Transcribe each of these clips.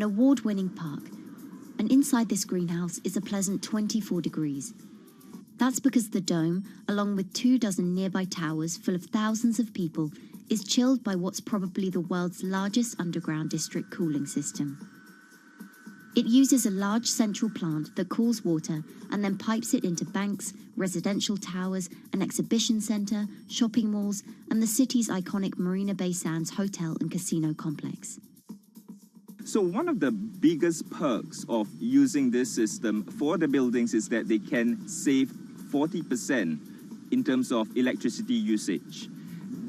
an award-winning park, and inside this greenhouse is a pleasant 24 degrees. That's because the dome, along with 24 nearby towers full of thousands of people, is chilled by what's probably the world's largest underground district cooling system. It uses a large central plant that cools water and then pipes it into banks, residential towers, an exhibition centre, shopping malls, and the city's iconic Marina Bay Sands hotel and casino complex. So one of the biggest perks of using this system for the buildings is that they can save 40% in terms of electricity usage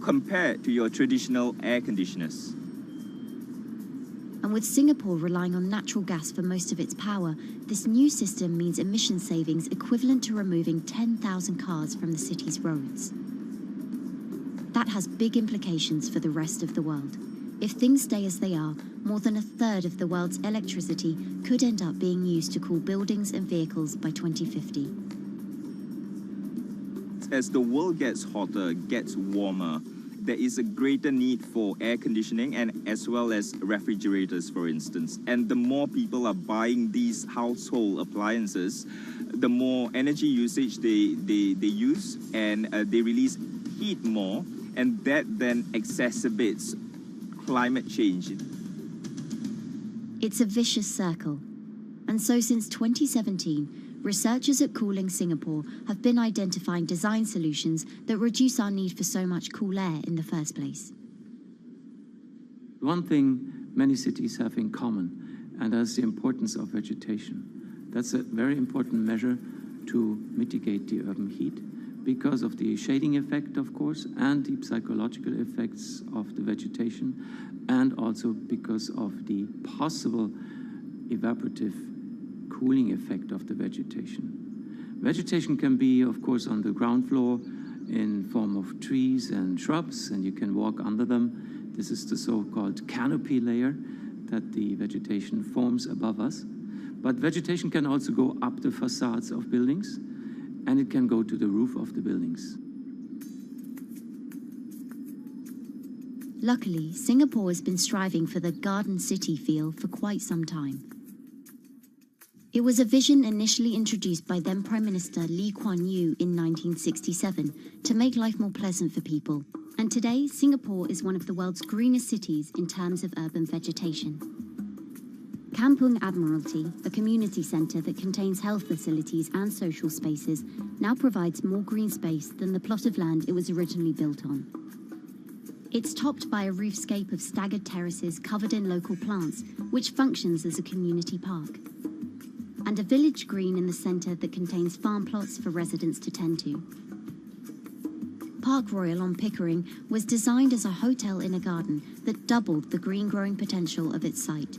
compared to your traditional air conditioners. And with Singapore relying on natural gas for most of its power, this new system means emission savings equivalent to removing 10,000 cars from the city's roads. That has big implications for the rest of the world. If things stay as they are, more than a third of the world's electricity could end up being used to cool buildings and vehicles by 2050. As the world gets hotter, gets warmer, there is a greater need for air conditioning and as well as refrigerators, for instance. And the more people are buying these household appliances, the more energy usage they use, and they release heat more, and that then exacerbates climate change. It's a vicious circle. And so since 2017, researchers at Cooling Singapore have been identifying design solutions that reduce our need for so much cool air in the first place. One thing many cities have in common, and that's the importance of vegetation. That's a very important measure to mitigate the urban heat because of the shading effect, of course, and the psychological effects of the vegetation, and also because of the possible evaporative cooling effect of the vegetation. Vegetation can be, of course, on the ground floor in form of trees and shrubs, and you can walk under them. This is the so-called canopy layer that the vegetation forms above us. But vegetation can also go up the facades of buildings, and it can go to the roof of the buildings. Luckily, Singapore has been striving for the garden city feel for quite some time. It was a vision initially introduced by then Prime Minister Lee Kuan Yew in 1967 to make life more pleasant for people. And today, Singapore is one of the world's greenest cities in terms of urban vegetation. Kampung Admiralty, a community centre that contains health facilities and social spaces, now provides more green space than the plot of land it was originally built on. It's topped by a roofscape of staggered terraces covered in local plants, which functions as a community park. And a village green in the centre that contains farm plots for residents to tend to. Park Royal on Pickering was designed as a hotel in a garden that doubled the green growing potential of its site.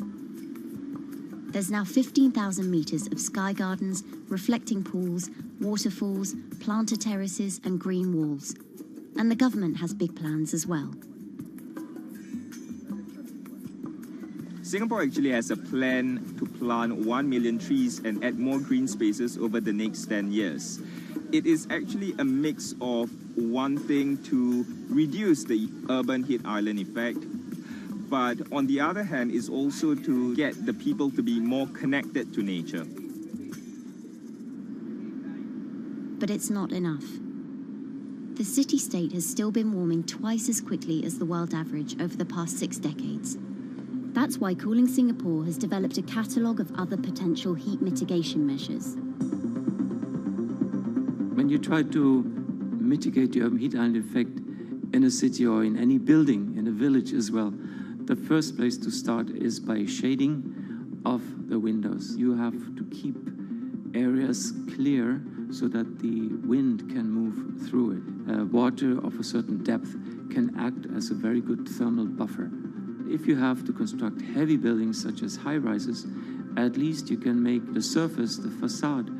There's now 15,000 metres of sky gardens, reflecting pools, waterfalls, planter terraces and green walls. And the government has big plans as well. Singapore actually has a plan to plant 1 million trees and add more green spaces over the next 10 years. It is actually a mix of wanting to reduce the urban heat island effect, but on the other hand is also to get the people to be more connected to nature. But it's not enough. The city-state has still been warming twice as quickly as the world average over the past 6 decades. That's why Cooling Singapore has developed a catalogue of other potential heat mitigation measures. When you try to mitigate the urban heat island effect in a city or in any building, in a village as well, the first place to start is by shading of the windows. You have to keep areas clear so that the wind can move through it. Water of a certain depth can act as a very good thermal buffer. If you have to construct heavy buildings such as high-rises, at least you can make the surface, the facade,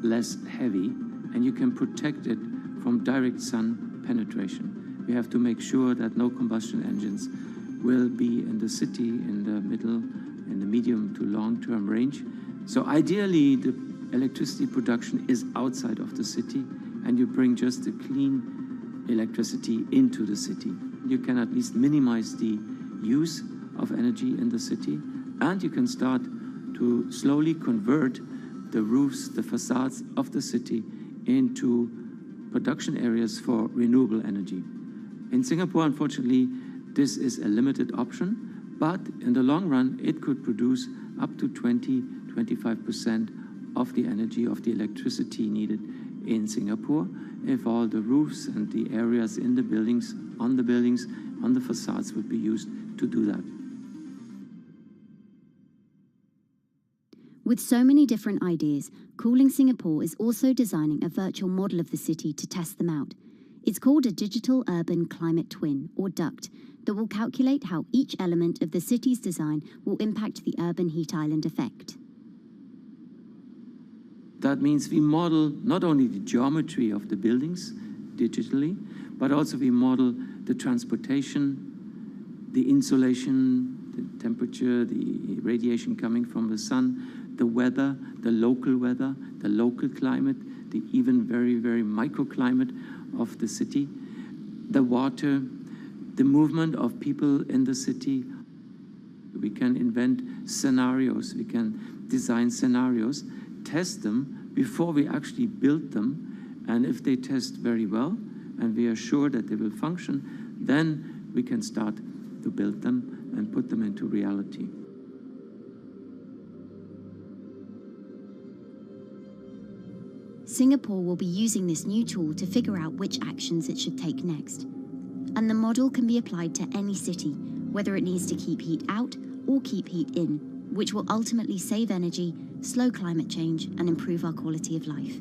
less heavy, and you can protect it from direct sun penetration. You have to make sure that no combustion engines will be in the city in the middle, in the medium to long-term range. So ideally, the electricity production is outside of the city, and you bring just the clean electricity into the city. You can at least minimize the use of energy in the city, And you can start to slowly convert the roofs, the facades of the city into production areas for renewable energy. In Singapore, unfortunately, this is a limited option, but in the long run, it could produce up to 20–25% of the energy, of the electricity needed in Singapore, if all the roofs and the areas in the buildings, on the facades would be used to do that. With so many different ideas, Cooling Singapore is also designing a virtual model of the city to test them out. It's called a Digital Urban Climate Twin, or DUCT, that will calculate how each element of the city's design will impact the urban heat island effect. That means we model not only the geometry of the buildings digitally, but also we model the transportation, the insulation, the temperature, the radiation coming from the sun, the weather, the local climate, the even very, very microclimate of the city, the water, the movement of people in the city. We can invent scenarios, we can design scenarios, test them before we actually build them, and if they test very well and we are sure that they will function, then we can start to build them and put them into reality. Singapore will be using this new tool to figure out which actions it should take next. And the model can be applied to any city, whether it needs to keep heat out or keep heat in, which will ultimately save energy, slow climate change, and improve our quality of life.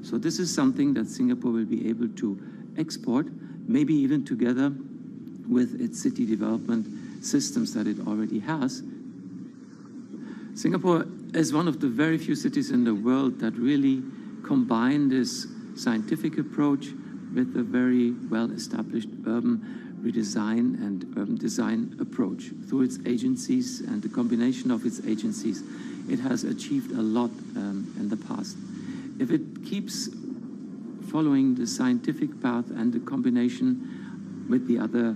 So this is something that Singapore will be able to export, maybe even together with its city development systems that it already has. Singapore is one of the very few cities in the world that really combine this scientific approach with a very well-established urban redesign and urban design approach. Through its agencies and the combination of its agencies, it has achieved a lot in the past. If it keeps following the scientific path and the combination with the other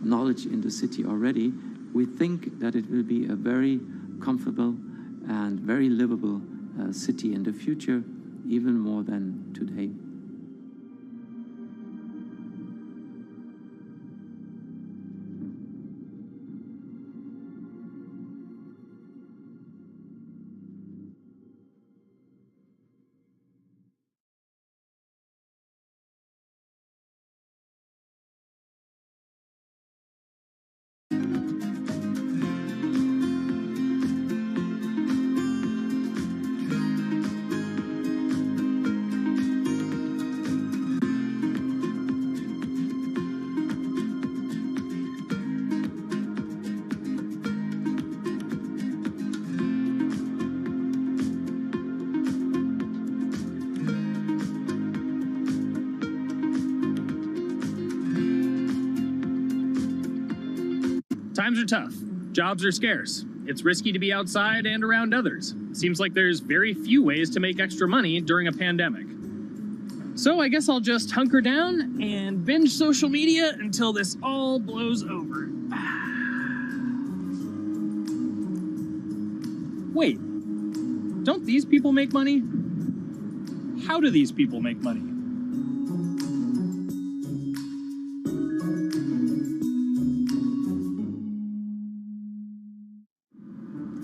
knowledge in the city already, we think that it will be a very comfortable and very livable city in the future, even more than today. Times are tough. Jobs are scarce. It's risky to be outside and around others. Seems like there's very few ways to make extra money during a pandemic. So I guess I'll just hunker down and binge social media until this all blows over. Wait, don't these people make money? How do these people make money?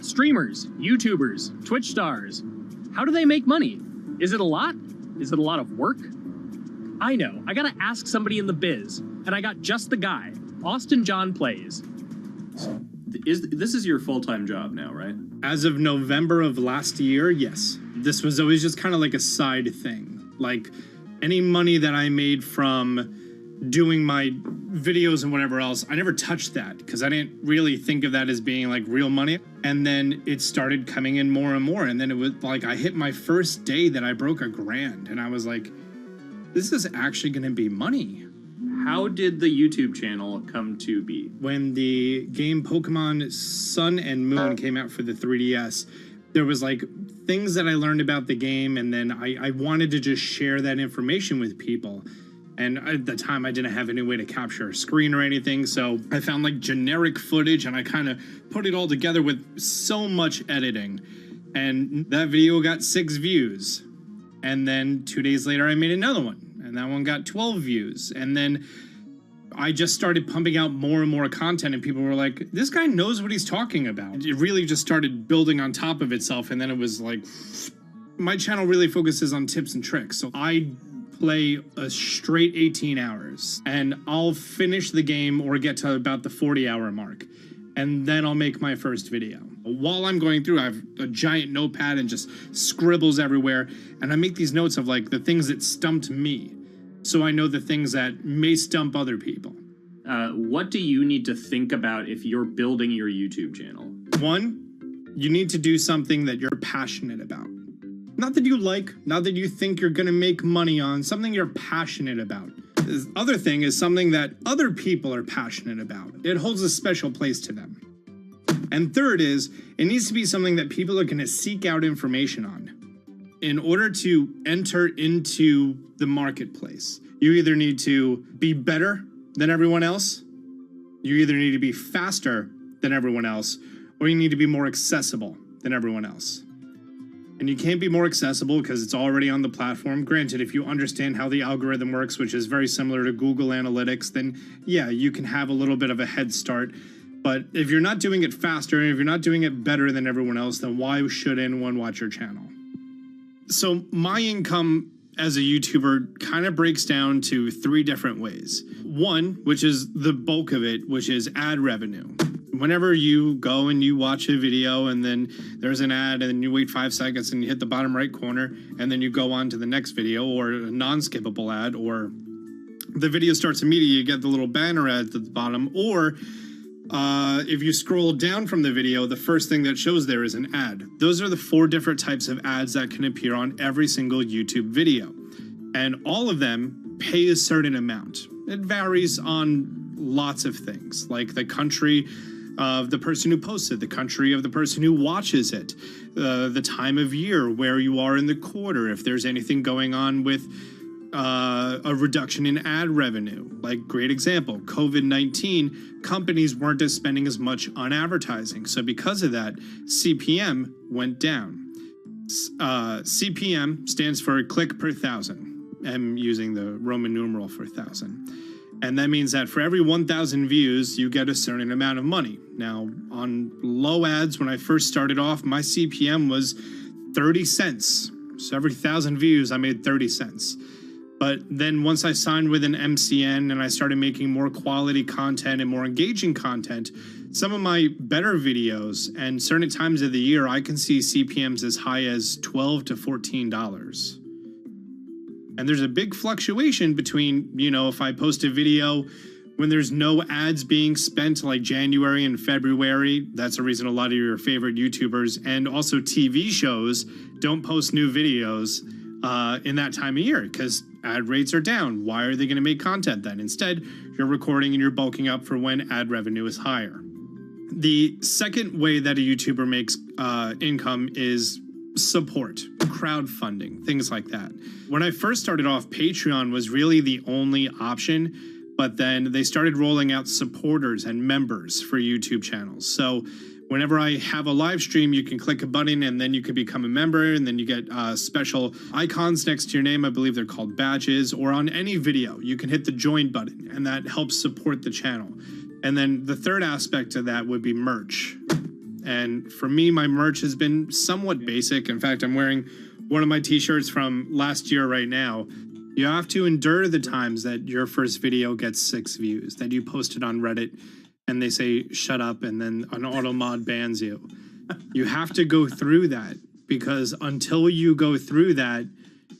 Streamers, YouTubers, Twitch stars. How do they make money? Is it a lot? Is it a lot of work? I know, I gotta ask somebody in the biz, and I got just the guy. Austin John Plays. This is your full-time job now, right? As of November of last year, yes. This was always just kind of like a side thing. Like any money that I made from doing my videos and whatever else, I never touched that because I didn't really think of that as being like real money. And then it started coming in more and more. And then it was like I hit my first day that I broke $1,000 and I was like, this is actually going to be money. How did the YouTube channel come to be? When the game Pokemon Sun and Moon came out for the 3DS, there was like things that I learned about the game, and then I wanted to just share that information with people. And at the time, I didn't have any way to capture a screen or anything, so I found like generic footage and I kind of put it all together with so much editing. And that video got 6 views. And then 2 days later, I made another one, and that one got 12 views. And then I just started pumping out more and more content, and people were like, this guy knows what he's talking about. It really just started building on top of itself, and then it was like, my channel really focuses on tips and tricks. So I play a straight 18 hours, and I'll finish the game or get to about the 40-hour mark, and then I'll make my first video. While I'm going through, I have a giant notepad and just scribbles everywhere, and I make these notes of like the things that stumped me, so I know the things that may stump other people. What do you need to think about if you're building your YouTube channel? 1, you need to do something that you're passionate about. Not that you like, not that you think you're gonna make money on, something you're passionate about. The other thing is something that other people are passionate about. It holds a special place to them. And third is, it needs to be something that people are gonna seek out information on. In order to enter into the marketplace, you either need to be better than everyone else, you either need to be faster than everyone else, or you need to be more accessible than everyone else. And you can't be more accessible because it's already on the platform. Granted, if you understand how the algorithm works, which is very similar to Google Analytics, then yeah, you can have a little bit of a head start. But if you're not doing it faster, and if you're not doing it better than everyone else, then why should anyone watch your channel? So my income as a YouTuber kind of breaks down to 3 different ways. 1, which is the bulk of it, which is ad revenue. Whenever you go and you watch a video and then there's an ad and then you wait 5 seconds and you hit the bottom right corner and then you go on to the next video, or a non-skippable ad, or the video starts immediately, you get the little banner ad at the bottom, or if you scroll down from the video, the first thing that shows there is an ad. Those are the 4 different types of ads that can appear on every single YouTube video. And all of them pay a certain amount. It varies on lots of things, like the country of the person who posts it, the country of the person who watches it, the time of year, where you are in the quarter, if there's anything going on with a reduction in ad revenue. Like, great example, COVID-19, companies weren't spending as much on advertising. So because of that, CPM went down. CPM stands for click per thousand. I'm using the Roman numeral for 1,000. And that means that for every 1,000 views, you get a certain amount of money. Now, on low ads, when I first started off, my CPM was 30 cents. So every 1,000 views, I made 30 cents. But then once I signed with an MCN and I started making more quality content and more engaging content, some of my better videos and certain times of the year, I can see CPMs as high as $12 to $14. And there's a big fluctuation between, you know, if I post a video when there's no ads being spent, like January and February, that's the reason a lot of your favorite YouTubers and also TV shows don't post new videos in that time of year, because ad rates are down. Why are they going to make content then? Instead, you're recording and you're bulking up for when ad revenue is higher. The second way that a YouTuber makes income is support, crowdfunding, things like that. When I first started off, Patreon was really the only option, but then they started rolling out supporters and members for YouTube channels. So whenever I have a live stream, you can click a button and then you can become a member, and then you get special icons next to your name. I believe they're called badges. Or on any video, you can hit the join button, and that helps support the channel. And then the third aspect of that would be merch. And for me, my merch has been somewhat basic. In fact, I'm wearing one of my t-shirts from last year right now. You have to endure the times that your first video gets 6 views, that you posted on Reddit and they say, shut up, and then an auto mod bans you. You have to go through that, because until you go through that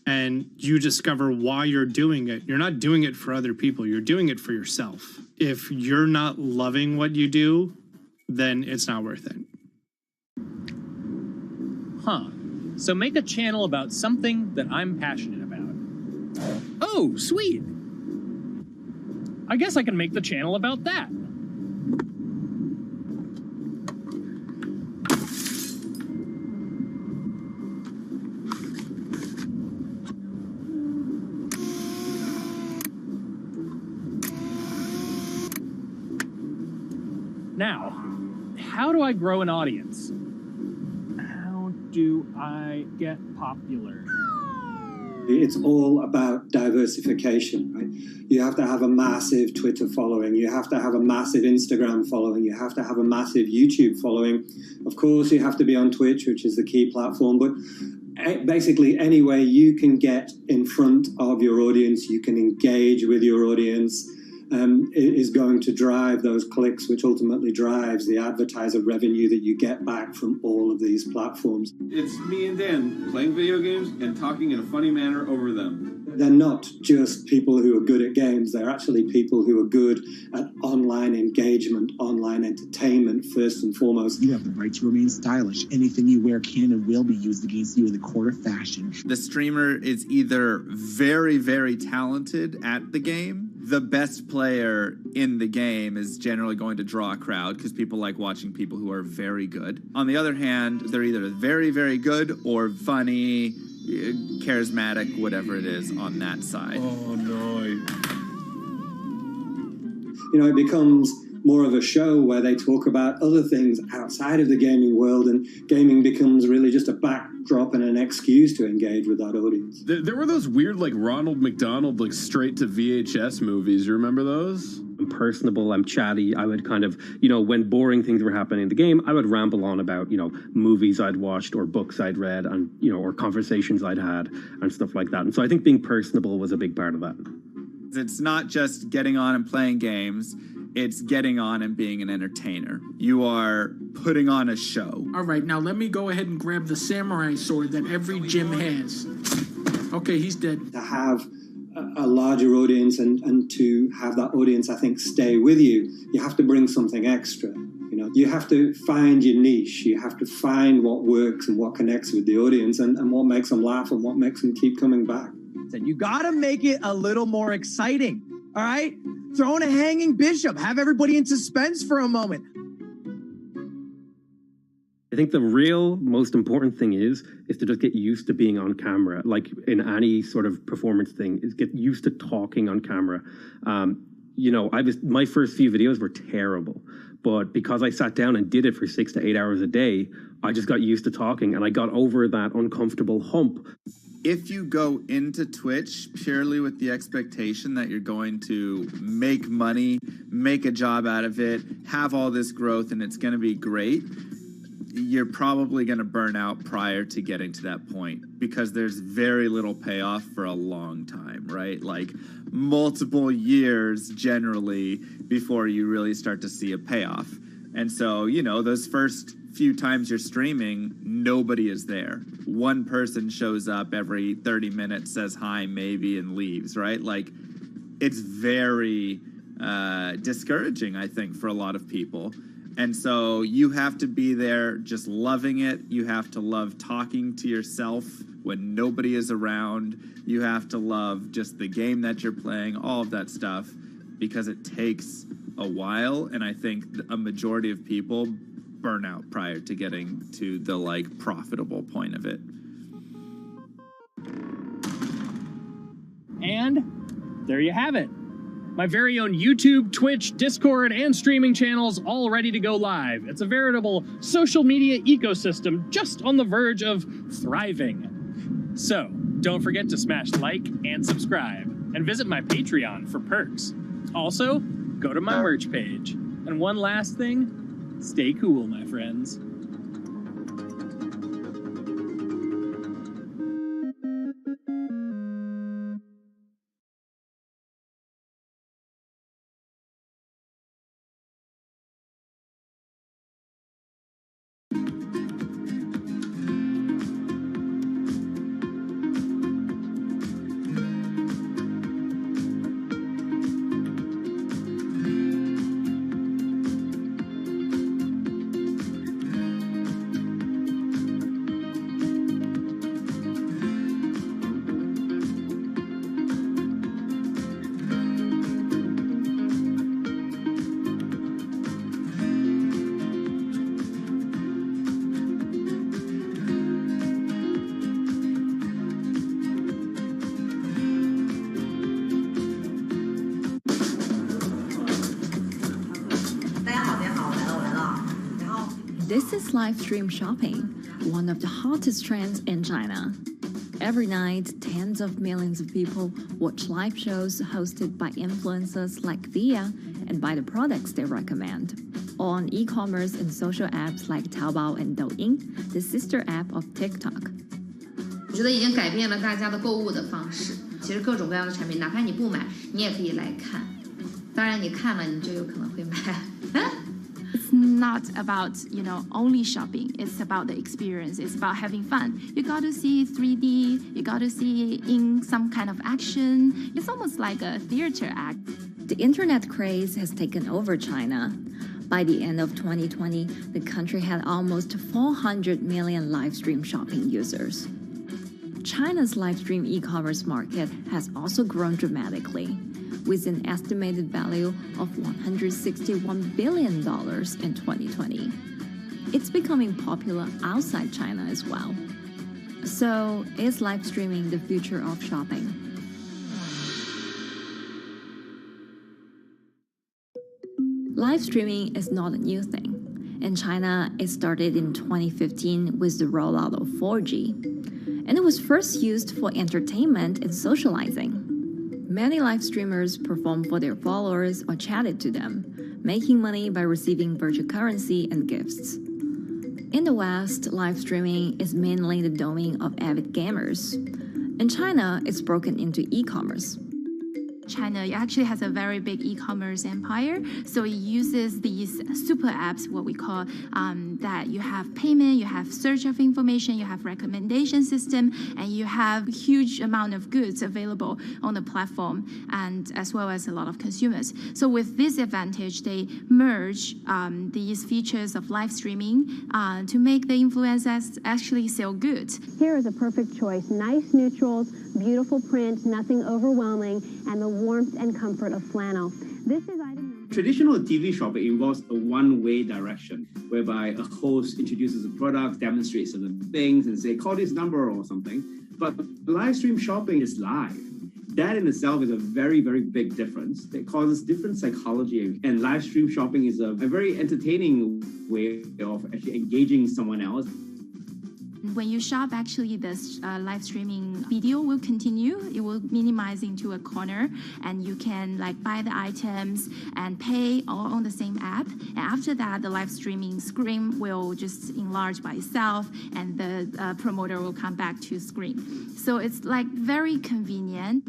and you discover why you're doing it, you're not doing it for other people, you're doing it for yourself. If you're not loving what you do, then it's not worth it. Huh. So make a channel about something that I'm passionate about. Oh, sweet. I guess I can make the channel about that. Now, how do I grow an audience? How do I get popular? It's all about diversification, right? You have to have a massive Twitter following. You have to have a massive Instagram following. You have to have a massive YouTube following. Of course, you have to be on Twitch, which is the key platform. But basically, any way you can get in front of your audience, you can engage with your audience, is going to drive those clicks, which ultimately drives the advertiser revenue that you get back from all of these platforms. It's me and Dan playing video games and talking in a funny manner over them. They're not just people who are good at games, they're actually people who are good at online engagement, online entertainment, first and foremost. You have the right to remain stylish. Anything you wear can and will be used against you in the court of fashion. The streamer is either very, very talented at the game. The best player in the game is generally going to draw a crowd because people like watching people who are very good. On the other hand, they're either very, very good or funny, charismatic, whatever it is on that side. Oh, no. You know, it becomes more of a show where they talk about other things outside of the gaming world, and gaming becomes really just a backdrop and an excuse to engage with that audience. There were those weird, like, Ronald McDonald, like, straight to VHS movies. You remember those? I'm personable, I'm chatty. I would kind of, you know, when boring things were happening in the game, I would ramble on about, you know, movies I'd watched or books I'd read and, you know, or conversations I'd had and stuff like that. And so I think being personable was a big part of that. It's not just getting on and playing games. It's getting on and being an entertainer. You are putting on a show. All right, now let me go ahead and grab the samurai sword that every gym has. Okay, he's dead. To have a larger audience and to have that audience, I think, stay with you, you have to bring something extra. You know, you have to find your niche. You have to find what works and what connects with the audience and what makes them laugh and what makes them keep coming back. You got to make it a little more exciting, all right? Throw in a hanging bishop. Have everybody in suspense for a moment. I think the real most important thing is to just get used to being on camera. Like in any sort of performance thing, is get used to talking on camera. You know, my first few videos were terrible, but because I sat down and did it for 6 to 8 hours a day, I just got used to talking and I got over that uncomfortable hump. If you go into Twitch purely with the expectation that you're going to make money, make a job out of it, have all this growth, and it's going to be great, you're probably going to burn out prior to getting to that point because there's very little payoff for a long time, right? Like multiple years generally before you really start to see a payoff. And so, you know, those first few times you're streaming, nobody is there. One person shows up every 30 minutes, says hi, maybe, and leaves, right? Like, it's very discouraging, I think, for a lot of people. And so you have to be there just loving it. You have to love talking to yourself when nobody is around. You have to love just the game that you're playing, all of that stuff, because it takes a while. And I think a majority of people burn out prior to getting to the like profitable point of it. And there you have it. My very own YouTube, Twitch, Discord, and streaming channels all ready to go live. It's a veritable social media ecosystem just on the verge of thriving. So don't forget to smash like and subscribe and visit my Patreon for perks. Also, go to my merch page. And one last thing, stay cool, my friends. This is live stream shopping, one of the hottest trends in China. Every night, tens of millions of people watch live shows hosted by influencers like Via and buy the products they recommend. On e-commerce and social apps like Taobao and Douyin, the sister app of TikTok. 我觉得已经改变了大家的购物的方式。其实各种各样的产品，哪怕你不买，你也可以来看。当然，你看了，你就有可能会买。It's not about, only shopping. It's about the experience. It's about having fun. You got to see 3D. You got to see in some kind of action. It's almost like a theater act. The internet craze has taken over China. By the end of 2020, the country had almost 400 million live stream shopping users. China's live stream e-commerce market has also grown dramatically, with an estimated value of $161 billion in 2020. It's becoming popular outside China as well. So, is live streaming the future of shopping? Live streaming is not a new thing. In China, it started in 2015 with the rollout of 4G. And it was first used for entertainment and socializing. Many live streamers performed for their followers or chatted to them, making money by receiving virtual currency and gifts. In the West, live streaming is mainly the domain of avid gamers. In China, it's broken into e-commerce. China actually has a very big e-commerce empire, so it uses these super apps, what we call that you have payment, you have search of information, you have recommendation system, and you have huge amount of goods available on the platform, and as well as a lot of consumers. So with this advantage, they merge these features of live streaming to make the influencers actually sell goods. Here is a perfect choice: nice neutrals, beautiful print, nothing overwhelming, and the warmth and comfort of flannel. This is item. Traditional TV shopping involves a one-way direction, whereby a host introduces a product, demonstrates certain things, and say, call this number or something. But live stream shopping is live. That in itself is a very, very big difference that causes different psychology. And live stream shopping is a very entertaining way of actually engaging someone else. When you shop, actually, this live streaming video will continue. It will minimize into a corner, and you can buy the items and pay all on the same app. And after that, the live streaming screen will just enlarge by itself, and the promoter will come back to screen. So it's very convenient.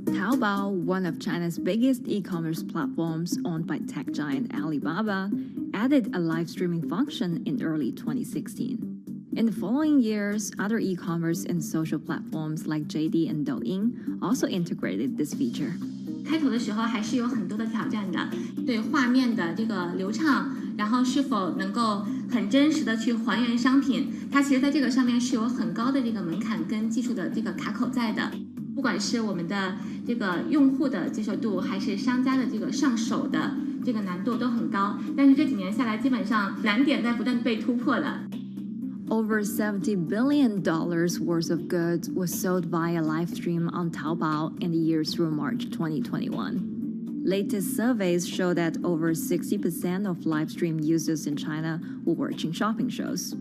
Taobao, one of China's biggest e-commerce platforms owned by tech giant Alibaba, added a live streaming function in early 2016. In the following years, other e-commerce and social platforms like JD and Douyin also integrated this feature. 开头的时候还是有很多的挑战的，对画面的这个流畅，然后是否能够很真实的去还原商品，它其实在这个上面是有很高的这个门槛跟技术的这个卡口在的。不管是我们的这个用户的接受度，还是商家的这个上手的这个难度都很高，但是这几年下来，基本上难点在不断被突破的。Over $70 billion worth of goods was sold via live stream on Taobao in the year through March 2021. Latest surveys show that over 60% of live stream users in China were watching shopping shows,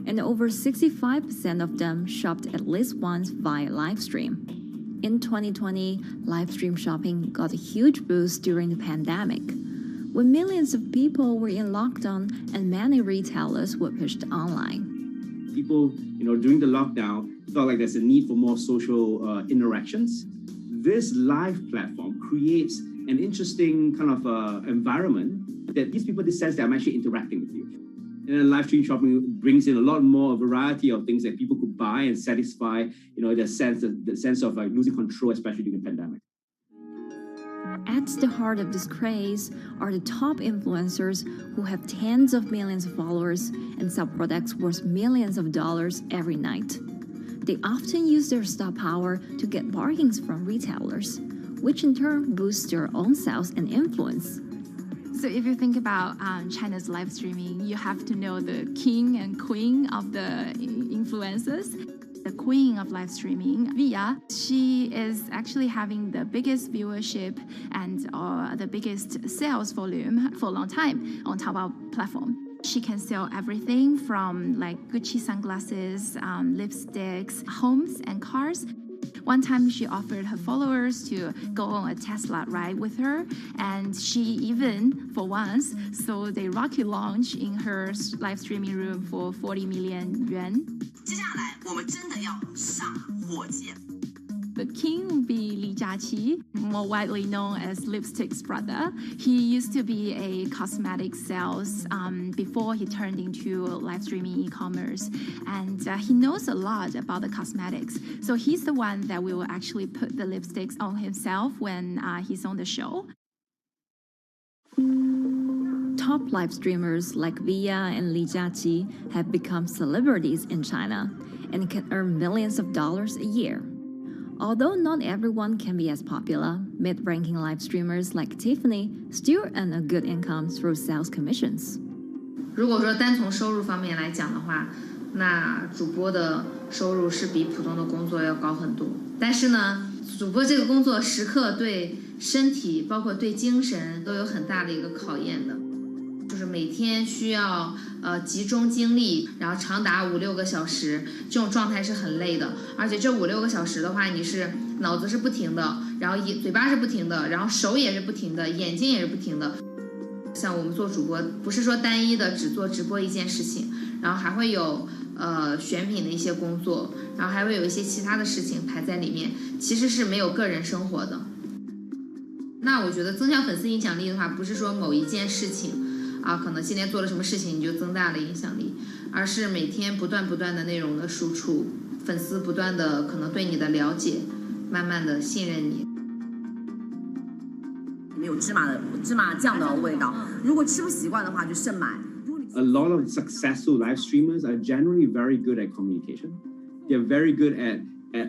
and over 65% of them shopped at least once via live stream. In 2020, live stream shopping got a huge boost during the pandemic, when millions of people were in lockdown and many retailers were pushed online. People, during the lockdown, felt like there's a need for more social interactions. This live platform creates an interesting kind of environment that gives people the sense that I'm actually interacting with you. And then live stream shopping brings in a lot more variety of things that people could buy and satisfy, the sense of losing control, especially during the pandemic. At the heart of this craze are the top influencers who have tens of millions of followers and sell products worth millions of dollars every night. They often use their star power to get bargains from retailers, which in turn boosts their own sales and influence. So if you think about China's live streaming, you have to know the king and queen of the influencers. the queen of live streaming, Via. She is actually having the biggest viewership and the biggest sales volume for a long time on Taobao platform. She can sell everything from like Gucci sunglasses, lipsticks, homes, and cars. One time she offered her followers to go on a Tesla ride with her, and she even, for once, sold a rocket launch in her live streaming room for 40 million yuan. The king will be Li Jiaqi, more widely known as Lipstick's brother. He used to be a cosmetic sales before he turned into live streaming e-commerce, and he knows a lot about the cosmetics. So he's the one that will actually put the lipsticks on himself when he's on the show. Top live streamers like Via and Li Jiaqi have become celebrities in China and can earn millions of dollars a year. Although not everyone can be as popular, mid-ranking live streamers like Tiffany still earn a good income through sales commissions. 如果说单从收入方面来讲的话，那主播的收入是比普通的工作要高很多。但是呢，主播这个工作时刻对身体，包括对精神都有很大的一个考验的。就是每天需要集中精力，然后长达5-6个小时，这种状态是很累的。而且这5-6个小时的话，你是脑子是不停的，然后嘴巴是不停的，然后手也是不停的，眼睛也是不停的。像我们做主播，不是说单一的只做直播一件事情，然后还会有选品的一些工作，然后还会有一些其他的事情排在里面，其实是没有个人生活的。那我觉得增强粉丝影响力的话，不是说某一件事情。可能今天做了什么事情你就增大了影响力，而是每天不断的内容的输出，粉丝不断的可能对你的了解，慢慢的信任你。里面有芝麻酱的味道，如果吃不习惯的话就慎买。A lot of successful live streamers are generally very good at communication. They're very good at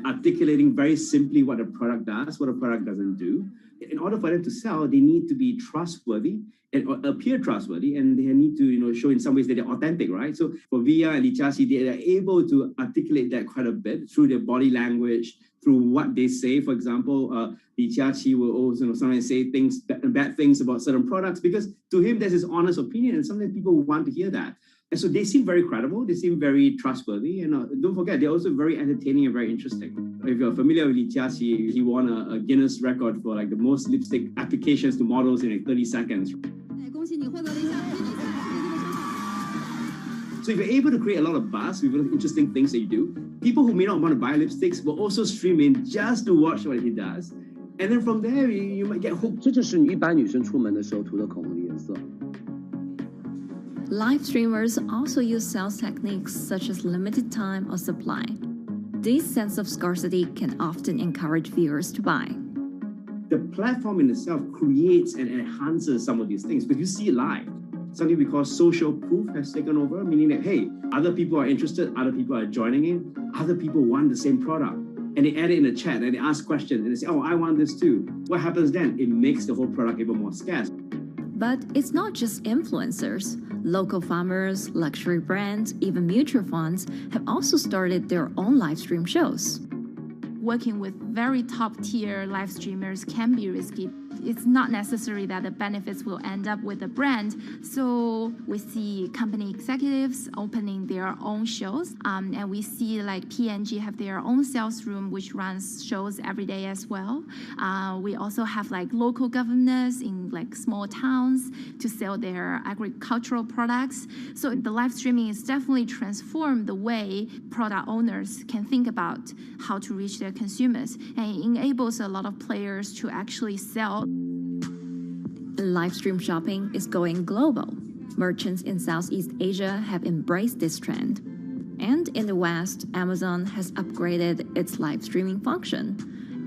articulating very simply what a product does, what a product doesn't do. In order for them to sell, they need to be trustworthy and appear trustworthy, and they need to, show in some ways that they're authentic, right? So for Via and Li Jiaqi, they are able to articulate that quite a bit through their body language, through what they say. For example, Li Jiaqi will also sometimes say bad things about certain products because to him that's his honest opinion, and sometimes people want to hear that. And so they seem very credible, they seem very trustworthy, and don't forget, they're also very entertaining and very interesting. If you're familiar with Li Jiaqi, he won a Guinness record for like the most lipstick applications to models in like 30 seconds. So if you're able to create a lot of buzz with interesting things that you do, people who may not want to buy lipsticks will also stream in just to watch what he does. And then from there, you might get hooked. 这就是一般女生出门的时候涂的口红的颜色。Live streamers also use sales techniques such as limited time or supply. This sense of scarcity can often encourage viewers to buy. The platform in itself creates and enhances some of these things because you see it live. Something we call social proof has taken over, meaning that, hey, other people are interested, other people are joining in, other people want the same product. And they add it in the chat and they ask questions and they say, oh, I want this too. What happens then? It makes the whole product even more scarce. But it's not just influencers. Local farmers, luxury brands, even mutual funds have also started their own live stream shows. Working with very top-tier live streamers can be risky. It's not necessary that the benefits will end up with the brand. So we see company executives opening their own shows. And we see like P&G have their own sales room, which runs shows every day as well. We also have like local governors in like small towns to sell their agricultural products. So the live streaming is definitely transformed the way product owners can think about how to reach their consumers, and it enables a lot of players to actually sell. Live stream shopping is going global. Merchants in Southeast Asia have embraced this trend. And in the West, Amazon has upgraded its live streaming function,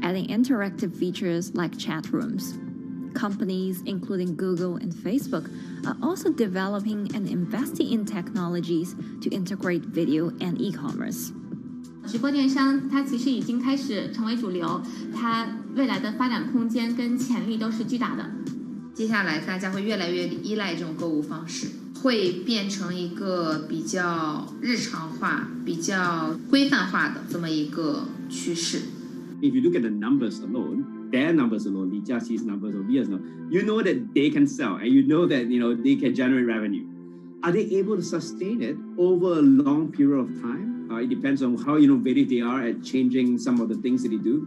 adding interactive features like chat rooms. Companies, including Google and Facebook, are also developing and investing in technologies to integrate video and e-commerce. 直播电商它其实已经开始成为主流，它未来的发展空间跟潜力都是巨大的。接下来大家会越来越依赖这种购物方式。会变成一个比较日常化、比较规范化的这么一个趋势。If you look at the numbers alone, their numbers alone, Li Jiaxi's numbers over years now, you know that they can sell and you know that they can generate revenue. Are they able to sustain it over a long period of time? It depends on how innovative they are at changing some of the things that they do.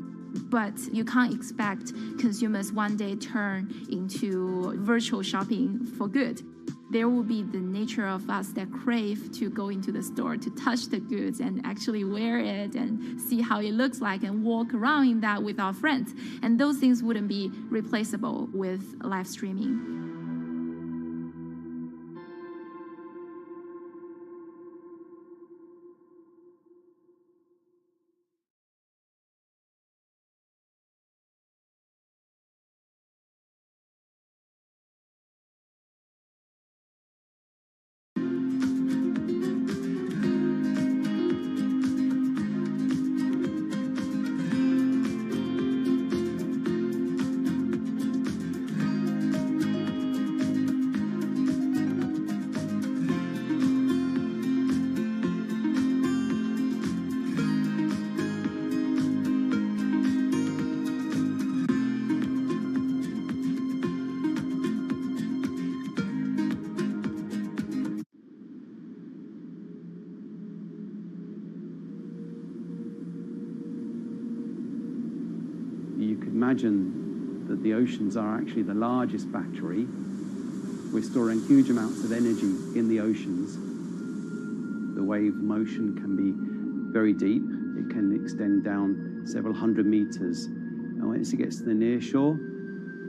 But you can't expect consumers one day turn into virtual shopping for good. There will be the nature of us that crave to go into the store, to touch the goods and actually wear it and see how it looks like and walk around in that with our friends. And those things wouldn't be replaceable with live streaming. You could imagine that the oceans are actually the largest battery. We're storing huge amounts of energy in the oceans. The wave motion can be very deep. It can extend down several hundred meters. And once it gets to the near shore,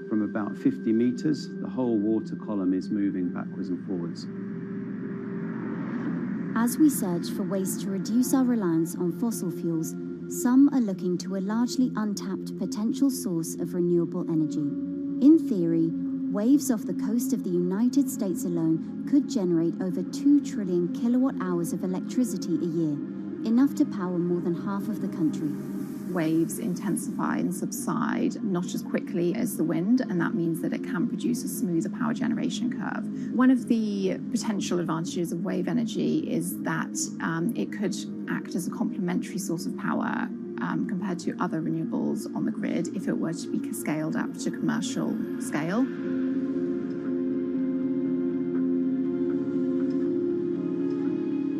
from about 50 meters, the whole water column is moving backwards and forwards. As we search for ways to reduce our reliance on fossil fuels, some are looking to a largely untapped potential source of renewable energy. In theory, waves off the coast of the United States alone could generate over 2 trillion kilowatt hours of electricity a year, enough to power more than half of the country. Waves intensify and subside not as quickly as the wind, and that means that it can produce a smoother power generation curve. One of the potential advantages of wave energy is that it could act as a complementary source of power compared to other renewables on the grid if it were to be scaled up to commercial scale.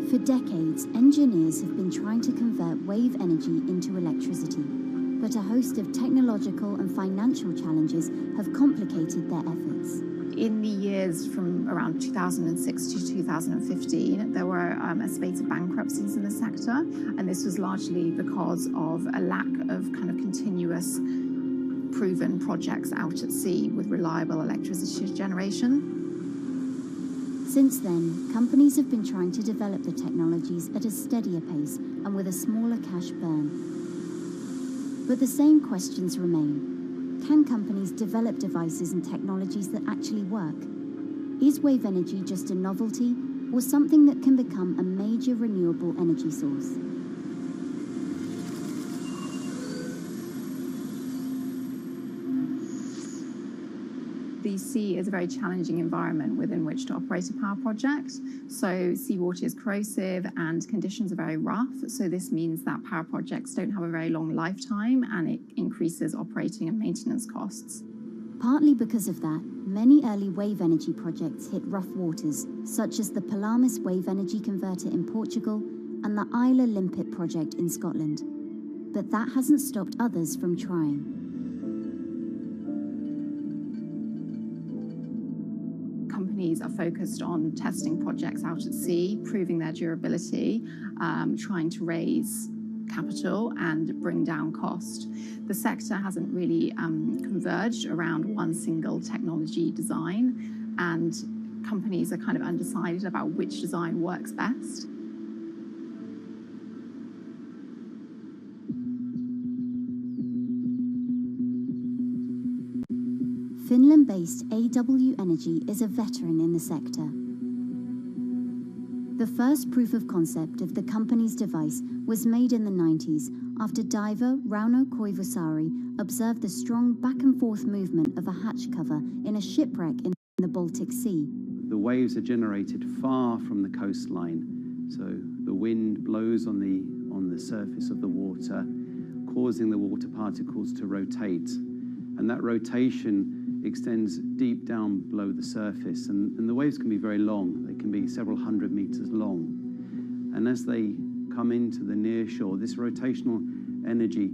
For decades, engineers have been trying to convert wave energy into electricity, but a host of technological and financial challenges have complicated their efforts. In the years from around 2006 to 2015, there were a spate of bankruptcies in the sector, and this was largely because of a lack of kind of continuous proven projects out at sea with reliable electricity generation. Since then, companies have been trying to develop the technologies at a steadier pace and with a smaller cash burn. But the same questions remain. Can companies develop devices and technologies that actually work? Is wave energy just a novelty or something that can become a major renewable energy source? The sea is a very challenging environment within which to operate a power project. So seawater is corrosive and conditions are very rough. So this means that power projects don't have a very long lifetime, and it increases operating and maintenance costs. Partly because of that, many early wave energy projects hit rough waters, such as the Palamas Wave Energy Converter in Portugal and the Isla Limpet project in Scotland. But that hasn't stopped others from trying. Companies are focused on testing projects out at sea, proving their durability, trying to raise capital and bring down cost. The sector hasn't really converged around one single technology design, and companies are kind of undecided about which design works best. Finland-based AW Energy is a veteran in the sector. The first proof of concept of the company's device was made in the 90s after diver Rauno Koivusaari observed the strong back-and-forth movement of a hatch cover in a shipwreck in the Baltic Sea. the waves are generated far from the coastline. So the wind blows on the surface of the water, causing the water particles to rotate. And that rotation extends deep down below the surface. And the waves can be very long. They can be several hundred meters long. And as they come into the near shore, this rotational energy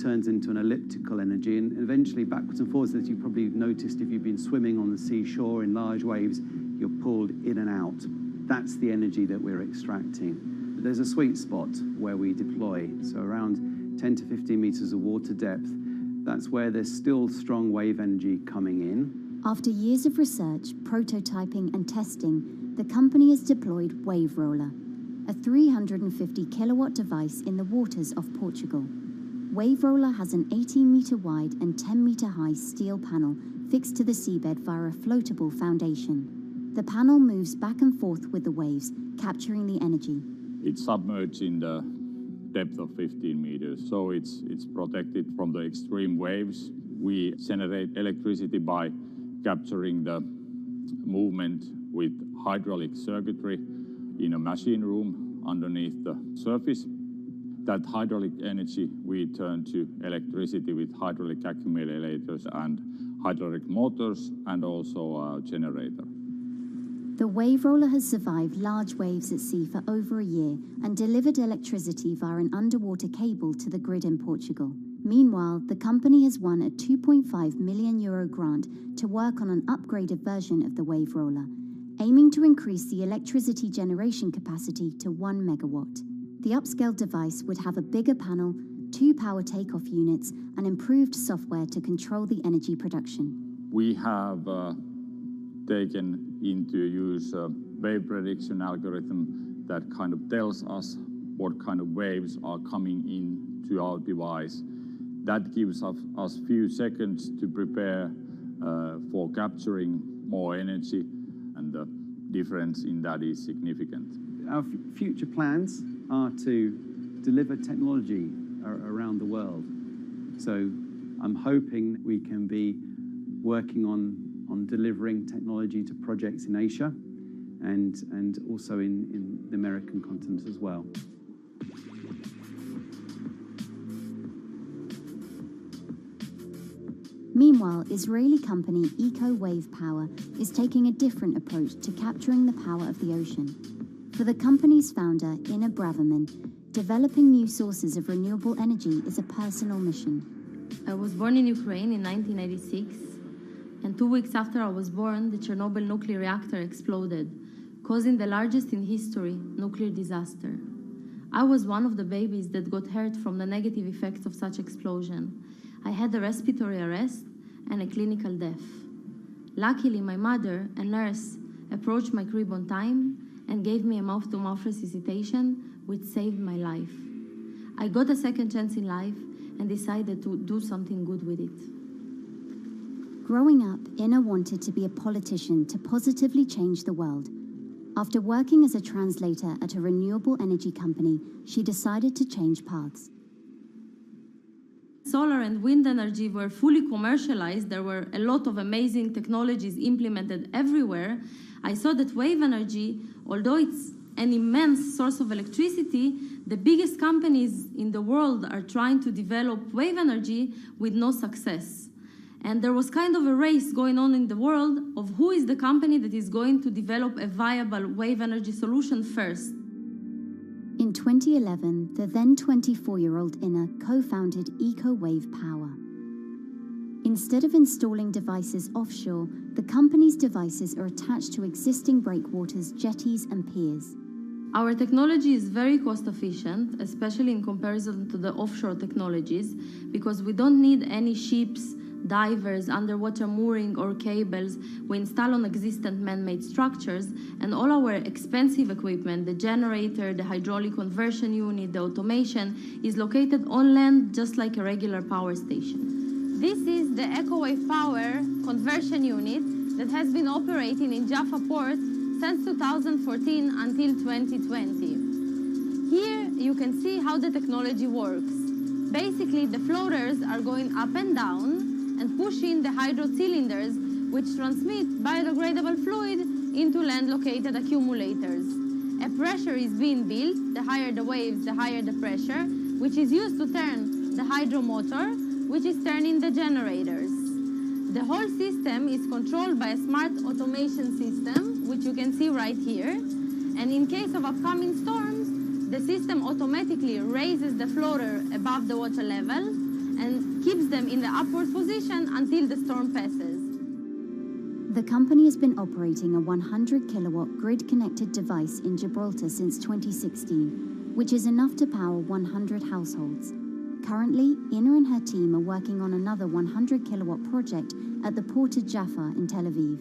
turns into an elliptical energy, and eventually backwards and forwards, as you probably noticed if you've been swimming on the seashore in large waves, you're pulled in and out. That's the energy that we're extracting. But there's a sweet spot where we deploy, so around 10 to 15 meters of water depth. That's where there's still strong wave energy coming in. After years of research, prototyping and testing, the company has deployed Wave Roller, a 350 kilowatt device in the waters of Portugal. Wave Roller has an 18-meter wide and 10-meter high steel panel fixed to the seabed via a floatable foundation. The panel moves back and forth with the waves, capturing the energy. It's submerged in the depth of 15 meters, so it's protected from the extreme waves. We generate electricity by capturing the movement with hydraulic circuitry in a machine room underneath the surface. That hydraulic energy we turn to electricity with hydraulic accumulators and hydraulic motors, and also a generator. The Wave Roller has survived large waves at sea for over a year and delivered electricity via an underwater cable to the grid in Portugal. Meanwhile, the company has won a €2.5 million grant to work on an upgraded version of the Wave Roller, aiming to increase the electricity generation capacity to 1 megawatt. The upscaled device would have a bigger panel, 2 power takeoff units, and improved software to control the energy production. We have taken into use a wave prediction algorithm that kind of tells us what kind of waves are coming into our device. That gives us few seconds to prepare for capturing more energy, and the difference in that is significant. Our future plans are to deliver technology around the world. So I'm hoping we can be working on delivering technology to projects in Asia and also in the American continent as well. Meanwhile, Israeli company Eco Wave Power is taking a different approach to capturing the power of the ocean. For the company's founder, Ina Braverman, developing new sources of renewable energy is a personal mission. I was born in Ukraine in 1986, and 2 weeks after I was born, the Chernobyl nuclear reactor exploded, causing the largest in history nuclear disaster. I was one of the babies that got hurt from the negative effects of such explosion. I had a respiratory arrest and a clinical death. Luckily, my mother, a nurse, approached my crib on time and gave me a mouth-to-mouth resuscitation, which saved my life. I got a second chance in life and decided to do something good with it. Growing up, Ina wanted to be a politician to positively change the world. After working as a translator at a renewable energy company, she decided to change paths. Solar and wind energy were fully commercialized. There were a lot of amazing technologies implemented everywhere. I saw that wave energy, although it's an immense source of electricity, the biggest companies in the world are trying to develop wave energy with no success. And there was kind of a race going on in the world of who is the company that is going to develop a viable wave energy solution first. In 2011, the then 24-year-old Ina co-founded Eco Wave Power. Instead of installing devices offshore, the company's devices are attached to existing breakwaters, jetties, and piers. Our technology is very cost efficient, especially in comparison to the offshore technologies, because we don't need any ships, divers, underwater mooring, or cables. We install on existing man-made structures, and all our expensive equipment, the generator, the hydraulic conversion unit, the automation, is located on land just like a regular power station. This is the EcoWave Power conversion unit that has been operating in Jaffa Port since 2014 until 2020. Here you can see how the technology works. Basically, the floaters are going up and down and pushing the hydro cylinders, which transmit biodegradable fluid into and located accumulators. A pressure is being built. The higher the waves, the higher the pressure, which is used to turn the hydromotor, which is turning the generators. The whole system is controlled by a smart automation system, which you can see right here. And in case of upcoming storms, the system automatically raises the floater above the water level and keeps them in the upward position until the storm passes. The company has been operating a 100-kilowatt grid-connected device in Gibraltar since 2016, which is enough to power 100 households. Currently, Ina and her team are working on another 100-kilowatt project at the port of Jaffa in Tel Aviv.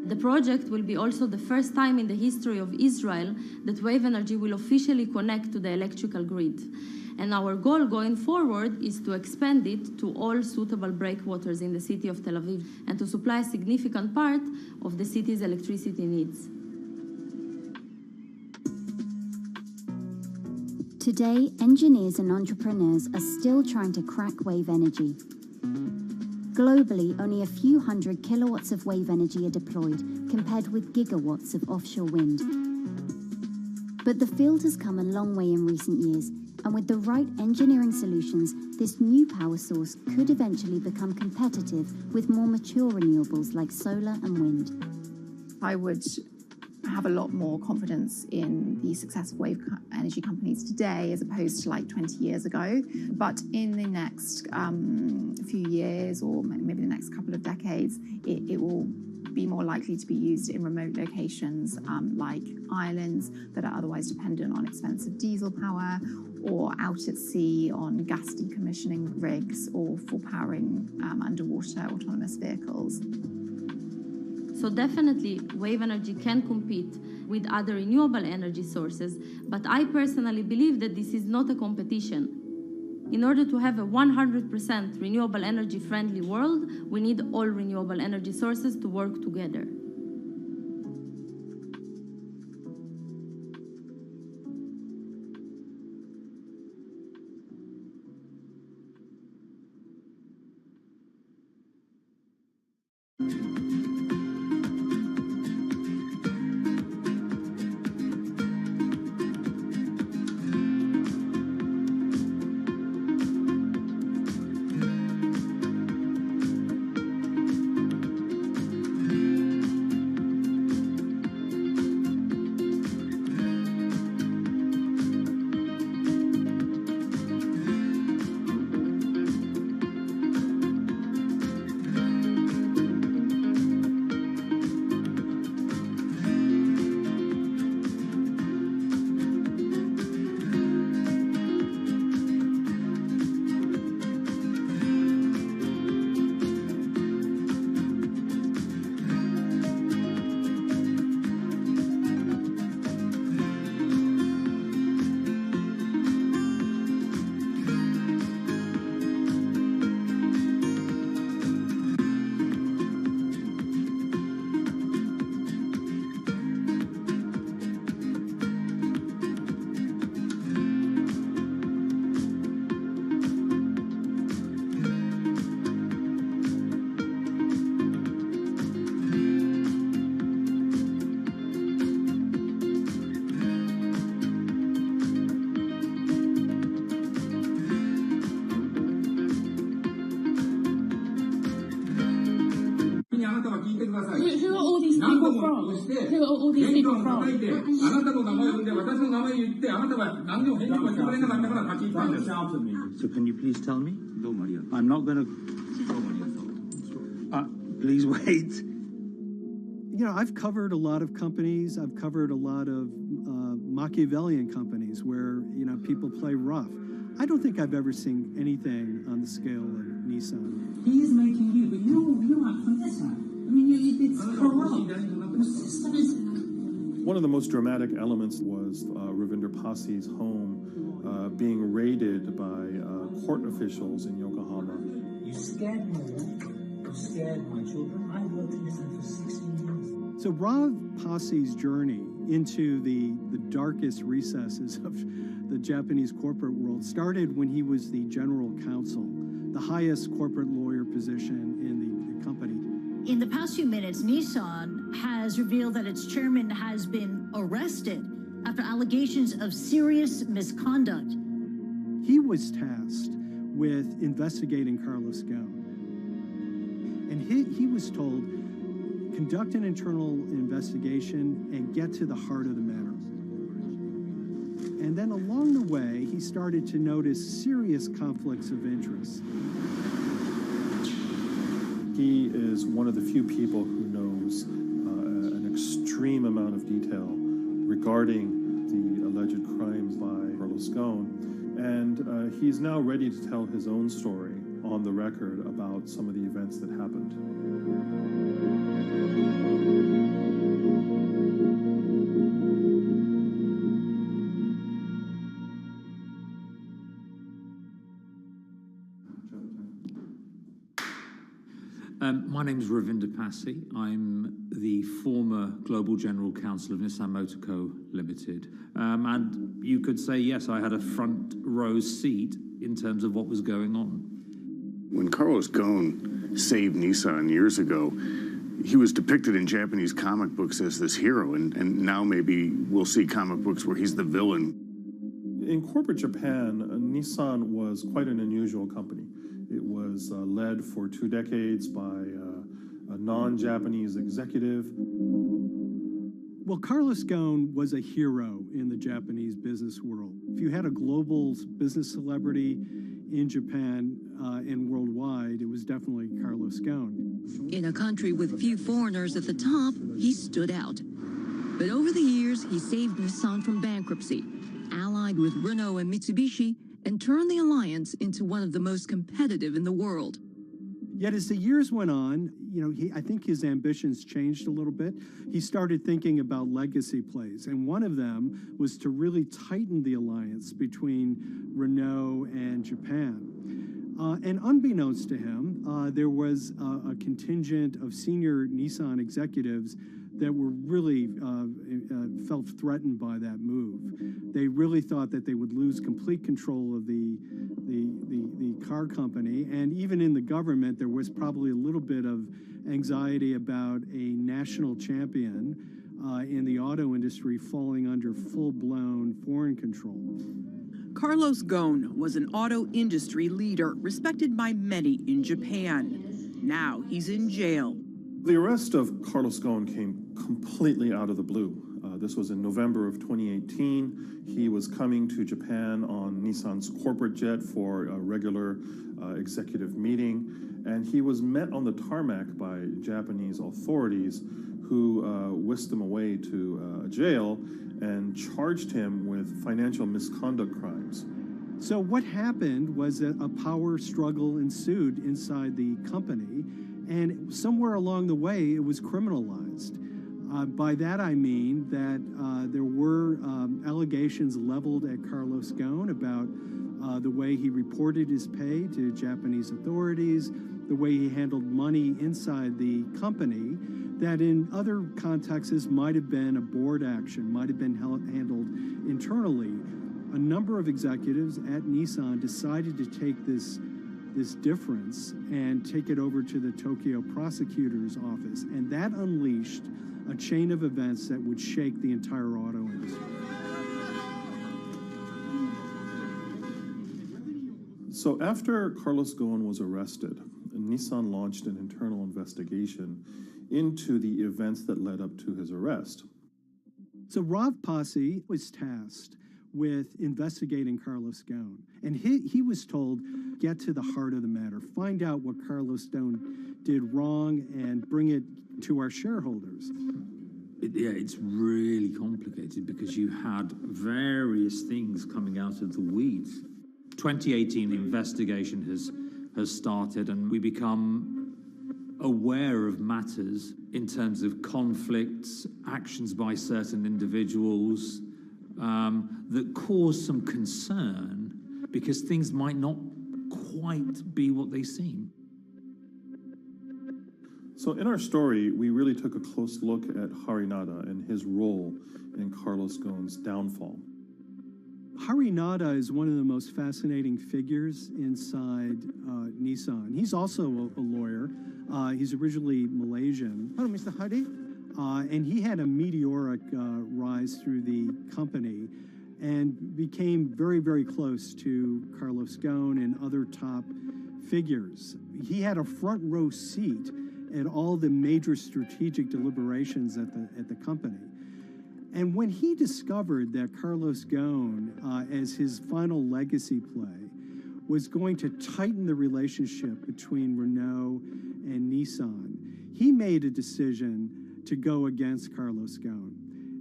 The project will be also the first time in the history of Israel that wave energy will officially connect to the electrical grid. And our goal going forward is to expand it to all suitable breakwaters in the city of Tel Aviv and to supply a significant part of the city's electricity needs. Today, engineers and entrepreneurs are still trying to crack wave energy. Globally, only a few hundred kilowatts of wave energy are deployed, compared with gigawatts of offshore wind. But the field has come a long way in recent years, and with the right engineering solutions, this new power source could eventually become competitive with more mature renewables like solar and wind. I would have a lot more confidence in the successful wave energy companies today as opposed to like 20 years ago. But in the next few years, or maybe the next couple of decades, it will be more likely to be used in remote locations like islands that are otherwise dependent on expensive diesel power, or out at sea on gas decommissioning rigs, or for powering underwater autonomous vehicles. So definitely, wave energy can compete with other renewable energy sources, but I personally believe that this is not a competition. In order to have a 100% renewable energy friendly world, we need all renewable energy sources to work together. Who are all these people from? Who are all these people from? So can you please tell me? I'm not going to... please wait. You know, I've covered a lot of companies. I've covered a lot of Machiavellian companies where, you know, people play rough. I don't think I've ever seen anything on the scale of Nissan. He is making you, but you're like from this side. I mean, it's corrupt. The system is... One of the most dramatic elements was Ravinder Pasi's home being raided by court officials in Yokohama. You scared me, you scared my children. I worked in Nissan for 16 years. So Rav Pasi's journey into the darkest recesses of the Japanese corporate world started when he was the general counsel, the highest corporate lawyer position in the company. In the past few minutes, Nissan has revealed that its chairman has been arrested after allegations of serious misconduct. He was tasked with investigating Carlos Ghosn. And he was told, conduct an internal investigation and get to the heart of the matter. And then along the way, he started to notice serious conflicts of interest. He is one of the few people who knows an extreme amount of detail regarding the alleged crimes by Carlos Ghosn, and he's now ready to tell his own story on the record about some of the events that happened. My name is Ravinder Passy. I'm the former Global General Counsel of Nissan Motor Co. Limited. And you could say, yes, I had a front row seat in terms of what was going on. When Carlos Ghosn saved Nissan years ago, he was depicted in Japanese comic books as this hero, and now maybe we'll see comic books where he's the villain. In corporate Japan, Nissan was quite an unusual company. It was led for 2 decades by a non-Japanese executive. Well, Carlos Ghosn was a hero in the Japanese business world. If you had a global business celebrity in Japan and worldwide, it was definitely Carlos Ghosn. In a country with few foreigners at the top, he stood out. But over the years, he saved Nissan from bankruptcy, allied with Renault and Mitsubishi, and turned the alliance into one of the most competitive in the world. Yet as the years went on, I think his ambitions changed a little bit. He started thinking about legacy plays, and one of them was to really tighten the alliance between Renault and Japan. And unbeknownst to him, there was a contingent of senior Nissan executives that were really felt threatened by that move. They really thought that they would lose complete control of the car company, and even in the government, there was probably a little bit of anxiety about a national champion in the auto industry falling under full-blown foreign control. Carlos Ghosn was an auto industry leader, respected by many in Japan. Now he's in jail. The arrest of Carlos Ghosn came completely out of the blue. This was in November of 2018. He was coming to Japan on Nissan's corporate jet for a regular executive meeting, and he was met on the tarmac by Japanese authorities who whisked him away to jail and charged him with financial misconduct crimes. So what happened was that a power struggle ensued inside the company, and somewhere along the way, it was criminalized. By that I mean that there were allegations leveled at Carlos Ghosn about the way he reported his pay to Japanese authorities, the way he handled money inside the company, that in other contexts might have been a board action, might have been handled internally. A number of executives at Nissan decided to take this difference and take it over to the Tokyo prosecutor's office, and that unleashed a chain of events that would shake the entire auto industry. So after Carlos Ghosn was arrested, Nissan launched an internal investigation into the events that led up to his arrest. So Rav Passy was tasked with investigating Carlos Ghosn, and he was told, get to the heart of the matter, find out what Carlos Ghosn did wrong and bring it to our shareholders. It's really complicated because you had various things coming out of the weeds. 2018, the investigation has started, and we become aware of matters in terms of conflicts, actions by certain individuals that cause some concern because things might not quite be what they seem. So in our story, we really took a close look at Harinada and his role in Carlos Ghosn's downfall. Harinada is one of the most fascinating figures inside Nissan. He's also a lawyer. He's originally Malaysian. Hello, Mr. Hari. And he had a meteoric rise through the company and became very, very close to Carlos Ghosn and other top figures. He had a front row seat at all the major strategic deliberations at the company. And when he discovered that Carlos Ghosn, as his final legacy play, was going to tighten the relationship between Renault and Nissan, he made a decision to go against Carlos Ghosn.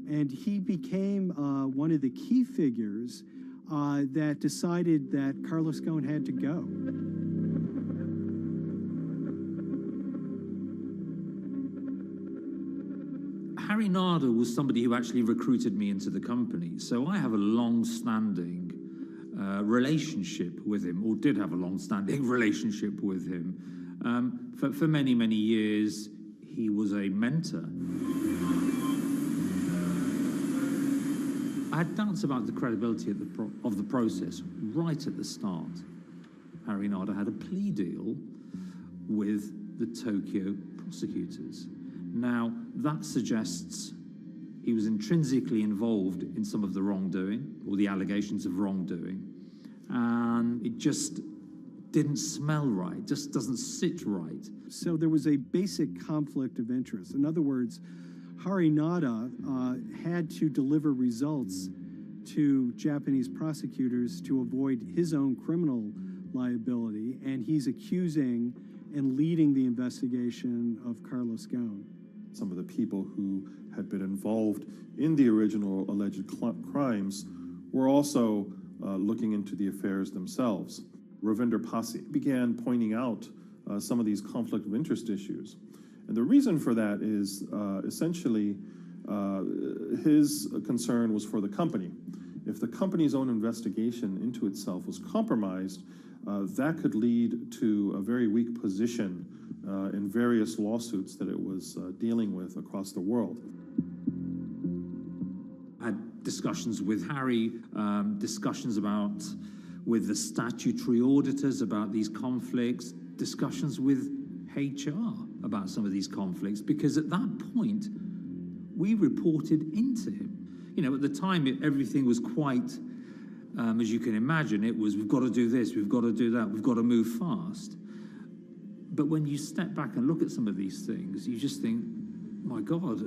And he became one of the key figures that decided that Carlos Ghosn had to go. Harry Narder was somebody who actually recruited me into the company, so I have a long-standing relationship with him, or did have a long-standing relationship with him. For many, many years, he was a mentor. I had doubts about the credibility of the process right at the start. Harry Narder had a plea deal with the Tokyo prosecutors. Now, that suggests he was intrinsically involved in some of the wrongdoing, or the allegations of wrongdoing, and it just didn't smell right, just doesn't sit right. So there was a basic conflict of interest. In other words, Harry Narder had to deliver results to Japanese prosecutors to avoid his own criminal liability, and he's accusing and leading the investigation of Carlos Ghosn. Some of the people who had been involved in the original alleged crimes were also looking into the affairs themselves. Ravinder Pasi began pointing out some of these conflict of interest issues. And the reason for that is essentially his concern was for the company. If the company's own investigation into itself was compromised, that could lead to a very weak position in various lawsuits that it was dealing with across the world. I had discussions with Harry, discussions with the statutory auditors about these conflicts, discussions with HR about some of these conflicts, because at that point, we reported into him. You know, at the time, everything was quite, as you can imagine, it was, we've got to do this, we've got to do that, we've got to move fast. But when you step back and look at some of these things, you just think, my God,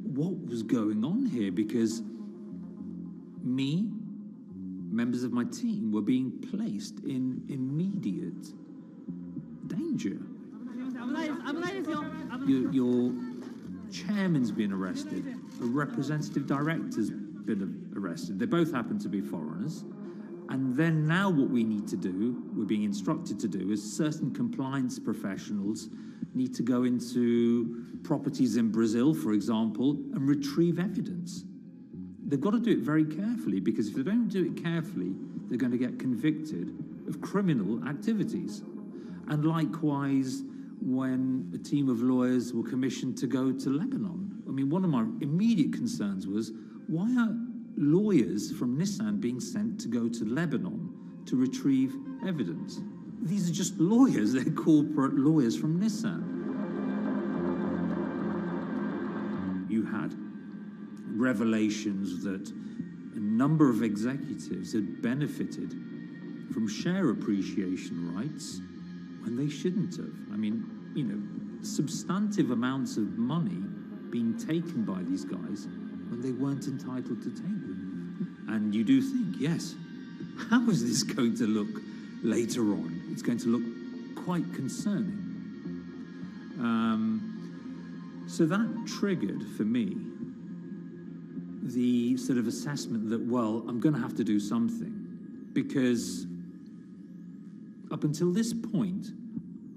what was going on here? Because me, members of my team, were being placed in immediate danger. Your chairman's been arrested, a representative director's been arrested. They both happen to be foreigners. And then now what we need to do, we're being instructed to do, is certain compliance professionals need to go into properties in Brazil, for example, and retrieve evidence. They've got to do it very carefully, because if they don't do it carefully, they're going to get convicted of criminal activities. And likewise, when a team of lawyers were commissioned to go to Lebanon. I mean, one of my immediate concerns was, why are lawyers from Nissan being sent to go to Lebanon to retrieve evidence? These are just lawyers, they're corporate lawyers from Nissan. You had revelations that a number of executives had benefited from share appreciation rights when they shouldn't have. I mean, you know, substantive amounts of money being taken by these guys when they weren't entitled to take them. And you do think, yes, how is this going to look later on? It's going to look quite concerning. So that triggered, for me, the sort of assessment that, well, I'm going to have to do something, because up until this point,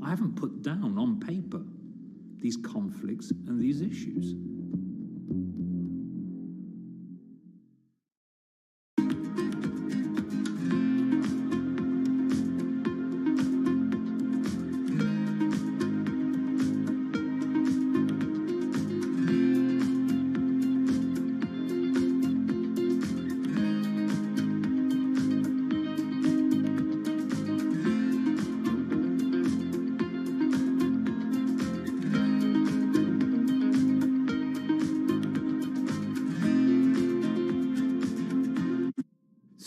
I haven't put down on paper these conflicts and these issues.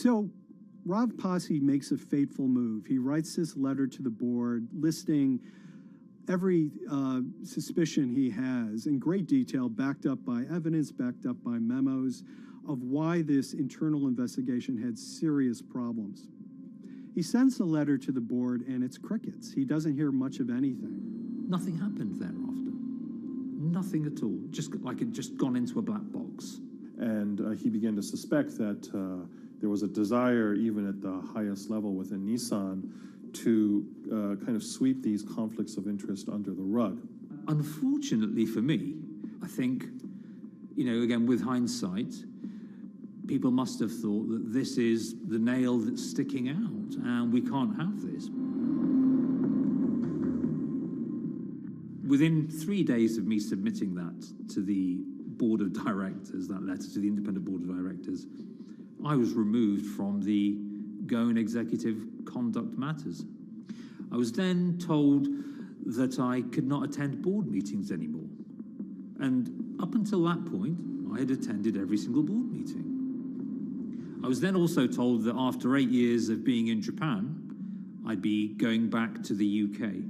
So Rav Pasi makes a fateful move. He writes this letter to the board listing every suspicion he has in great detail, backed up by evidence, backed up by memos, of why this internal investigation had serious problems. He sends the letter to the board and it's crickets. He doesn't hear much of anything. Nothing happened thereafter. Nothing at all. Just like it just gone into a black box. And he began to suspect that there was a desire, even at the highest level within Nissan, to kind of sweep these conflicts of interest under the rug. Unfortunately for me, I think, again, with hindsight, people must have thought that this is the nail that's sticking out, and we can't have this. Within 3 days of me submitting that to the board of directors, that letter to the independent board of directors, I was removed from the Goan Executive Conduct Matters. I was then told that I could not attend board meetings anymore. And up until that point, I had attended every single board meeting. I was then also told that after 8 years of being in Japan, I'd be going back to the UK.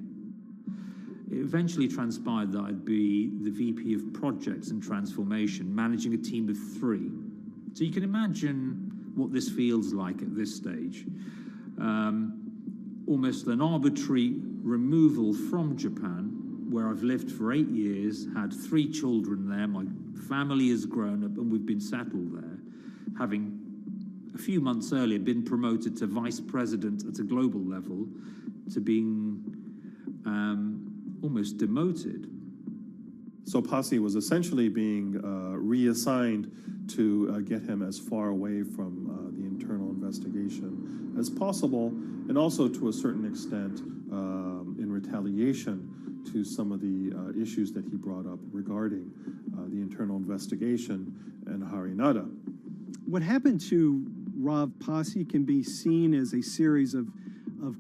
It eventually transpired that I'd be the VP of Projects and Transformation, managing a team of 3. So you can imagine what this feels like at this stage. Almost an arbitrary removal from Japan, where I've lived for 8 years, had 3 children there, my family has grown up, and we've been settled there, having a few months earlier been promoted to vice president at a global level, to being almost demoted. So Pasi was essentially being reassigned to get him as far away from the internal investigation as possible, and also to a certain extent in retaliation to some of the issues that he brought up regarding the internal investigation and Harinada. What happened to Rav Pasi can be seen as a series of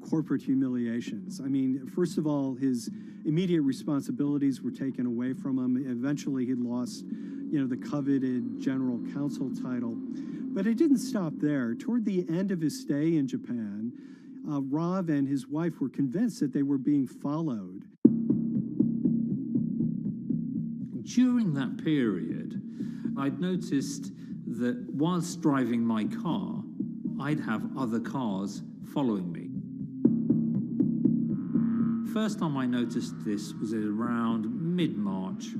corporate humiliations. I mean, first of all, his immediate responsibilities were taken away from him. Eventually, he lost, the coveted general counsel title. But it didn't stop there. Toward the end of his stay in Japan, Rav and his wife were convinced that they were being followed. During that period, I'd noticed that whilst driving my car, I'd have other cars following me. First time I noticed this was around mid-March,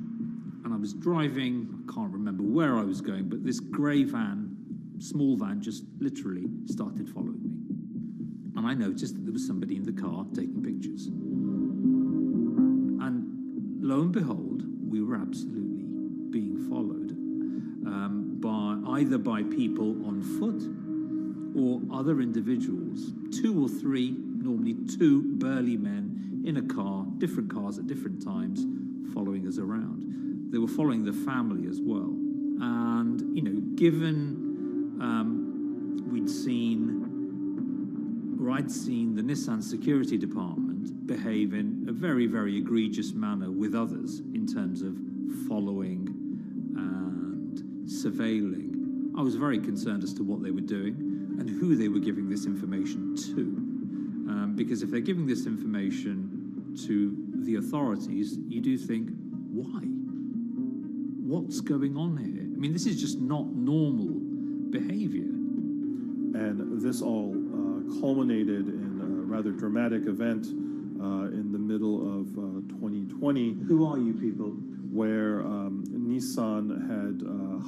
and I was driving, I can't remember where I was going, but this grey van, small van, just literally started following me. And I noticed that there was somebody in the car taking pictures. And lo and behold, we were absolutely being followed either by people on foot or other individuals, 2 or 3, normally 2 burly men in a car, different cars at different times, following us around. They were following the family as well. And, given I'd seen the Nissan security department behave in a very, very egregious manner with others in terms of following and surveilling, I was very concerned as to what they were doing and who they were giving this information to. Because if they're giving this information to the authorities, you do think, why? What's going on here? I mean, this is just not normal behavior. And this all culminated in a rather dramatic event in the middle of 2020. Who are you people? Where Nissan had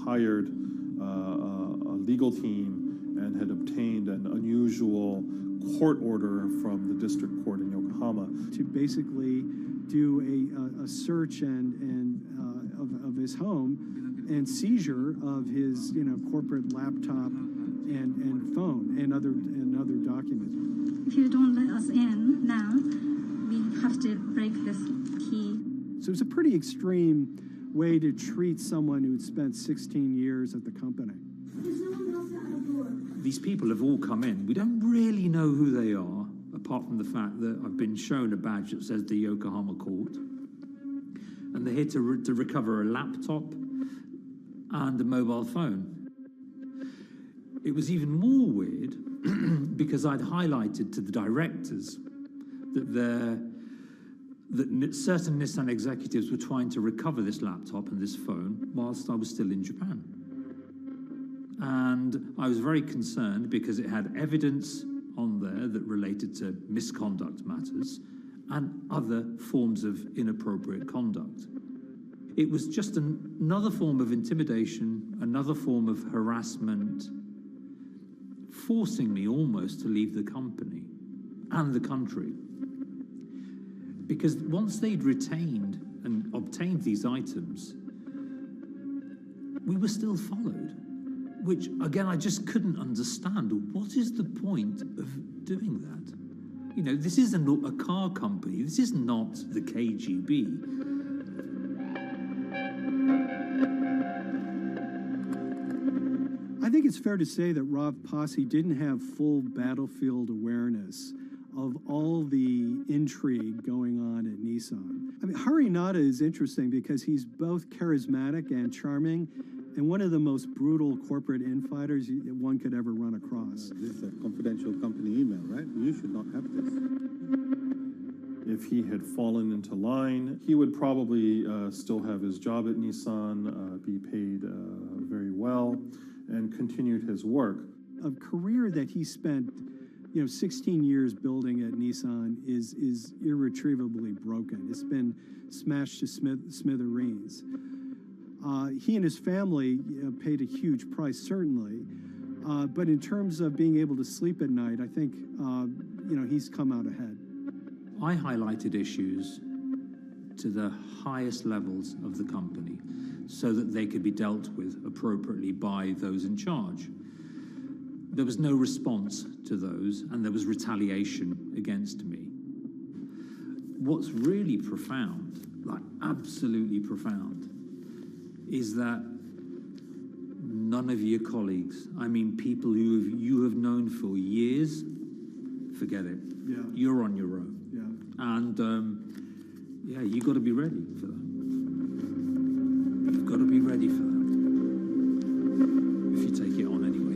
hired a legal team and had obtained an unusual court order from the district court in Yokohama to basically do a search of his home and seizure of his corporate laptop and phone and other documents. If you don't let us in now, we have to break this key. So it's a pretty extreme way to treat someone who'd spent 16 years at the company. These people have all come in. We don't really know who they are, apart from the fact that I've been shown a badge that says the Yokohama Court. And they're here to recover a laptop and a mobile phone. It was even more weird because I'd highlighted to the directors that certain Nissan executives were trying to recover this laptop and this phone whilst I was still in Japan. And I was very concerned because it had evidence on there that related to misconduct matters and other forms of inappropriate conduct. It was just another form of intimidation, another form of harassment, forcing me almost to leave the company and the country. Because once they'd retained and obtained these items, we were still followed, which, again, I just couldn't understand. What is the point of doing that? You know, this isn't a car company. This is not the KGB. I think it's fair to say that Rav Pasi didn't have full battlefield awareness of all the intrigue going on at Nissan. I mean, Hari Nada is interesting because he's both charismatic and charming, and one of the most brutal corporate infighters one could ever run across. This is a confidential company email, right? You should not have this. If he had fallen into line, he would probably still have his job at Nissan, be paid very well, and continued his work. A career that he spent 16 years building at Nissan is irretrievably broken. It's been smashed to smithereens. He and his family paid a huge price, certainly. But in terms of being able to sleep at night, I think, he's come out ahead. I highlighted issues to the highest levels of the company so that they could be dealt with appropriately by those in charge. There was no response to those, and there was retaliation against me. What's really profound, like absolutely profound, is that none of your colleagues, I mean people who you have known for years, forget it. Yeah. You're on your own. Yeah. And you got to be ready for that. You've got to be ready for that. If you take it on anyway.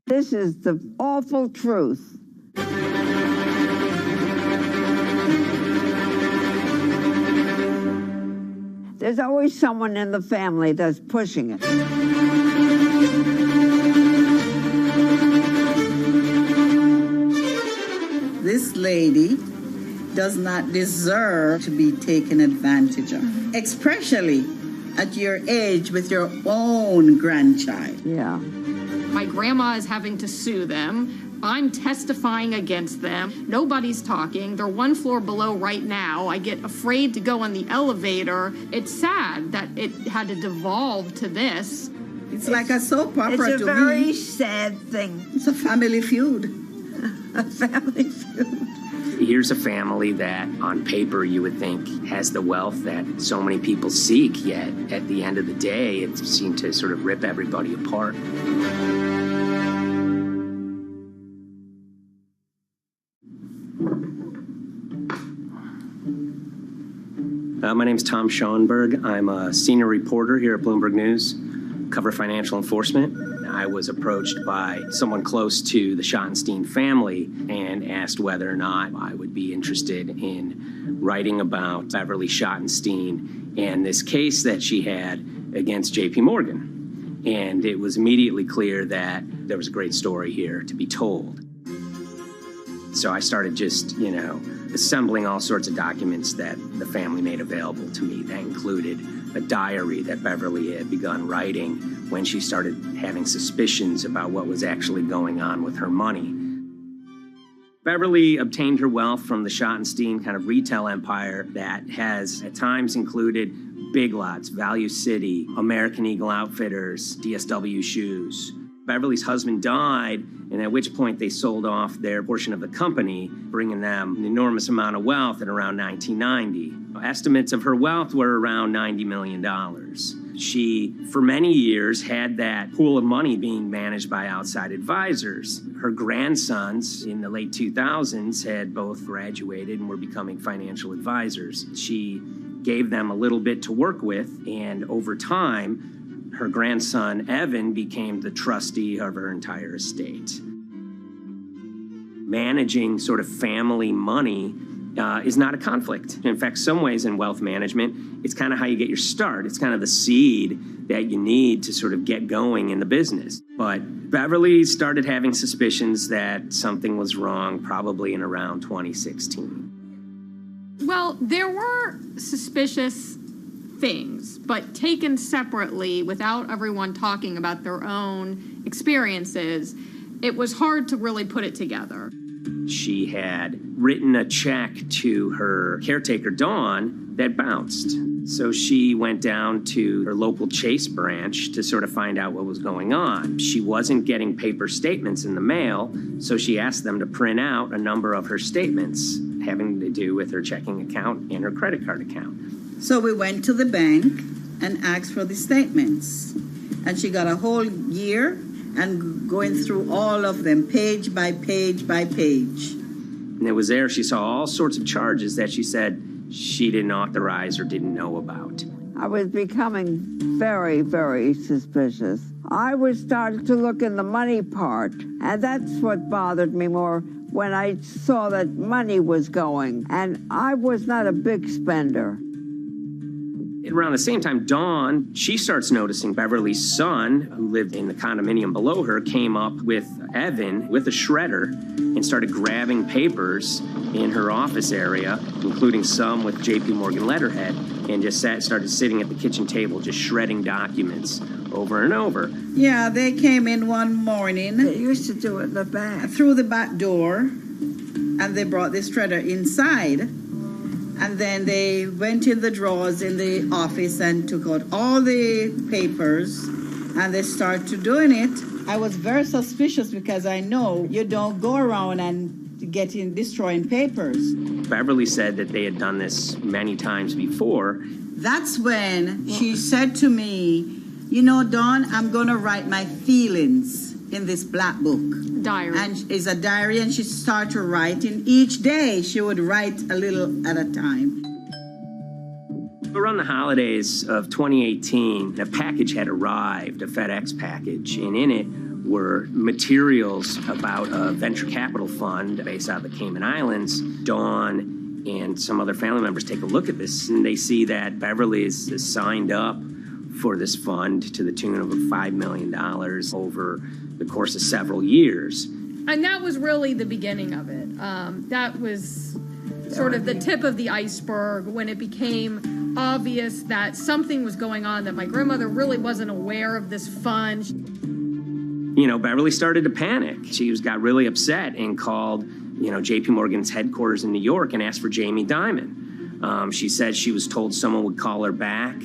This is the awful truth. There's always someone in the family that's pushing it. This lady does not deserve to be taken advantage of, especially at your age with your own grandchild. Yeah. My grandma is having to sue them. I'm testifying against them. Nobody's talking. They're one floor below right now. I get afraid to go on the elevator. It's sad that it had to devolve to this. It's like a soap opera to me. It's a very sad thing. It's a family feud. A family feud. Here's a family that, on paper, you would think has the wealth that so many people seek, yet at the end of the day, it seemed to sort of rip everybody apart. My name's Tom Schoenberg. I'm a senior reporter here at Bloomberg News, cover financial enforcement. I was approached by someone close to the Schottenstein family and asked whether or not I would be interested in writing about Beverly Schottenstein and this case that she had against JP Morgan. And it was immediately clear that there was a great story here to be told. So I started just, assembling all sorts of documents that the family made available to me. That included a diary that Beverly had begun writing when she started having suspicions about what was actually going on with her money. Beverly obtained her wealth from the Schottenstein kind of retail empire that has at times included Big Lots, Value City, American Eagle Outfitters, DSW Shoes. Beverly's husband died, and at which point they sold off their portion of the company, bringing them an enormous amount of wealth at around 1990. Estimates of her wealth were around $90 million. She, for many years, had that pool of money being managed by outside advisors. Her grandsons in the late 2000s had both graduated and were becoming financial advisors. She gave them a little bit to work with, and over time, her grandson, Evan, became the trustee of her entire estate. Managing sort of family money is not a conflict. In fact, some ways in wealth management, it's kind of how you get your start. It's kind of the seed that you need to sort of get going in the business. But Beverly started having suspicions that something was wrong probably in around 2016. Well, there were suspicious things, but taken separately without everyone talking about their own experiences, it was hard to really put it together. She had written a check to her caretaker, Dawn, that bounced. So she went down to her local Chase branch to sort of find out what was going on. She wasn't getting paper statements in the mail, so she asked them to print out a number of her statements having to do with her checking account and her credit card account. So we went to the bank and asked for the statements. And she got a whole year and going through all of them, page by page by page. And it was there she saw all sorts of charges that she said she didn't authorize or didn't know about. I was becoming very, very suspicious. I was starting to look in the money part, and that's what bothered me more when I saw that money was going. And I was not a big spender. Around the same time, Dawn, she starts noticing Beverly's son, who lived in the condominium below her, came up with Evan with a shredder and started grabbing papers in her office area, including some with JP Morgan letterhead, and just started sitting at the kitchen table just shredding documents over and over. Yeah, they came in one morning. They used to do it in the back. Through the back door, and they brought the shredder inside. And then they went in the drawers in the office and took out all the papers, and they started doing it. I was very suspicious because I know you don't go around and destroying papers. Beverly said that they had done this many times before. That's when she said to me, Dawn, I'm going to write my feelings in this black book. Diary. And it's a diary, and she started writing. Each day she would write a little at a time. Around the holidays of 2018, a package had arrived, a FedEx package, and in it were materials about a venture capital fund based out of the Cayman Islands. Dawn and some other family members take a look at this, and they see that Beverly is signed up for this fund to the tune of $5 million over the course of several years. And that was really the beginning of it. That was sort of the tip of the iceberg when it became obvious that something was going on, that my grandmother really wasn't aware of this fund. Beverly started to panic. She got really upset and called, J.P. Morgan's headquarters in New York and asked for Jamie Dimon. She said she was told someone would call her back,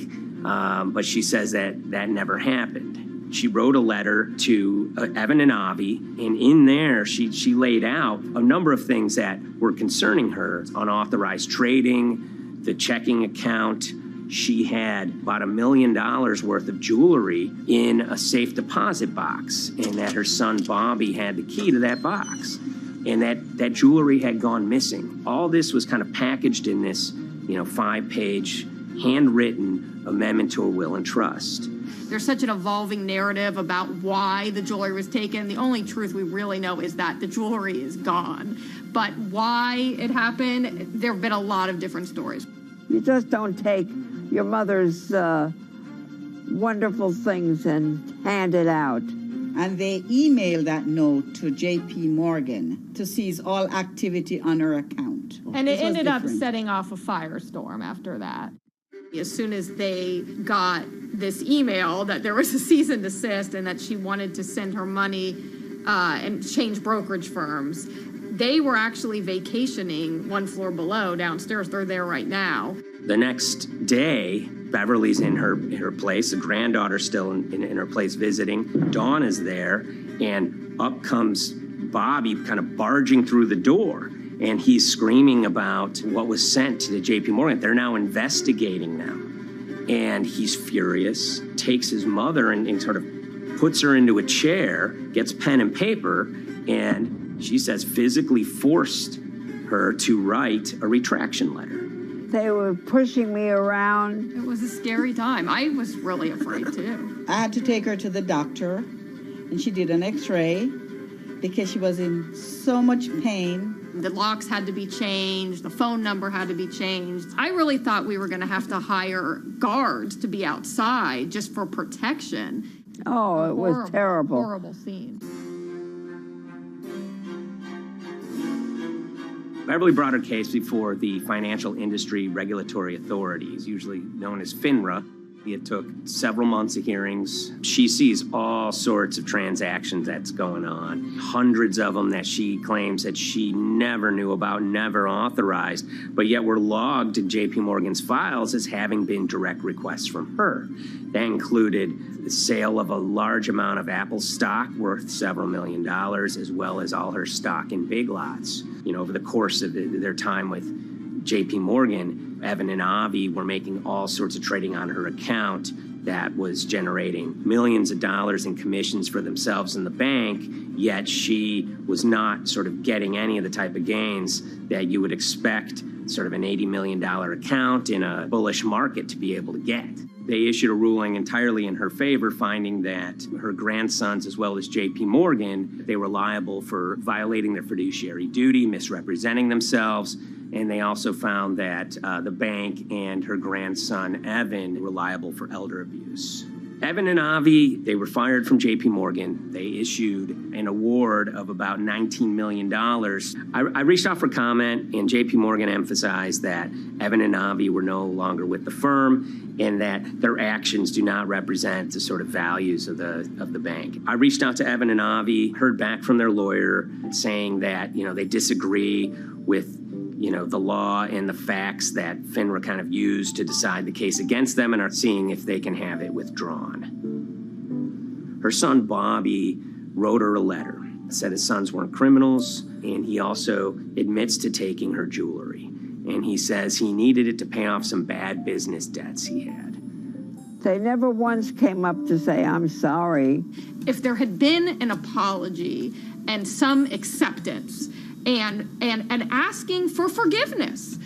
but she says that never happened. She wrote a letter to Evan and Avi, and in there she laid out a number of things that were concerning her: unauthorized trading, the checking account. She had about $1 million worth of jewelry in a safe deposit box, and that her son Bobby had the key to that box, and that jewelry had gone missing. All this was kind of packaged in this, 5-page handwritten amendment to a will and trust. There's such an evolving narrative about why the jewelry was taken. The only truth we really know is that the jewelry is gone. But why it happened, there have been a lot of different stories. You just don't take your mother's wonderful things and hand it out. And they emailed that note to J.P. Morgan to seize all activity on her account. And it ended up setting off a firestorm after that. As soon as they got this email that there was a cease and desist and that she wanted to send her money and change brokerage firms, they were actually vacationing one floor below downstairs. They're there right now. The next day, Beverly's in her place. The granddaughter's still in her place visiting. Dawn is there, and up comes Bobby kind of barging through the door. And he's screaming about what was sent to the J.P. Morgan. They're now investigating them. And he's furious, takes his mother and sort of puts her into a chair, gets pen and paper, and she says physically forced her to write a retraction letter. They were pushing me around. It was a scary time. I was really afraid, too. I had to take her to the doctor, and she did an x-ray because she was in so much pain. The locks had to be changed. The phone number had to be changed. I really thought we were going to have to hire guards to be outside just for protection. Oh, it was terrible. Horrible scene. Beverly brought her case before the Financial Industry Regulatory Authorities, usually known as FINRA. It took several months of hearings. She sees all sorts of transactions that's going on, hundreds of them that she claims that she never knew about, never authorized, but yet were logged in J.P. Morgan's files as having been direct requests from her. That included the sale of a large amount of Apple stock worth several $1 million, as well as all her stock in Big Lots. Over the course of their time with J.P. Morgan, Evan and Avi were making all sorts of trading on her account that was generating millions of dollars in commissions for themselves and the bank, yet she was not sort of getting any of the type of gains that you would expect sort of an $80 million account in a bullish market to be able to get. They issued a ruling entirely in her favor, finding that her grandsons, as well as J.P. Morgan, they were liable for violating their fiduciary duty, misrepresenting themselves, and they also found that the bank and her grandson, Evan, were liable for elder abuse. Evan and Avi, they were fired from J.P. Morgan. They issued an award of about $19 million. I reached out for comment, and J.P. Morgan emphasized that Evan and Avi were no longer with the firm and that their actions do not represent the sort of values of the bank. I reached out to Evan and Avi, heard back from their lawyer saying that, they disagree with the law and the facts that FINRA kind of used to decide the case against them and are seeing if they can have it withdrawn. Her son, Bobby, wrote her a letter, said his sons weren't criminals, and he also admits to taking her jewelry. And he says he needed it to pay off some bad business debts he had. They never once came up to say, I'm sorry. If there had been an apology and some acceptance, and asking for forgiveness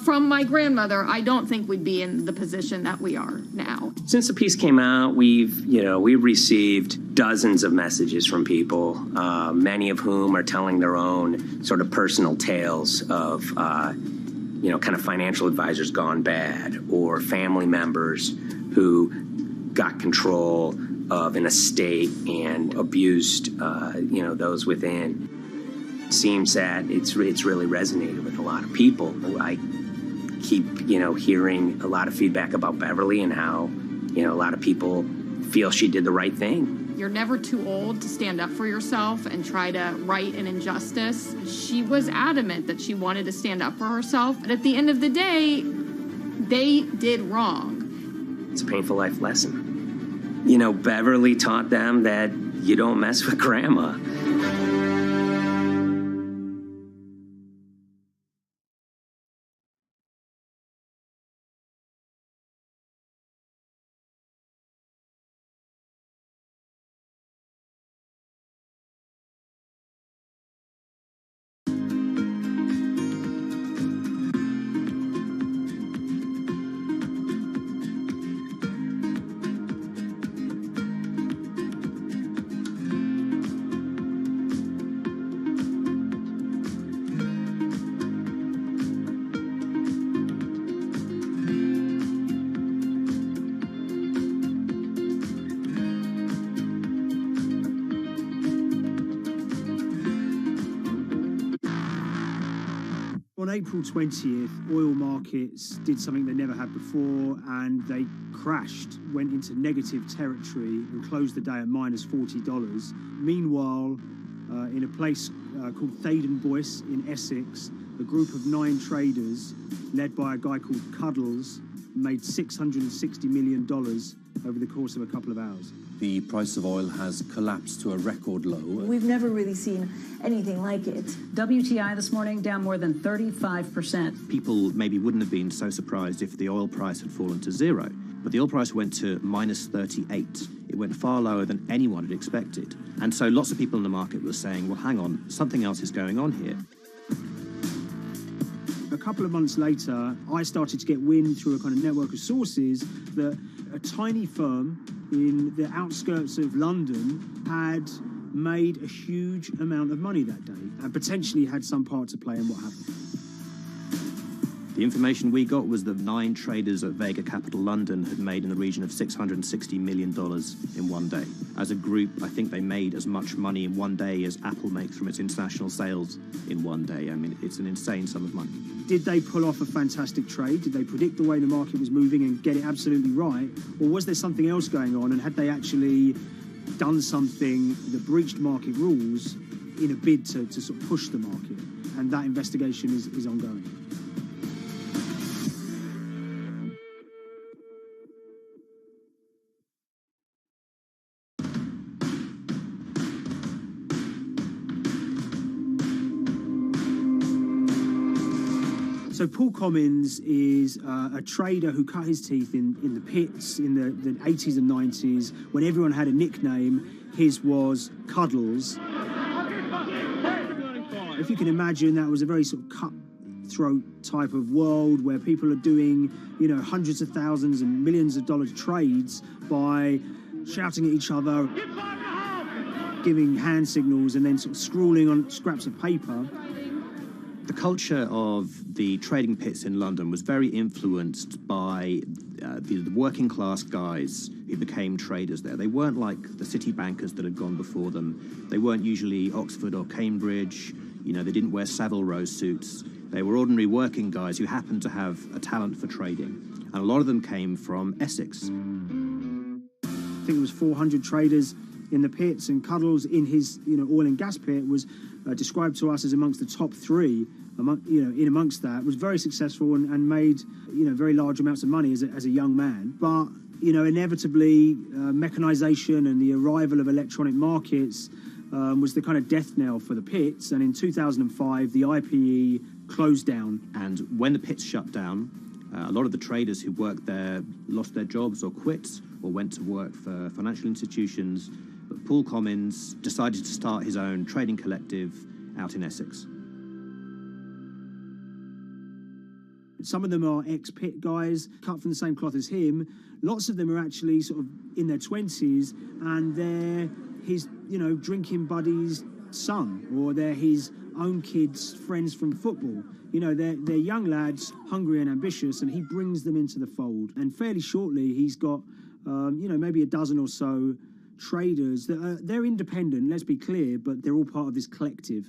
from my grandmother, I don't think we'd be in the position that we are now. Since the piece came out, we've received dozens of messages from people, many of whom are telling their own sort of personal tales of, kind of financial advisors gone bad, or family members who got control of an estate and abused, those within. Seems that it's really resonated with a lot of people. I keep, hearing a lot of feedback about Beverly and how, a lot of people feel she did the right thing. You're never too old to stand up for yourself and try to right an injustice. She was adamant that she wanted to stand up for herself, but at the end of the day, they did wrong. It's a painful life lesson. You know, Beverly taught them that you don't mess with grandma. On April 20th, oil markets did something they never had before, and they crashed, went into negative territory, and closed the day at minus $40. Meanwhile, in a place called Thaden Boyce in Essex, a group of 9 traders, led by a guy called Cuddles, made $660 million over the course of a couple of hours. The price of oil has collapsed to a record low. We've never really seen anything like it. WTI this morning down more than 35%. People maybe wouldn't have been so surprised if the oil price had fallen to zero, but the oil price went to minus 38. It went far lower than anyone had expected. And so lots of people in the market were saying, well, hang on, something else is going on here. A couple of months later, I started to get wind through a kind of network of sources that a tiny firm in the outskirts of London had made a huge amount of money that day and potentially had some part to play in what happened. The information we got was that 9 traders at Vega Capital London had made in the region of $660 million in one day. As a group, I think they made as much money in one day as Apple makes from its international sales in one day. I mean, it's an insane sum of money. Did they pull off a fantastic trade? Did they predict the way the market was moving and get it absolutely right? Or was there something else going on, and had they actually done something that breached market rules in a bid to sort of push the market? And that investigation is ongoing. So Paul Commins is a trader who cut his teeth in the pits in the 80s and 90s when everyone had a nickname. His was Cuddles. If you can imagine, that was a very sort of cutthroat type of world where people are doing, you know, hundreds of thousands and millions of dollar trades by shouting at each other, giving hand signals, and then sort of scrawling on scraps of paper. The culture of the trading pits in London was very influenced by the working class guys who became traders there. They weren't like the city bankers that had gone before them. They weren't usually Oxford or Cambridge. You know, they didn't wear Savile Row suits. They were ordinary working guys who happened to have a talent for trading. And a lot of them came from Essex. I think it was 400 traders in the pits, and Cuddles in his, you know, oil and gas pit was described to us as amongst the top 3. In amongst that, was very successful and made, you know, very large amounts of money as a young man. But, you know, inevitably, mechanization and the arrival of electronic markets was the kind of death knell for the pits. And in 2005, the IPE closed down. And when the pits shut down, a lot of the traders who worked there lost their jobs or quit or went to work for financial institutions. But Paul Commins decided to start his own trading collective out in Essex. Some of them are ex-pit guys, cut from the same cloth as him. Lots of them are actually sort of in their 20s, and they're his, you know, drinking buddy's son, or they're his own kids' friends from football. You know, they're young lads, hungry and ambitious, and he brings them into the fold. And fairly shortly, he's got, you know, maybe a dozen or so traders that they're independent, let's be clear, but they're all part of this collective.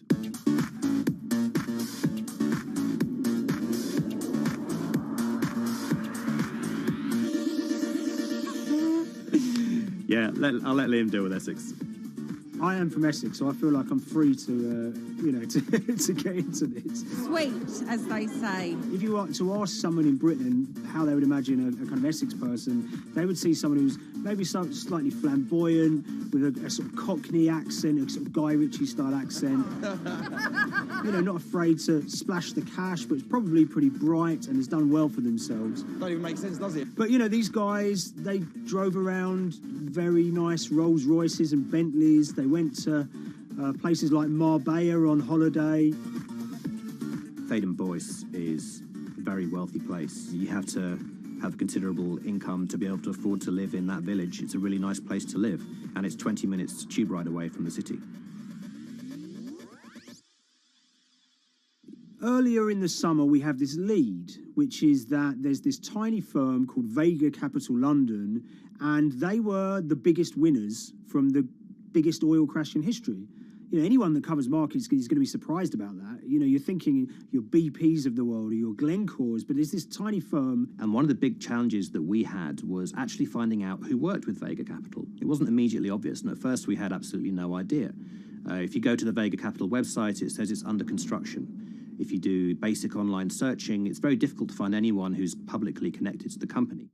Yeah, I'll let Liam deal with Essex. I am from Essex, so I feel like I'm free to, to get into this. Sweet, as they say. If you were to ask someone in Britain how they would imagine a kind of Essex person, they would see someone who's maybe slightly flamboyant, with a sort of Cockney accent, a sort of Guy Ritchie-style accent. Not afraid to splash the cash, but it's probably pretty bright and has done well for themselves. Don't even make sense, does it? But, these guys, they drove around very nice Rolls Royces and Bentleys. They went to places like Marbella on holiday. Thaden Boyce is a very wealthy place. You have to have considerable income to be able to afford to live in that village. It's a really nice place to live, and it's 20 minutes tube ride away from the city. Earlier in the summer, we have this lead, which is that there's this tiny firm called Vega Capital London, and they were the biggest winners from the biggest oil crash in history. Anyone that covers markets is going to be surprised about that. You're thinking your BPs of the world or your Glencores, but it's this tiny firm. And one of the big challenges that we had was actually finding out who worked with Vega Capital. It wasn't immediately obvious, and at first we had absolutely no idea. If you go to the Vega Capital website, it says it's under construction. If you do basic online searching, it's very difficult to find anyone who's publicly connected to the company.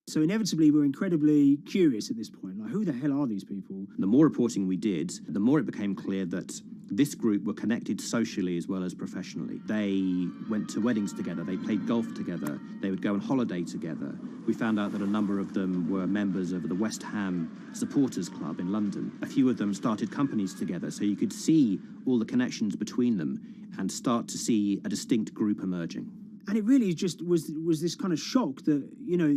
So inevitably, we're incredibly curious at this point. Like, who the hell are these people? The more reporting we did, the more it became clear that this group were connected socially as well as professionally. They went to weddings together, they played golf together, they would go on holiday together. We found out that a number of them were members of the West Ham Supporters Club in London. A few of them started companies together, so you could see all the connections between them and start to see a distinct group emerging. And it really just was this kind of shock that,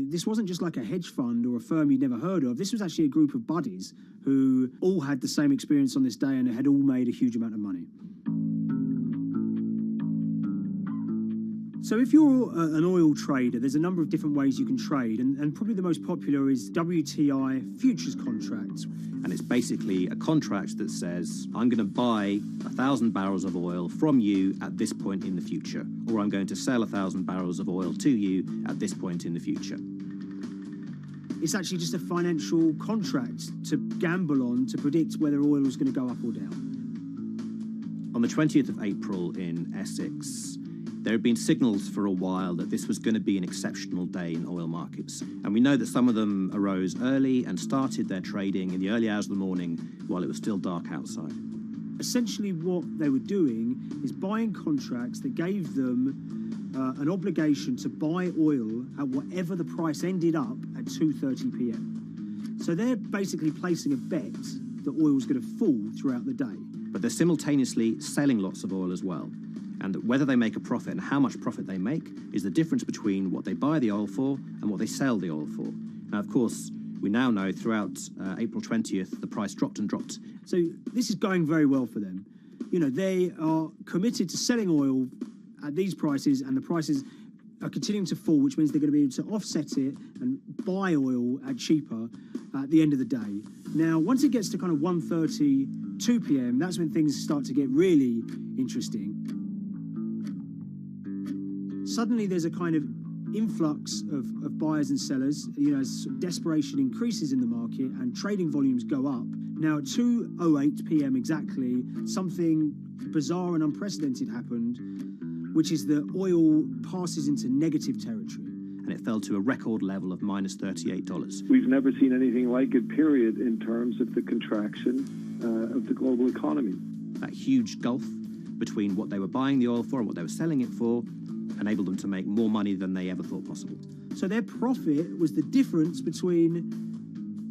this wasn't just like a hedge fund or a firm you'd never heard of. This was actually a group of buddies who all had the same experience on this day and had all made a huge amount of money. So if you're an oil trader, there's a number of different ways you can trade, and probably the most popular is WTI Futures Contracts. And it's basically a contract that says, I'm going to buy 1,000 barrels of oil from you at this point in the future, or I'm going to sell 1,000 barrels of oil to you at this point in the future. It's actually just a financial contract to gamble on to predict whether oil is going to go up or down. On the 20th of April in Essex, there had been signals for a while that this was going to be an exceptional day in oil markets. And we know that some of them arose early and started their trading in the early hours of the morning while it was still dark outside. Essentially what they were doing is buying contracts that gave them an obligation to buy oil at whatever the price ended up at 2:30 p.m. So they're basically placing a bet that oil is going to fall throughout the day. But they're simultaneously selling lots of oil as well. And whether they make a profit and how much profit they make is the difference between what they buy the oil for and what they sell the oil for. Now, of course, we now know throughout April 20th, the price dropped and dropped. So this is going very well for them. They are committed to selling oil at these prices, and the prices are continuing to fall, which means they're going to be able to offset it and buy oil at cheaper at the end of the day. Now, once it gets to kind of 1:30, 2 p.m., that's when things start to get really interesting. Suddenly there's a kind of influx of buyers and sellers, as desperation increases in the market and trading volumes go up. Now at 2:08 p.m. exactly, something bizarre and unprecedented happened, which is that oil passes into negative territory. And it fell to a record level of minus $38. We've never seen anything like it, period, in terms of the contraction of the global economy. That huge gulf between what they were buying the oil for and what they were selling it for enabled them to make more money than they ever thought possible. So their profit was the difference between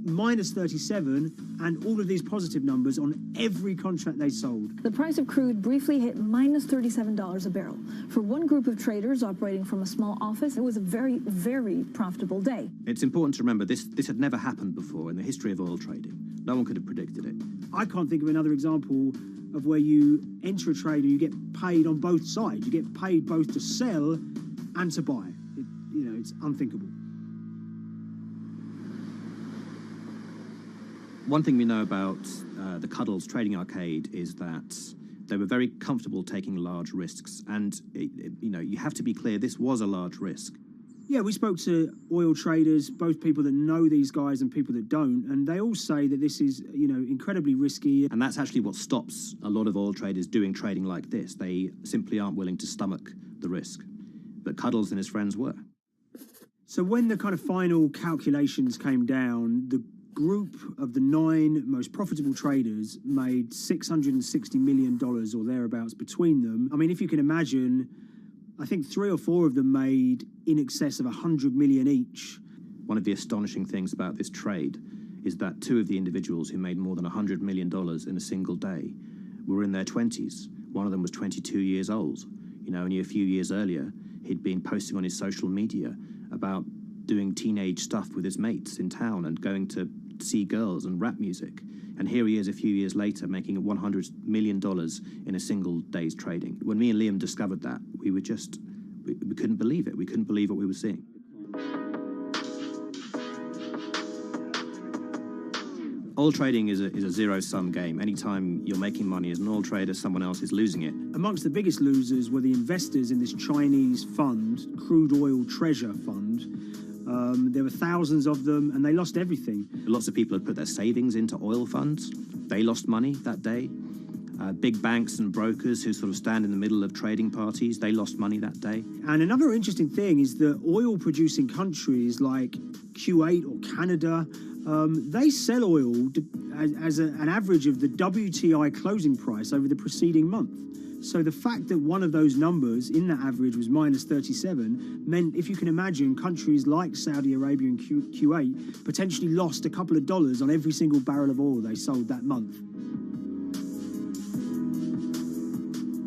minus 37 and all of these positive numbers on every contract they sold. The price of crude briefly hit minus $37 a barrel. For one group of traders operating from a small office, it was a very, very profitable day. It's important to remember this had never happened before in the history of oil trading. No one could have predicted it. I can't think of another example of where you enter a trade and you get paid on both sides. You get paid both to sell and to buy. It's unthinkable. One thing we know about the Cuddles Trading Arcade is that they were very comfortable taking large risks. And, you have to be clear, this was a large risk. Yeah, we spoke to oil traders, both people that know these guys and people that don't, and they all say that this is, incredibly risky. And that's actually what stops a lot of oil traders doing trading like this. They simply aren't willing to stomach the risk. But Cuddles and his friends were. So when the kind of final calculations came down, the group of the 9 most profitable traders made $660 million or thereabouts between them. I mean, if you can imagine, I think 3 or 4 of them made in excess of 100 million each. One of the astonishing things about this trade is that 2 of the individuals who made more than $100 million in a single day were in their 20s. One of them was 22 years old. Only a few years earlier, he'd been posting on his social media about doing teenage stuff with his mates in town and going to see girls and rap music. And here he is a few years later making $100 million in a single day's trading. When me and Liam discovered that, we couldn't believe it. We couldn't believe what we were seeing. Oil trading is a zero-sum game. Anytime you're making money as an oil trader, someone else is losing it. Amongst the biggest losers were the investors in this Chinese fund, Crude Oil Treasure Fund. There were thousands of them, and they lost everything. Lots of people had put their savings into oil funds. They lost money that day. Big banks and brokers who sort of stand in the middle of trading parties, they lost money that day. And another interesting thing is that oil-producing countries like Kuwait or Canada, they sell oil as an average of the WTI closing price over the preceding month. So the fact that one of those numbers in that average was minus 37 meant, if you can imagine, countries like Saudi Arabia and Kuwait potentially lost a couple of dollars on every single barrel of oil they sold that month.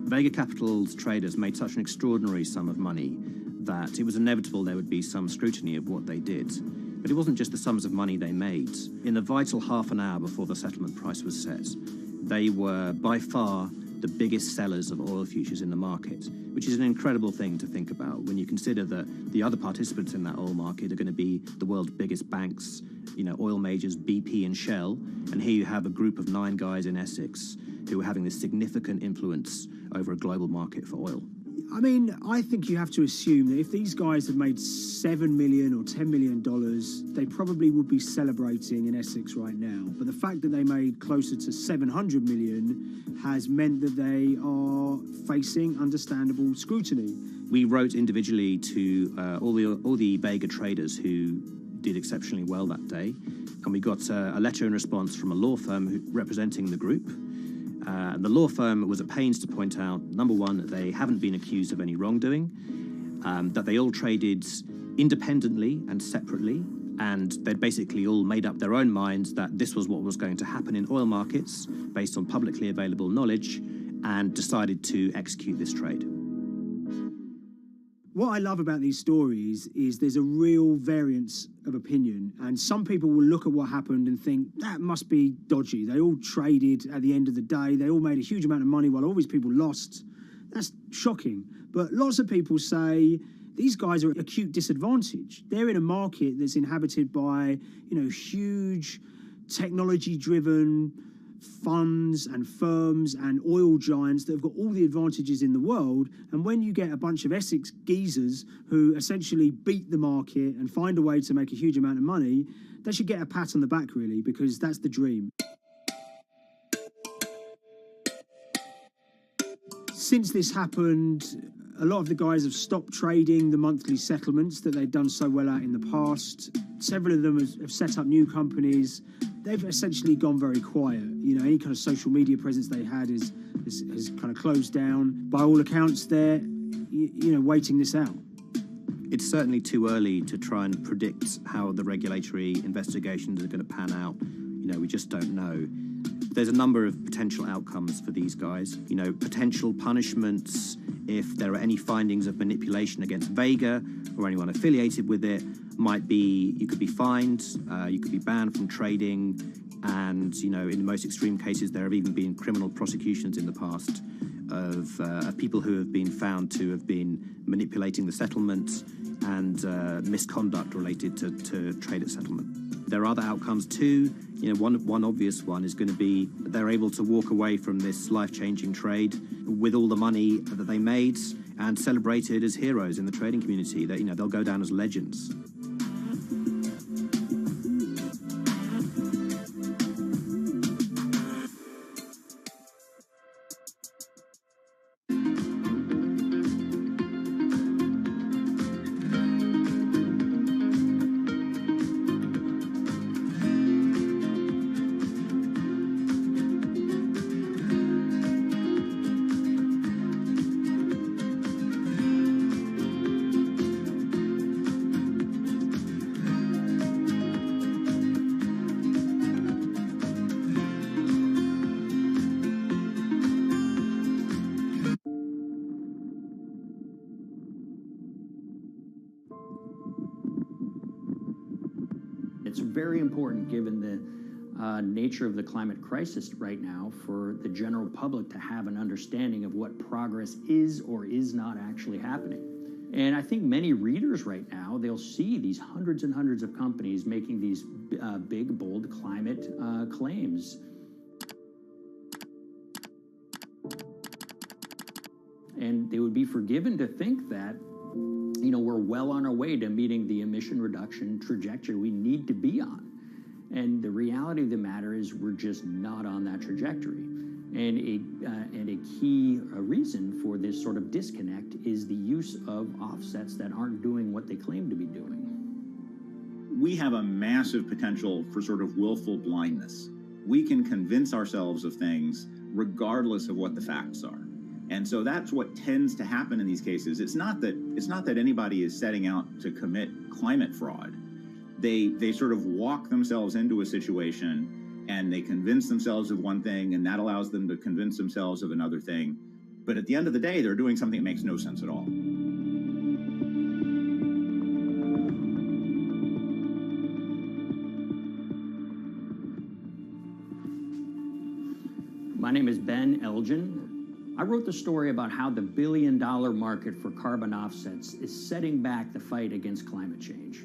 Vega Capital's traders made such an extraordinary sum of money that it was inevitable there would be some scrutiny of what they did. But it wasn't just the sums of money they made. In the vital half an hour before the settlement price was set, they were by far the biggest sellers of oil futures in the market, which is an incredible thing to think about when you consider that the other participants in that oil market are going to be the world's biggest banks, oil majors, BP and Shell, and here you have a group of 9 guys in Essex who are having this significant influence over a global market for oil. I mean, I think you have to assume that if these guys had made $7 million or $10 million, they probably would be celebrating in Essex right now. But the fact that they made closer to $700 million has meant that they are facing understandable scrutiny. We wrote individually to all the Vega traders who did exceptionally well that day, and we got a letter in response from a law firm representing the group. The law firm was at pains to point out, number one, that they haven't been accused of any wrongdoing, that they all traded independently and separately, and they'd basically all made up their own minds that this was what was going to happen in oil markets based on publicly available knowledge, and decided to execute this trade. What I love about these stories is there's a real variance of opinion, and some people will look at what happened and think that must be dodgy. They all traded at the end of the day. They all made a huge amount of money while all these people lost. That's shocking. But lots of people say these guys are at acute disadvantage. They're in a market that's inhabited by, huge technology-driven funds and firms and oil giants that have got all the advantages in the world, and when you get a bunch of Essex geezers who essentially beat the market and find a way to make a huge amount of money, they should get a pat on the back, really, because that's the dream. Since this happened, a lot of the guys have stopped trading the monthly settlements that they'd done so well at in the past. Several of them have set up new companies. They've essentially gone very quiet. Any kind of social media presence they had has kind of closed down. By all accounts, they're, waiting this out. It's certainly too early to try and predict how the regulatory investigations are going to pan out. We just don't know. There's a number of potential outcomes for these guys. Potential punishments if there are any findings of manipulation against Vega or anyone affiliated with it. Might be you could be fined, you could be banned from trading, and in the most extreme cases there have even been criminal prosecutions in the past of people who have been found to have been manipulating the settlement and misconduct related to trade at settlement. There are other outcomes too. One obvious one is going to be they're able to walk away from this life-changing trade with all the money that they made and celebrated as heroes in the trading community. That, you know, they'll go down as legends. It's very important, given the nature of the climate crisis right now, for the general public to have an understanding of what progress is or is not actually happening. And I think many readers right now, they'll see these hundreds and hundreds of companies making these big, bold climate claims. And they would be forgiven to think that, you know, we're well on our way to meeting the emission reduction trajectory we need to be on. And the reality of the matter is we're just not on that trajectory. And a key reason for this sort of disconnect is the use of offsets that aren't doing what they claim to be doing. We have a massive potential for sort of willful blindness. We can convince ourselves of things regardless of what the facts are. And so that's what tends to happen in these cases. It's not that anybody is setting out to commit climate fraud. They sort of walk themselves into a situation and they convince themselves of one thing, and that allows them to convince themselves of another thing. But at the end of the day, they're doing something that makes no sense at all. My name is Ben Elgin. I wrote the story about how the billion-dollar market for carbon offsets is setting back the fight against climate change.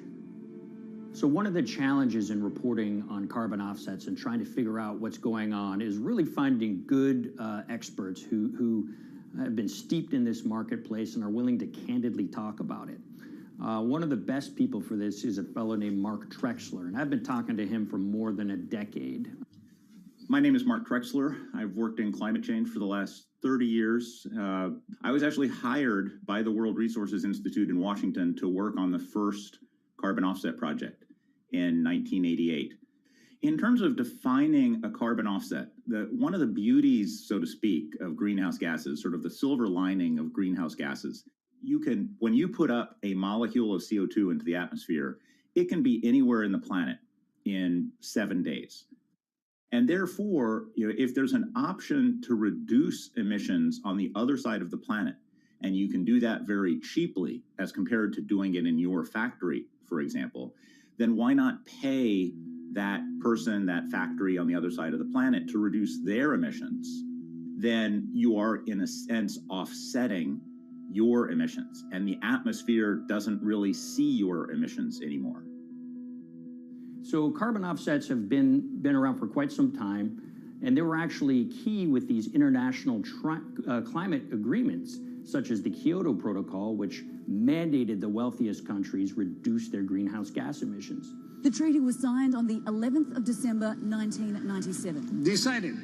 So one of the challenges in reporting on carbon offsets and trying to figure out what's going on is really finding good experts who have been steeped in this marketplace and are willing to candidly talk about it. One of the best people for this is a fellow named Mark Trexler, and I've been talking to him for more than a decade. My name is Mark Trexler. I've worked in climate change for the last 30 years. I was actually hired by the World Resources Institute in Washington to work on the first carbon offset project in 1988. In terms of defining a carbon offset, one of the beauties, so to speak, of greenhouse gases, sort of the silver lining of greenhouse gases, when you put up a molecule of CO2 into the atmosphere, it can be anywhere in the planet in 7 days. And therefore, if there's an option to reduce emissions on the other side of the planet, and you can do that very cheaply as compared to doing it in your factory, for example, then why not pay that person, that factory on the other side of the planet to reduce their emissions? Then you are, in a sense, offsetting your emissions, and the atmosphere doesn't really see your emissions anymore. So carbon offsets have been around for quite some time, and they were actually key with these international climate agreements, such as the Kyoto Protocol, which mandated the wealthiest countries reduce their greenhouse gas emissions. The treaty was signed on the 11th of December, 1997. Decided.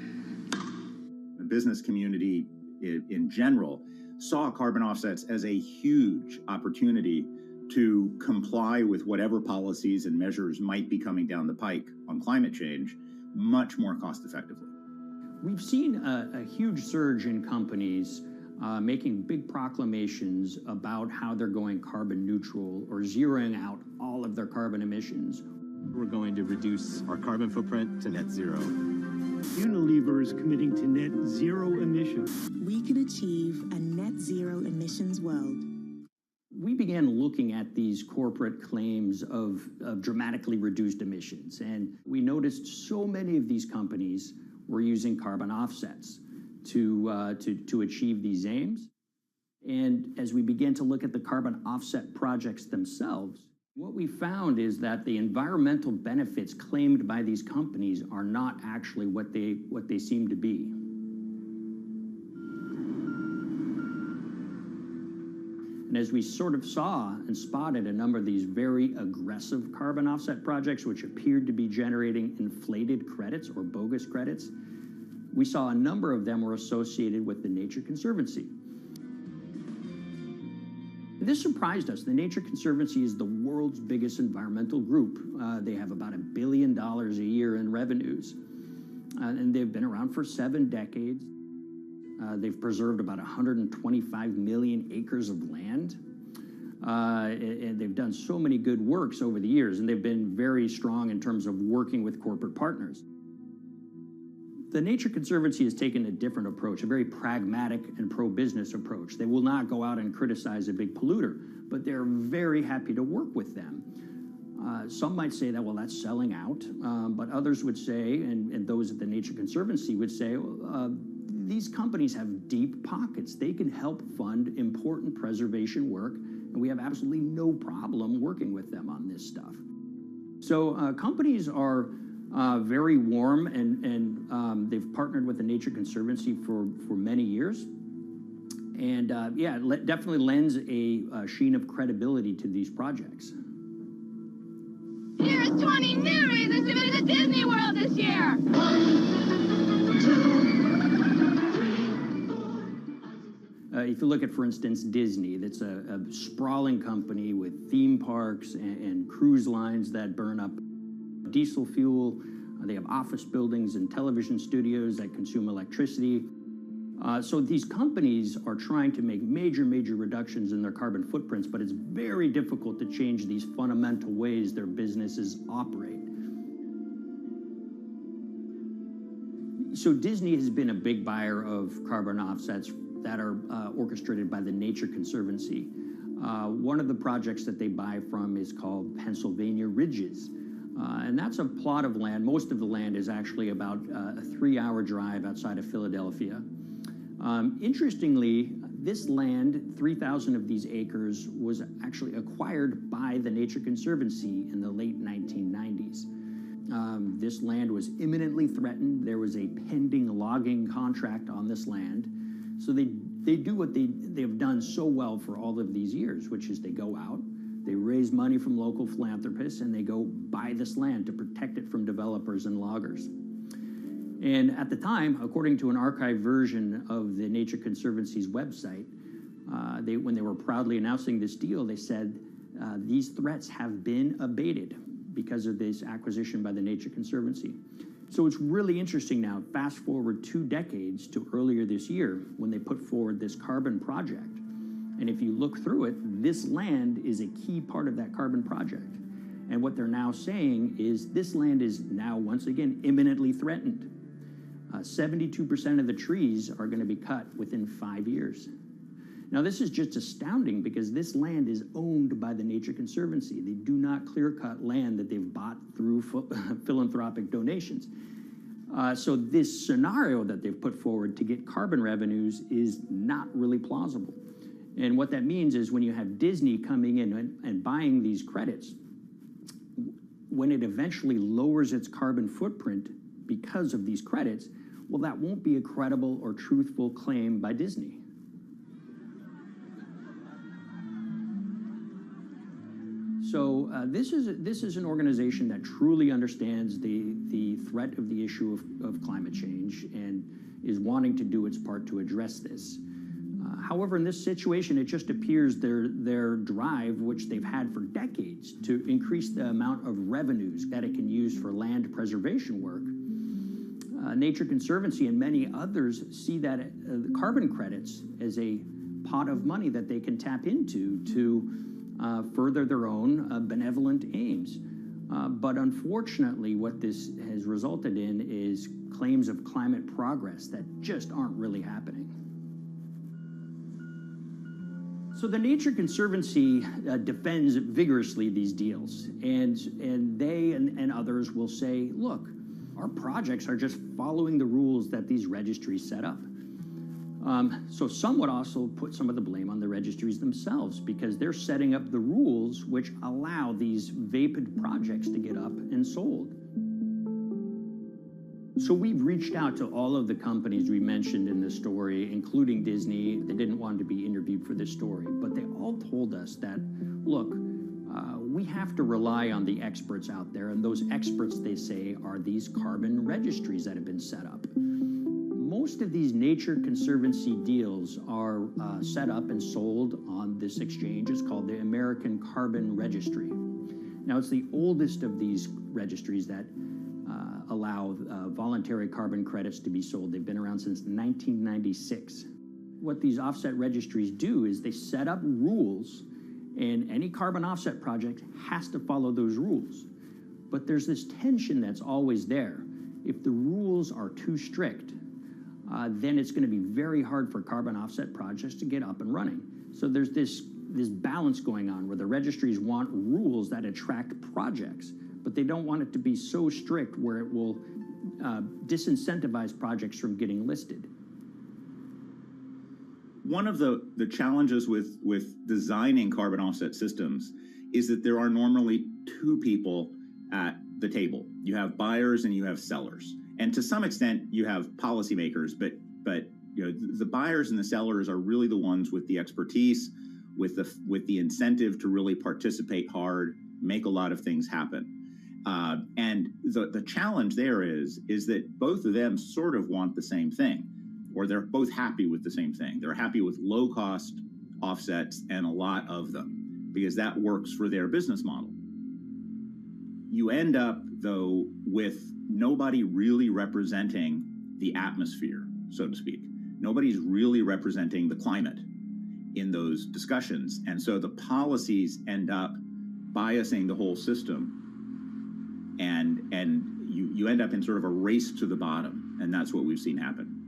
The business community in general saw carbon offsets as a huge opportunity to comply with whatever policies and measures might be coming down the pike on climate change much more cost effectively. We've seen a huge surge in companies making big proclamations about how they're going carbon neutral or zeroing out all of their carbon emissions. We're going to reduce our carbon footprint to net zero. Unilever is committing to net zero emissions. We can achieve a net zero emissions world. We began looking at these corporate claims of dramatically reduced emissions, and we noticed so many of these companies were using carbon offsets to achieve these aims. And as we began to look at the carbon offset projects themselves, what we found is that the environmental benefits claimed by these companies are not actually what they seem to be. And as we sort of saw and spotted a number of these very aggressive carbon offset projects, which appeared to be generating inflated credits or bogus credits, we saw a number of them were associated with the Nature Conservancy. This surprised us. The Nature Conservancy is the world's biggest environmental group. They have about $1 billion a year in revenues, and they've been around for 7 decades. They've preserved about 125 million acres of land, and they've done so many good works over the years, and they've been very strong in terms of working with corporate partners. The Nature Conservancy has taken a different approach, a very pragmatic and pro-business approach. They will not go out and criticize a big polluter, but they're very happy to work with them. Some might say that, well, that's selling out, but others would say, and those at the Nature Conservancy would say, these companies have deep pockets. They can help fund important preservation work, and we have absolutely no problem working with them on this stuff. So companies are very warm, and they've partnered with the Nature Conservancy for many years. And yeah, it definitely lends a sheen of credibility to these projects. Here's 20 new reasons to visit Disney World this year. 1, 2, 3. If you look at, for instance, Disney, that's a sprawling company with theme parks and cruise lines that burn up diesel fuel. They have office buildings and television studios that consume electricity. So these companies are trying to make major reductions in their carbon footprints, but it's very difficult to change these fundamental ways their businesses operate. So Disney has been a big buyer of carbon offsets that are orchestrated by the Nature Conservancy. One of the projects that they buy from is called Pennsylvania Ridges. And that's a plot of land. Most of the land is actually about a 3-hour drive outside of Philadelphia. Interestingly, this land, 3,000 of these acres, was actually acquired by the Nature Conservancy in the late 1990s. This land was imminently threatened. There was a pending logging contract on this land. So they do what they've done so well for all of these years, which is they go out, they raise money from local philanthropists, and they go buy this land to protect it from developers and loggers. And at the time, according to an archived version of the Nature Conservancy's website, when they were proudly announcing this deal, they said, these threats have been abated because of this acquisition by the Nature Conservancy. So it's really interesting now, fast forward 2 decades to earlier this year when they put forward this carbon project. And if you look through it, this land is a key part of that carbon project. And what they're now saying is this land is now, once again, imminently threatened. 72% of the trees are going to be cut within 5 years. Now, this is just astounding because this land is owned by the Nature Conservancy. They do not clear-cut land that they've bought through philanthropic donations. So this scenario that they've put forward to get carbon revenues is not really plausible. And what that means is when you have Disney coming in and buying these credits, when it eventually lowers its carbon footprint because of these credits, well, that won't be a credible or truthful claim by Disney. So this is an organization that truly understands the threat of the issue of climate change and is wanting to do its part to address this. However, in this situation, it just appears their drive, which they've had for decades, to increase the amount of revenues that it can use for land preservation work. Nature Conservancy and many others see that carbon credits as a pot of money that they can tap into to further their own benevolent aims. But unfortunately, what this has resulted in is claims of climate progress that just aren't really happening. So the Nature Conservancy defends vigorously these deals, and they and others will say, look, our projects are just following the rules that these registries set up. So some would also put some of the blame on the registries themselves because they're setting up the rules which allow these vapid projects to get up and sold. So we've reached out to all of the companies we mentioned in this story, including Disney. They didn't want to be interviewed for this story, but they all told us that, look, we have to rely on the experts out there, and those experts, they say, are these carbon registries that have been set up. Most of these Nature Conservancy deals are set up and sold on this exchange. It's called the American Carbon Registry. Now, it's the oldest of these registries that allow voluntary carbon credits to be sold. They've been around since 1996. What these offset registries do is they set up rules, and any carbon offset project has to follow those rules. But there's this tension that's always there. If the rules are too strict, then it's going to be very hard for carbon offset projects to get up and running. So there's this balance going on where the registries want rules that attract projects, but they don't want it to be so strict where it will disincentivize projects from getting listed. One of the challenges with designing carbon offset systems is that there are normally two people at the table. You have buyers and you have sellers. And to some extent, you have policymakers, but you know, the buyers and the sellers are really the ones with the expertise, with the incentive to really participate hard, make a lot of things happen. And the challenge there is that both of them sort of want the same thing, or they're both happy with the same thing. They're happy with low-cost offsets and a lot of them, because that works for their business model. You end up, though, with nobody really representing the atmosphere, so to speak. Nobody's really representing the climate in those discussions. And so the policies end up biasing the whole system. And you end up in sort of a race to the bottom. And that's what we've seen happen.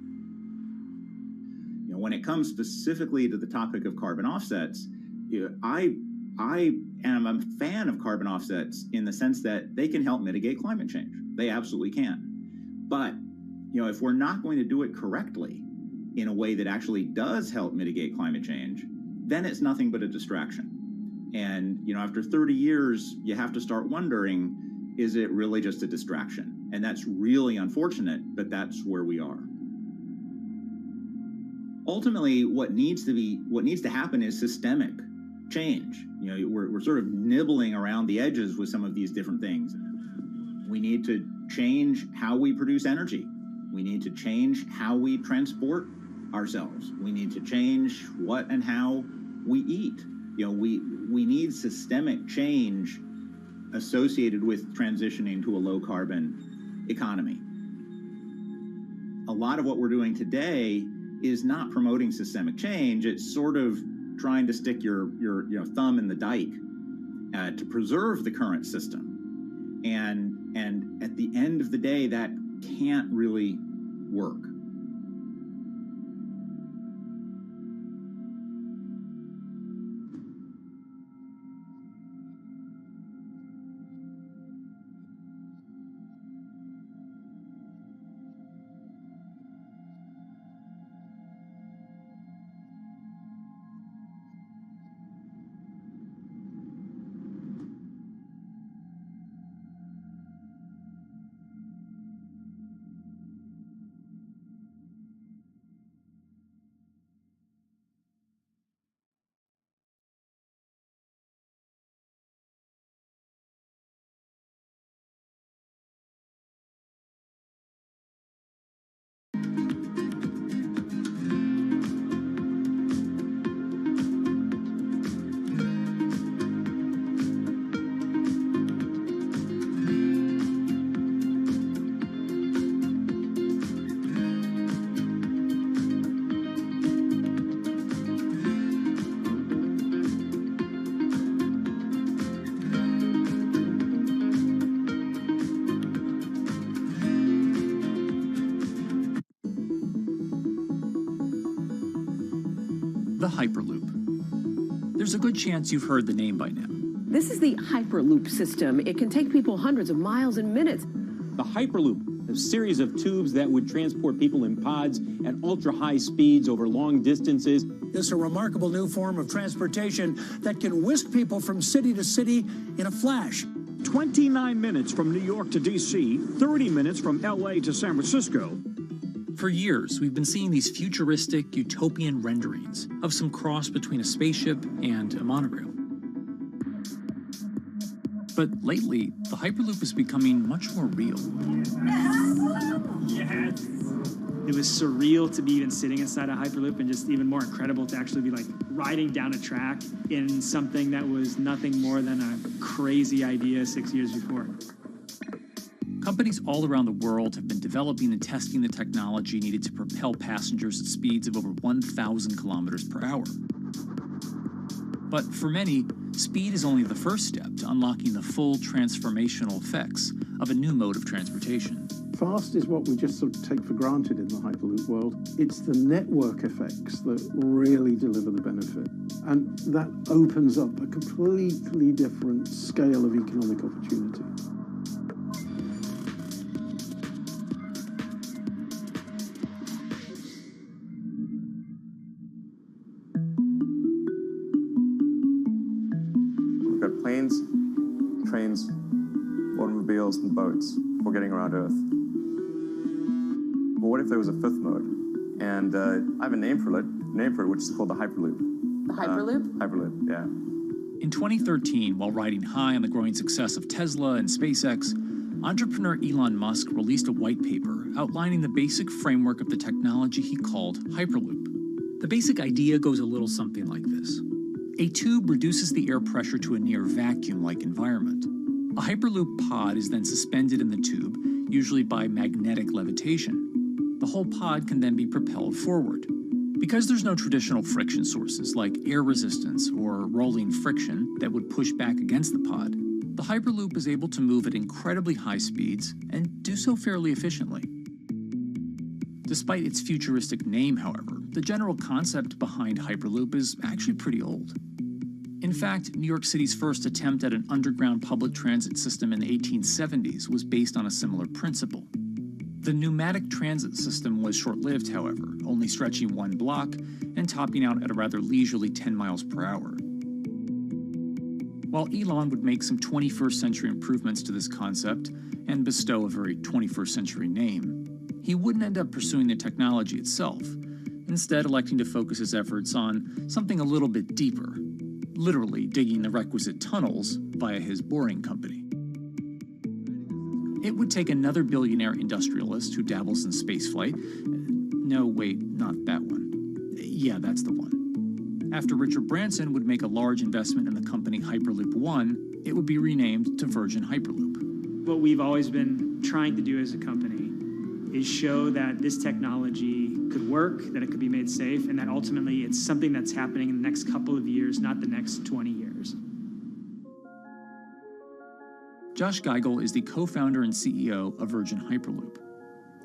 You know, when it comes specifically to the topic of carbon offsets, you know, I am a fan of carbon offsets in the sense that they can help mitigate climate change. They absolutely can. But, you know, if we're not going to do it correctly in a way that actually does help mitigate climate change, then it's nothing but a distraction. And, you know, after 30 years, you have to start wondering, is it really just a distraction? And that's really unfortunate, but that's where we are. Ultimately, what needs to happen is systemic change. You know, we're sort of nibbling around the edges with some of these different things. We need to change how we produce energy. We need to change how we transport ourselves. We need to change what and how we eat. You know, we need systemic change associated with transitioning to a low carbon economy. A lot of what we're doing today is not promoting systemic change. It's sort of trying to stick your thumb in the dike to preserve the current system. And at the end of the day, that can't really work. The Hyperloop. There's a good chance you've heard the name by now. This is the Hyperloop system. It can take people hundreds of miles in minutes. The Hyperloop, a series of tubes that would transport people in pods at ultra-high speeds over long distances. It's a remarkable new form of transportation that can whisk people from city to city in a flash. 29 minutes from New York to D.C., 30 minutes from L.A. to San Francisco. For years, we've been seeing these futuristic, utopian renderings of some cross between a spaceship and a monorail. But lately, the Hyperloop is becoming much more real. Yes. It was surreal to be even sitting inside a Hyperloop, and just even more incredible to actually be like riding down a track in something that was nothing more than a crazy idea 6 years before. Companies all around the world have been developing and testing the technology needed to propel passengers at speeds of over 1,000 kilometers per hour. But for many, speed is only the first step to unlocking the full transformational effects of a new mode of transportation. Fast is what we just sort of take for granted in the Hyperloop world. It's the network effects that really deliver the benefit. And that opens up a completely different scale of economic opportunity. We've got planes, trains, automobiles, and boats for getting around Earth. But what if there was a fifth mode? And I have a name for it, which is called the Hyperloop. The Hyperloop? Hyperloop, yeah. In 2013, while riding high on the growing success of Tesla and SpaceX, entrepreneur Elon Musk released a white paper outlining the basic framework of the technology he called Hyperloop. The basic idea goes a little something like this. A tube reduces the air pressure to a near vacuum-like environment. A Hyperloop pod is then suspended in the tube, usually by magnetic levitation. The whole pod can then be propelled forward. Because there's no traditional friction sources like air resistance or rolling friction that would push back against the pod, the Hyperloop is able to move at incredibly high speeds and do so fairly efficiently. Despite its futuristic name, however, the general concept behind Hyperloop is actually pretty old. In fact, New York City's first attempt at an underground public transit system in the 1870s was based on a similar principle. The pneumatic transit system was short-lived, however, only stretching one block and topping out at a rather leisurely 10 miles per hour. While Elon would make some 21st century improvements to this concept and bestow a very 21st century name, he wouldn't end up pursuing the technology itself, instead electing to focus his efforts on something a little bit deeper, literally digging the requisite tunnels via his boring company. It would take another billionaire industrialist who dabbles in spaceflight. No, wait, not that one. Yeah, that's the one. After Richard Branson would make a large investment in the company Hyperloop One, it would be renamed to Virgin Hyperloop. What we've always been trying to do as a company is show that this technology could work, that it could be made safe, and that ultimately it's something that's happening in the next couple of years, not the next 20 years. Josh Geigel is the co-founder and CEO of Virgin Hyperloop.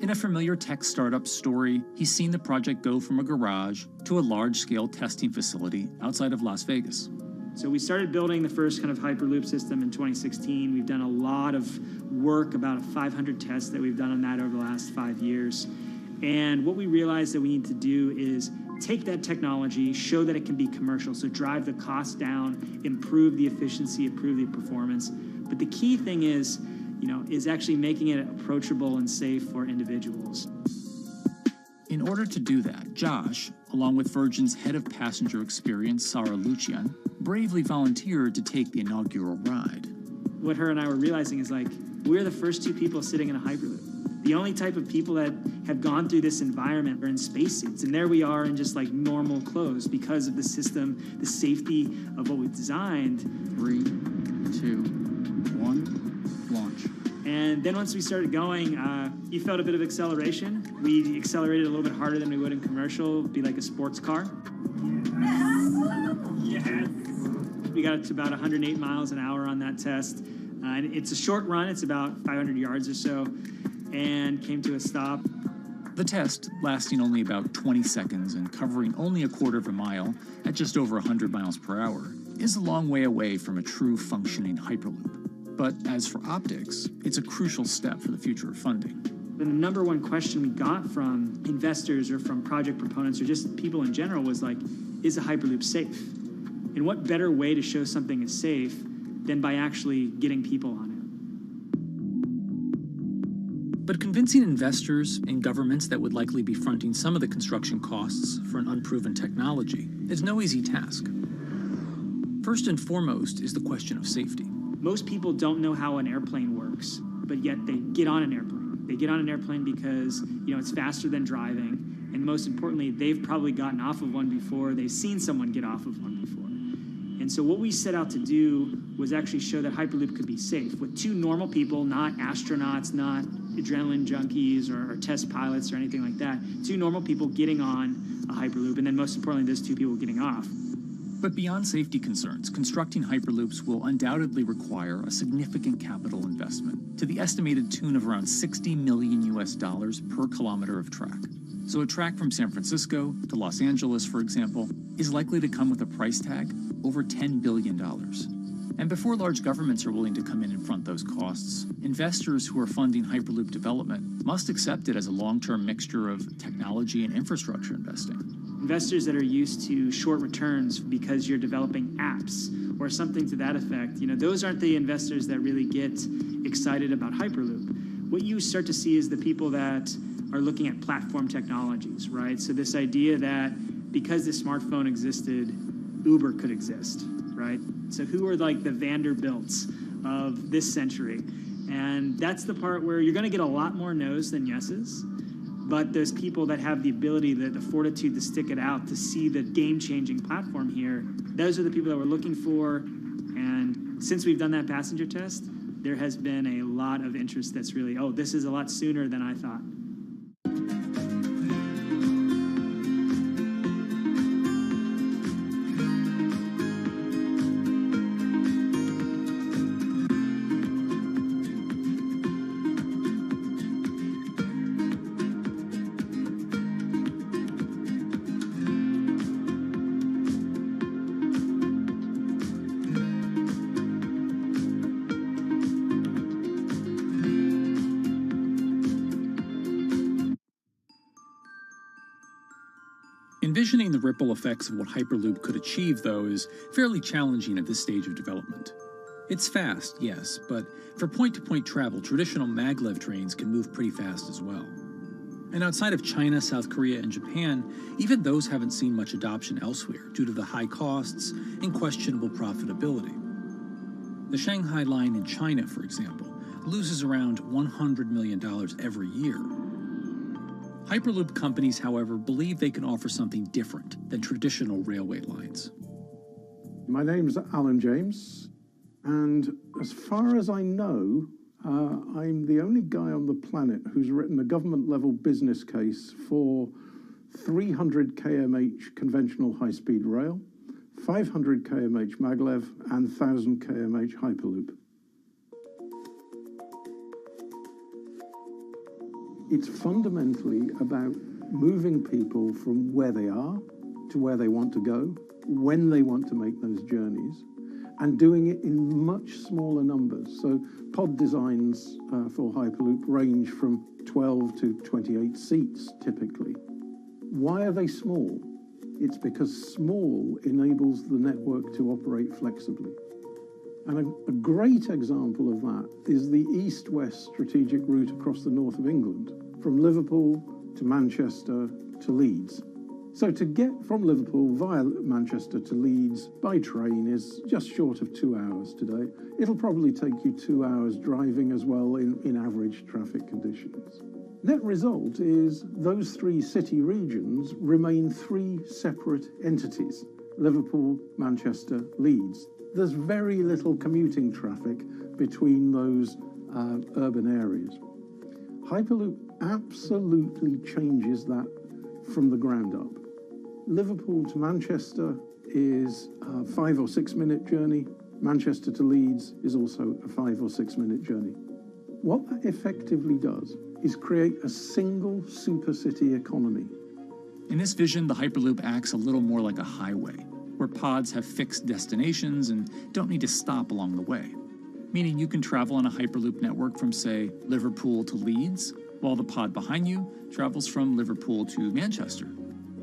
In a familiar tech startup story, he's seen the project go from a garage to a large-scale testing facility outside of Las Vegas. So we started building the first kind of Hyperloop system in 2016. We've done a lot of work, about 500 tests that we've done on that over the last 5 years. And what we realized that we need to do is take that technology, show that it can be commercial, so drive the cost down, improve the efficiency, improve the performance. But the key thing is actually making it approachable and safe for individuals. In order to do that, Josh, along with Virgin's head of passenger experience, Sarah Lucian, bravely volunteered to take the inaugural ride. What her and I were realizing is we're the first two people sitting in a Hyperloop. The only type of people that have gone through this environment are in spacesuits, and there we are in just normal clothes because of the system, the safety of what we've designed. 3, 2, 1, launch. And then once we started going, you felt a bit of acceleration. We accelerated a little bit harder than we would in commercial. It'd be like a sports car. Yes. We got to about 108 miles an hour on that test. And it's a short run. It's about 500 yards or so, and came to a stop. The test, lasting only about 20 seconds and covering only a quarter of a mile at just over 100 miles per hour, is a long way away from a true functioning Hyperloop. But as for optics, it's a crucial step for the future of funding. The number one question we got from investors or from project proponents or just people in general was is a Hyperloop safe? And what better way to show something is safe than by actually getting people on it? But convincing investors and governments that would likely be fronting some of the construction costs for an unproven technology is no easy task. First and foremost is the question of safety. Most people don't know how an airplane works, but yet they get on an airplane. They get on an airplane because, it's faster than driving, and most importantly, they've probably gotten off of one before, they've seen someone get off of one before. And so what we set out to do was actually show that Hyperloop could be safe with two normal people, not astronauts, not adrenaline junkies or test pilots or anything like that. Two normal people getting on a Hyperloop, and then most importantly, those two people getting off. But beyond safety concerns, constructing Hyperloops will undoubtedly require a significant capital investment to the estimated tune of around $60 million per kilometer of track. So a track from San Francisco to Los Angeles, for example, is likely to come with a price tag over $10 billion. And before large governments are willing to come in and front those costs, investors who are funding Hyperloop development must accept it as a long-term mixture of technology and infrastructure investing. Investors that are used to short returns because you're developing apps or something to that effect, those aren't the investors that really get excited about Hyperloop. What you start to see is the people that are looking at platform technologies, right? So this idea that because the smartphone existed, Uber could exist, right? So who are like the Vanderbilts of this century? And that's the part where you're going to get a lot more no's than yeses. But those people that have the ability, the fortitude to stick it out, to see the game-changing platform here, those are the people that we're looking for. And since we've done that passenger test, there has been a lot of interest that's really, this is a lot sooner than I thought. Envisioning the ripple effects of what Hyperloop could achieve, though, is fairly challenging at this stage of development. It's fast, yes, but for point-to-point travel, traditional maglev trains can move pretty fast as well. And outside of China, South Korea, and Japan, even those haven't seen much adoption elsewhere due to the high costs and questionable profitability. The Shanghai line in China, for example, loses around $100 million every year. Hyperloop companies, however, believe they can offer something different than traditional railway lines. My name's Alan James, and as far as I know, I'm the only guy on the planet who's written a government-level business case for 300 kmh conventional high-speed rail, 500 kmh maglev, and 1,000 kmh Hyperloop. It's fundamentally about moving people from where they are to where they want to go, when they want to make those journeys, and doing it in much smaller numbers. So pod designs for Hyperloop range from 12 to 28 seats, typically. Why are they small? It's because small enables the network to operate flexibly. And a great example of that is the east-west strategic route across the north of England, from Liverpool to Manchester to Leeds. So to get from Liverpool via Manchester to Leeds by train is just short of 2 hours today. It'll probably take you 2 hours driving as well in average traffic conditions. Net result is those three city regions remain three separate entities: Liverpool, Manchester, Leeds. There's very little commuting traffic between those urban areas. Hyperloop absolutely changes that from the ground up. Liverpool to Manchester is a 5 or 6 minute journey. Manchester to Leeds is also a 5 or 6 minute journey. What that effectively does is create a single super city economy. In this vision, the Hyperloop acts a little more like a highway, where pods have fixed destinations and don't need to stop along the way. Meaning you can travel on a Hyperloop network from, say, Liverpool to Leeds, while the pod behind you travels from Liverpool to Manchester.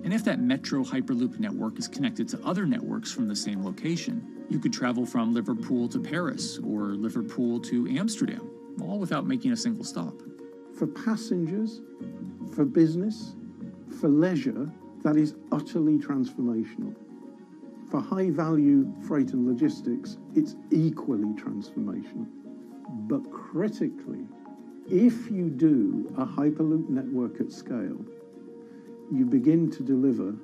And if that metro Hyperloop network is connected to other networks from the same location, you could travel from Liverpool to Paris or Liverpool to Amsterdam, all without making a single stop. For passengers, for business, for leisure, that is utterly transformational. For high-value freight and logistics, it's equally transformational. But critically, if you do a Hyperloop network at scale, you begin to deliver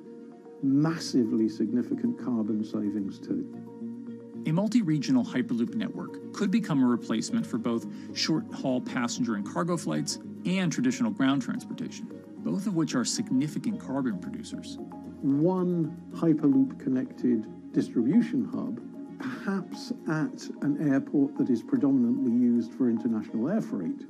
massively significant carbon savings too. A multi-regional Hyperloop network could become a replacement for both short-haul passenger and cargo flights and traditional ground transportation, both of which are significant carbon producers. One Hyperloop-connected distribution hub, perhaps at an airport that is predominantly used for international air freight,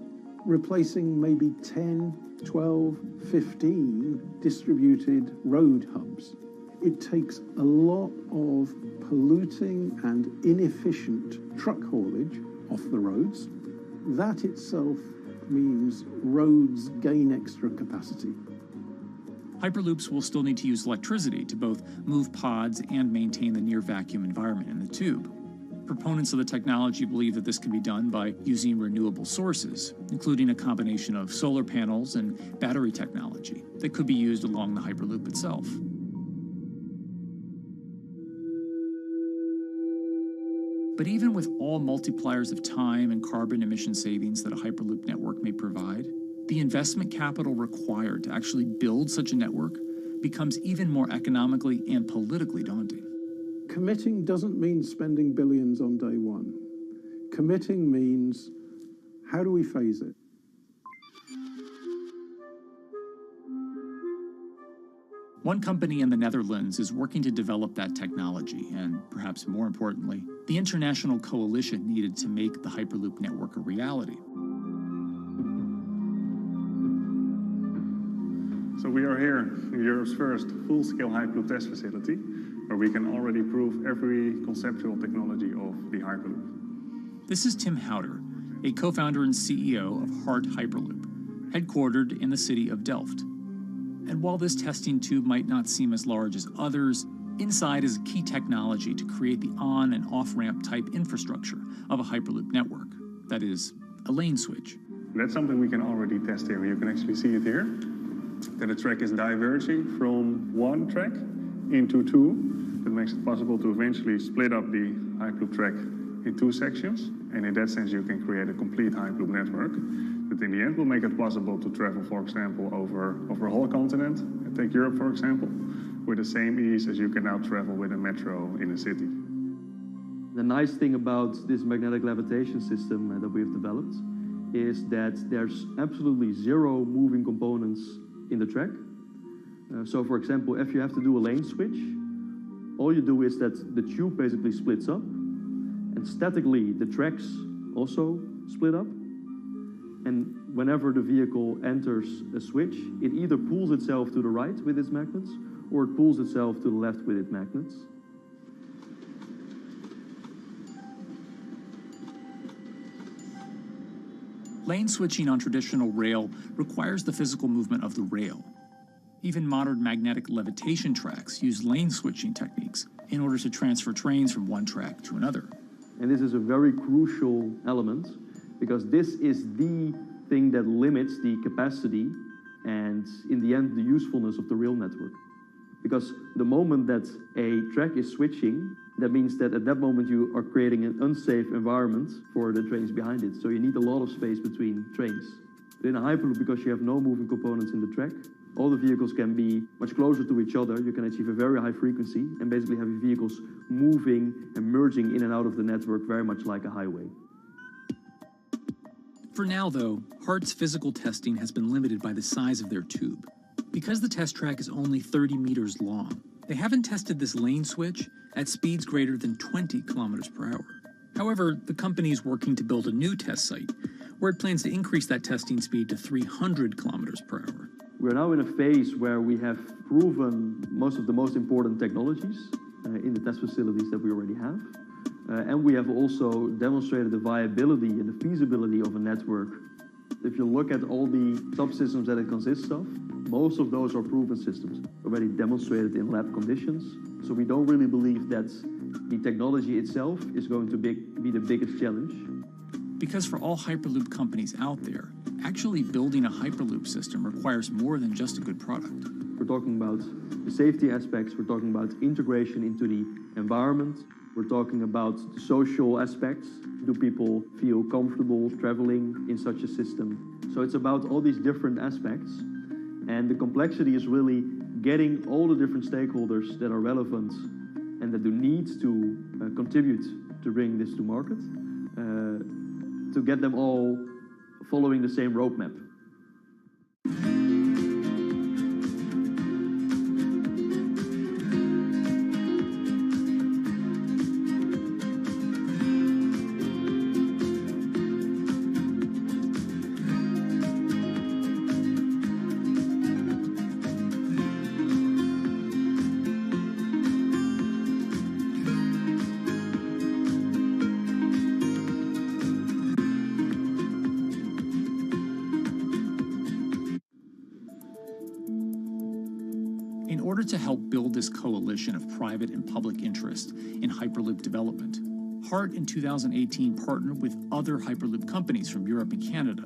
replacing maybe 10, 12, 15 distributed road hubs. It takes a lot of polluting and inefficient truck haulage off the roads. That itself means roads gain extra capacity. Hyperloops will still need to use electricity to both move pods and maintain the near-vacuum environment in the tube. Proponents of the technology believe that this can be done by using renewable sources, including a combination of solar panels and battery technology that could be used along the Hyperloop itself. But even with all multipliers of time and carbon emission savings that a Hyperloop network may provide, the investment capital required to actually build such a network becomes even more economically and politically daunting. Committing doesn't mean spending billions on day one. Committing means, how do we phase it? One company in the Netherlands is working to develop that technology, and perhaps more importantly, the international coalition needed to make the Hyperloop network a reality. So we are here in Europe's first full-scale Hyperloop test facility, where we can already prove every conceptual technology of the Hyperloop. This is Tim Houter, a co-founder and CEO of Hart Hyperloop, headquartered in the city of Delft. And while this testing tube might not seem as large as others, inside is a key technology to create the on- and off-ramp type infrastructure of a Hyperloop network. That is, a lane switch. That's something we can already test here. You can actually see it here, that the track is diverging from one track into two. That makes it possible to eventually split up the Hyperloop track in two sections. And in that sense, you can create a complete Hyperloop network that in the end will make it possible to travel, for example, over a whole continent. Take Europe, for example, with the same ease as you can now travel with a metro in a city. The nice thing about this magnetic levitation system that we've developed is that there's absolutely zero moving components in the track. So for example, if you have to do a lane switch, all you do is that the tube basically splits up, and statically the tracks also split up. And whenever the vehicle enters a switch, it either pulls itself to the right with its magnets, or it pulls itself to the left with its magnets. Lane switching on traditional rail requires the physical movement of the rail. Even modern magnetic levitation tracks use lane switching techniques in order to transfer trains from one track to another. And this is a very crucial element, because this is the thing that limits the capacity and, in the end, the usefulness of the rail network. Because the moment that a track is switching, that means that at that moment you are creating an unsafe environment for the trains behind it. So you need a lot of space between trains. But in a Hyperloop, because you have no moving components in the track, all the vehicles can be much closer to each other. You can achieve a very high frequency and basically have your vehicles moving and merging in and out of the network very much like a highway. For now, though, Hart's physical testing has been limited by the size of their tube. Because the test track is only 30 meters long, they haven't tested this lane switch at speeds greater than 20 kilometers per hour. However, the company is working to build a new test site where it plans to increase that testing speed to 300 kilometers per hour. We're now in a phase where we have proven most of the most important technologies in the test facilities that we already have. And we have also demonstrated the viability and the feasibility of a network. If you look at all the subsystems that it consists of, most of those are proven systems, already demonstrated in lab conditions. So we don't really believe that the technology itself is going to be the biggest challenge. Because for all Hyperloop companies out there, Actually building a Hyperloop system requires more than just a good product. We're talking about the safety aspects, we're talking about integration into the environment, we're talking about the social aspects. Do people feel comfortable traveling in such a system? So it's about all these different aspects, and the complexity is really getting all the different stakeholders that are relevant and that do need to contribute to bring this to market, to get them all following the same roadmap. In order to help build this coalition of private and public interest in Hyperloop development, HART in 2018 partnered with other Hyperloop companies from Europe and Canada.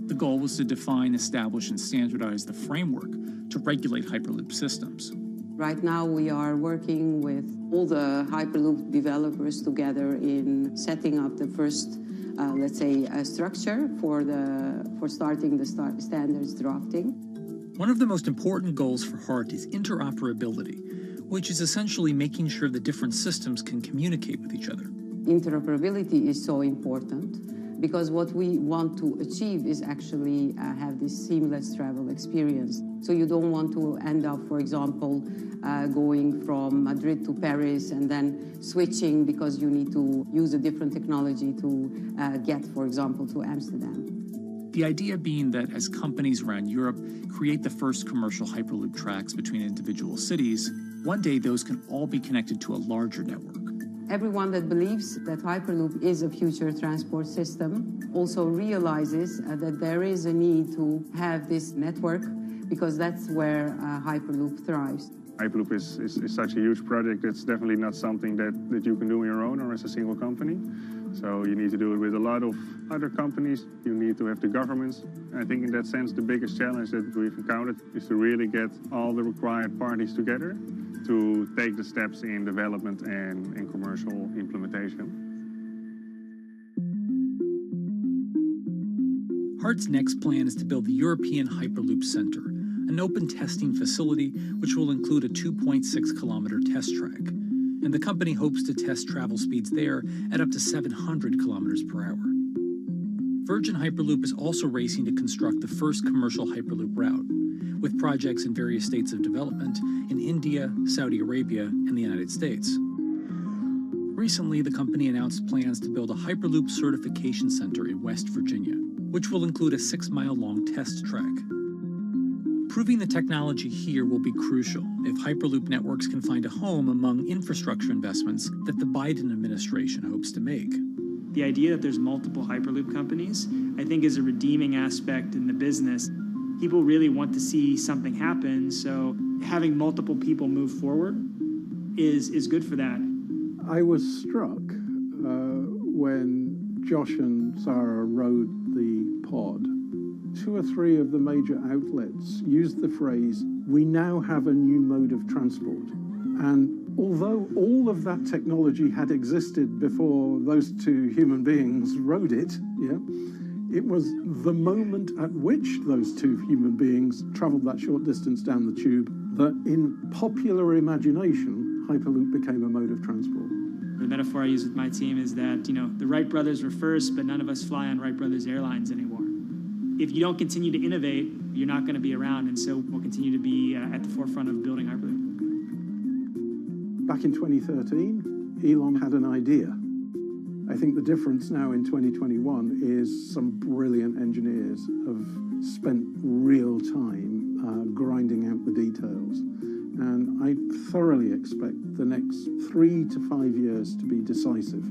The goal was to define, establish, and standardize the framework to regulate Hyperloop systems. Right now we are working with all the Hyperloop developers together in setting up the first, let's say, structure for starting the standards drafting. One of the most important goals for HART is interoperability, which is essentially making sure the different systems can communicate with each other. Interoperability is so important because what we want to achieve is actually have this seamless travel experience. So you don't want to end up, for example, going from Madrid to Paris and then switching because you need to use a different technology to get, for example, to Amsterdam. The idea being that as companies around Europe create the first commercial Hyperloop tracks between individual cities, one day those can all be connected to a larger network. Everyone that believes that Hyperloop is a future transport system also realizes that there is a need to have this network because that's where Hyperloop thrives. Hyperloop is such a huge project. It's definitely not something that you can do on your own or as a single company. So you need to do it with a lot of other companies. You need to have the governments. And I think in that sense, the biggest challenge that we've encountered is to really get all the required parties together to take the steps in development and in commercial implementation. HART's next plan is to build the European Hyperloop Center, an open testing facility which will include a 2.6-kilometer test track. And the company hopes to test travel speeds there at up to 700 kilometers per hour. Virgin Hyperloop is also racing to construct the first commercial Hyperloop route, with projects in various states of development in India, Saudi Arabia, and the United States. Recently, the company announced plans to build a Hyperloop certification center in West Virginia, which will include a 6-mile-long test track. Proving the technology here will be crucial if Hyperloop networks can find a home among infrastructure investments that the Biden administration hopes to make. The idea that there's multiple Hyperloop companies, I think, is a redeeming aspect in the business. People really want to see something happen, so having multiple people move forward is good for that. I was struck when Josh and Sarah rode the pod. 2 or 3 of the major outlets used the phrase, "We now have a new mode of transport." And although all of that technology had existed before those 2 human beings rode it, it was the moment at which those 2 human beings traveled that short distance down the tube that in popular imagination, Hyperloop became a mode of transport. The metaphor I use with my team is that, the Wright brothers were first, but none of us fly on Wright brothers airlines anymore. If you don't continue to innovate, you're not going to be around, and so we'll continue to be at the forefront of building Hyperloop. Back in 2013, Elon had an idea. I think the difference now in 2021 is some brilliant engineers have spent real time grinding out the details. And I thoroughly expect the next 3 to 5 years to be decisive.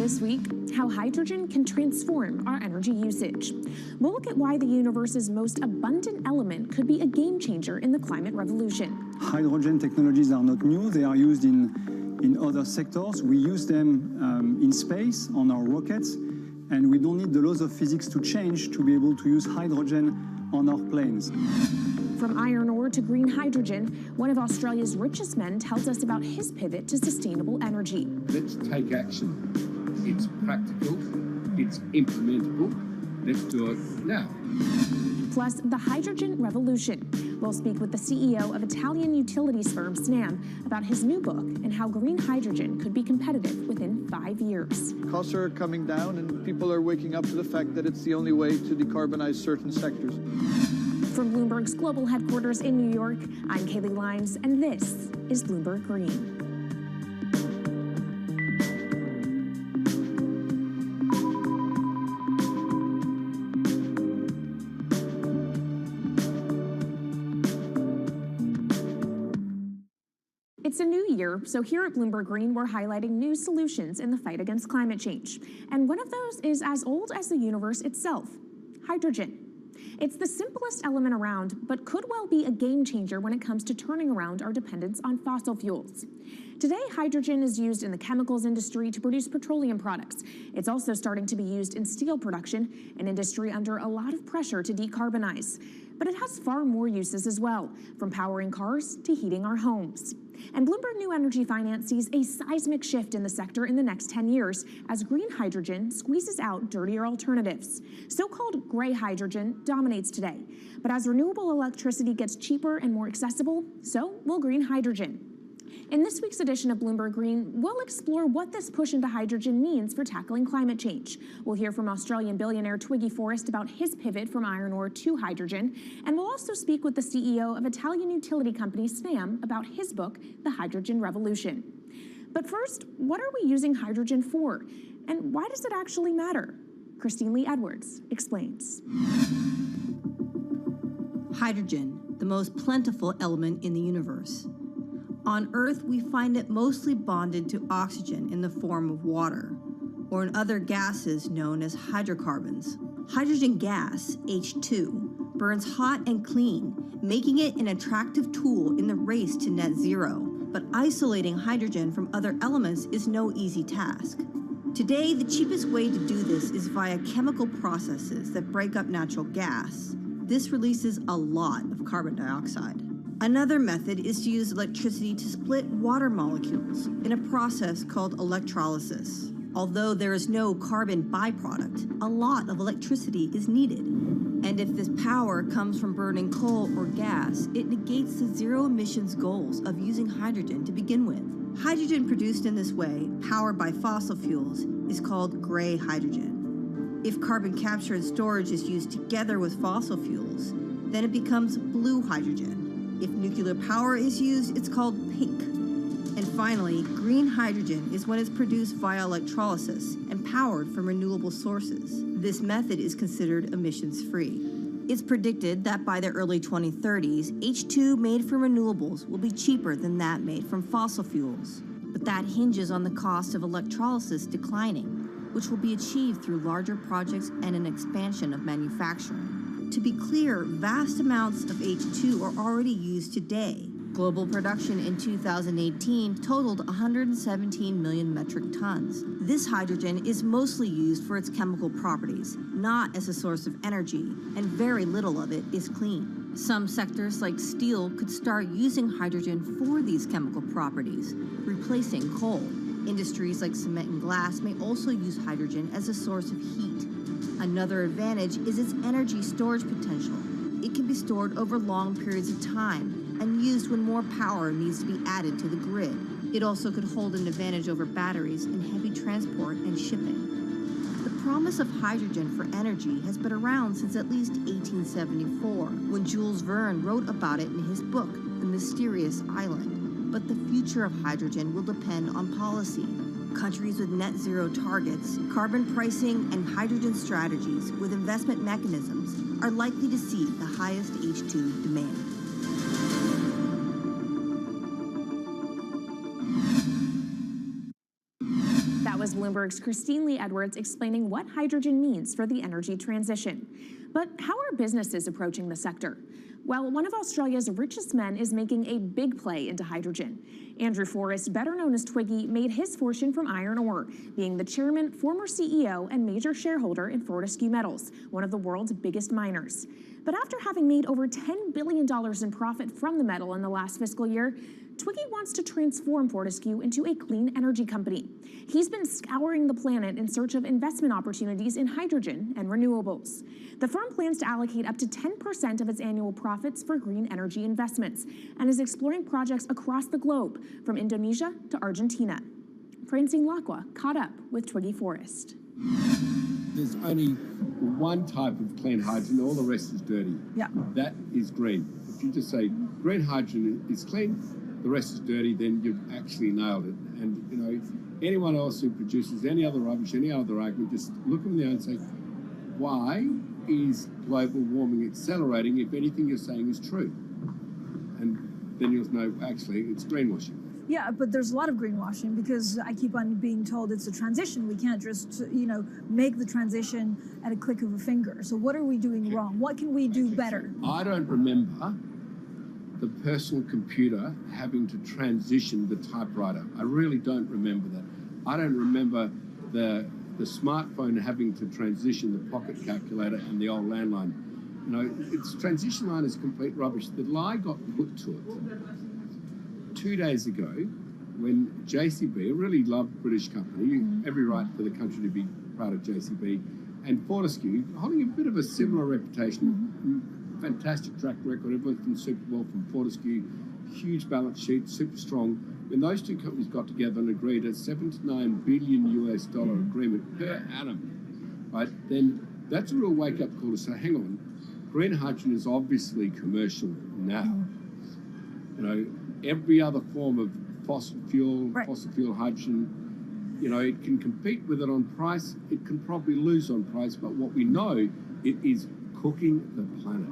This week, how hydrogen can transform our energy usage. We'll look at why the universe's most abundant element could be a game changer in the climate revolution. Hydrogen technologies are not new. They are used in other sectors. We use them in space, on our rockets, and we don't need the laws of physics to change to be able to use hydrogen on our planes. From iron ore to green hydrogen, one of Australia's richest men tells us about his pivot to sustainable energy. Let's take action. It's practical, it's implementable. Let's do it now. Plus, the hydrogen revolution. We'll speak with the CEO of Italian utilities firm Snam about his new book and how green hydrogen could be competitive within 5 years. Costs are coming down and people are waking up to the fact that it's the only way to decarbonize certain sectors. From Bloomberg's global headquarters in New York, I'm Kaylee Lyons, and this is Bloomberg Green. It's a new year, so here at Bloomberg Green, we're highlighting new solutions in the fight against climate change. And one of those is as old as the universe itself, hydrogen. It's the simplest element around, but could well be a game changer when it comes to turning around our dependence on fossil fuels. Today, hydrogen is used in the chemicals industry to produce petroleum products. It's also starting to be used in steel production, an industry under a lot of pressure to decarbonize. But it has far more uses as well, from powering cars to heating our homes. And Bloomberg New Energy Finance sees a seismic shift in the sector in the next 10 years as green hydrogen squeezes out dirtier alternatives. So-called gray hydrogen dominates today. But as renewable electricity gets cheaper and more accessible, so will green hydrogen. In this week's edition of Bloomberg Green, we'll explore what this push into hydrogen means for tackling climate change. We'll hear from Australian billionaire Twiggy Forrest about his pivot from iron ore to hydrogen, and we'll also speak with the CEO of Italian utility company Snam about his book, The Hydrogen Revolution. But first, what are we using hydrogen for? And why does it actually matter? Christine Lee Edwards explains. Hydrogen, the most plentiful element in the universe. On Earth, we find it mostly bonded to oxygen in the form of water, or in other gases known as hydrocarbons. Hydrogen gas, H2, burns hot and clean, making it an attractive tool in the race to net zero. But isolating hydrogen from other elements is no easy task. Today, the cheapest way to do this is via chemical processes that break up natural gas. This releases a lot of carbon dioxide. Another method is to use electricity to split water molecules in a process called electrolysis. Although there is no carbon byproduct, a lot of electricity is needed. And if this power comes from burning coal or gas, it negates the zero emissions goals of using hydrogen to begin with. Hydrogen produced in this way, powered by fossil fuels, is called gray hydrogen. If carbon capture and storage is used together with fossil fuels, then it becomes blue hydrogen. If nuclear power is used, it's called pink. And finally, green hydrogen is when it's produced via electrolysis and powered from renewable sources. This method is considered emissions-free. It's predicted that by the early 2030s, H2 made from renewables will be cheaper than that made from fossil fuels. But that hinges on the cost of electrolysis declining, which will be achieved through larger projects and an expansion of manufacturing. To be clear, vast amounts of H2 are already used today. Global production in 2018 totaled 117 million metric tons. This hydrogen is mostly used for its chemical properties, not as a source of energy, and very little of it is clean. Some sectors like steel could start using hydrogen for these chemical properties, replacing coal. Industries like cement and glass may also use hydrogen as a source of heat. Another advantage is its energy storage potential. It can be stored over long periods of time and used when more power needs to be added to the grid. It also could hold an advantage over batteries in heavy transport and shipping. The promise of hydrogen for energy has been around since at least 1874, when Jules Verne wrote about it in his book, The Mysterious Island. But the future of hydrogen will depend on policy. Countries with net zero targets, carbon pricing, and hydrogen strategies with investment mechanisms are likely to see the highest H2 demand. That was has Bloomberg's Christine Lee Edwards explaining what hydrogen means for the energy transition. But how are businesses approaching the sector? Well, one of Australia's richest men is making a big play into hydrogen. Andrew Forrest, better known as Twiggy, made his fortune from iron ore, being the chairman, former CEO, and major shareholder in Fortescue Metals, one of the world's biggest miners. But after having made over $10 billion in profit from the metal in the last fiscal year, Twiggy wants to transform Fortescue into a clean energy company. He's been scouring the planet in search of investment opportunities in hydrogen and renewables. The firm plans to allocate up to 10% of its annual profits for green energy investments and is exploring projects across the globe, from Indonesia to Argentina. Francine Lacqua caught up with Twiggy Forrest. There's only one type of clean hydrogen, all the rest is dirty. Yeah. That is green. If you just say green hydrogen is clean, the rest is dirty, then you've actually nailed it. And, you know, anyone else who produces any other rubbish, any other argument, just look them in the eye and say, why is global warming accelerating if anything you're saying is true? And then you'll know, actually, it's greenwashing. Yeah, but there's a lot of greenwashing because I keep on being told it's a transition. We can't just, make the transition at a click of a finger. So what are we doing wrong? What can we do better? I don't remember the personal computer having to transition the typewriter. I really don't remember that. I don't remember the smartphone having to transition the pocket calculator and the old landline. You know, its transition line is complete rubbish. The lie got put to it 2 days ago when JCB, a really loved British company, every right for the country to be proud of JCB, and Fortescue, holding a bit of a similar reputation, fantastic track record, everyone's done super well from Fortescue, huge balance sheet, super strong. When those two companies got together and agreed a $7 to $9 billion US agreement per annum, right, then that's a real wake-up call to say, hang on, green hydrogen is obviously commercial now. You know, every other form of fossil fuel hydrogen, you know, it can compete with it on price, it can probably lose on price, but what we know, it is cooking the planet.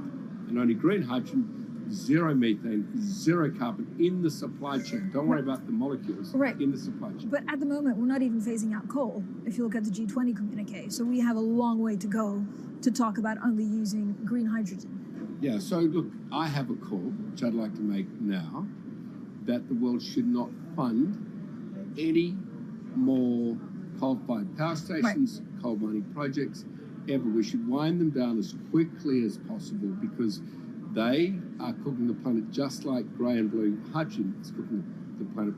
And only green hydrogen, zero methane, zero carbon in the supply chain. Don't worry about the molecules in the supply chain. But at the moment, we're not even phasing out coal, if you look at the G20 communique. So we have a long way to go to talk about only using green hydrogen. Yeah, so look, I have a call, which I'd like to make now, that the world should not fund any more coal-fired power stations, coal mining projects, ever. We should wind them down as quickly as possible because they are cooking the planet just like grey and blue hydrogen is cooking the planet.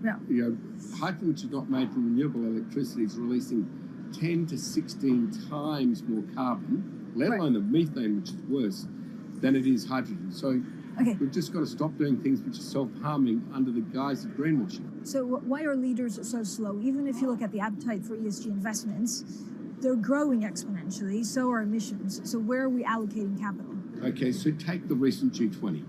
Yeah. You know, hydrogen, which is not made from renewable electricity, is releasing 10 to 16 times more carbon, let alone the methane, which is worse, than it is hydrogen. So we've just got to stop doing things which are self-harming under the guise of greenwashing. So why are leaders so slow? Even if you look at the appetite for ESG investments, they're growing exponentially, so are emissions. So where are we allocating capital? Okay, so take the recent G20.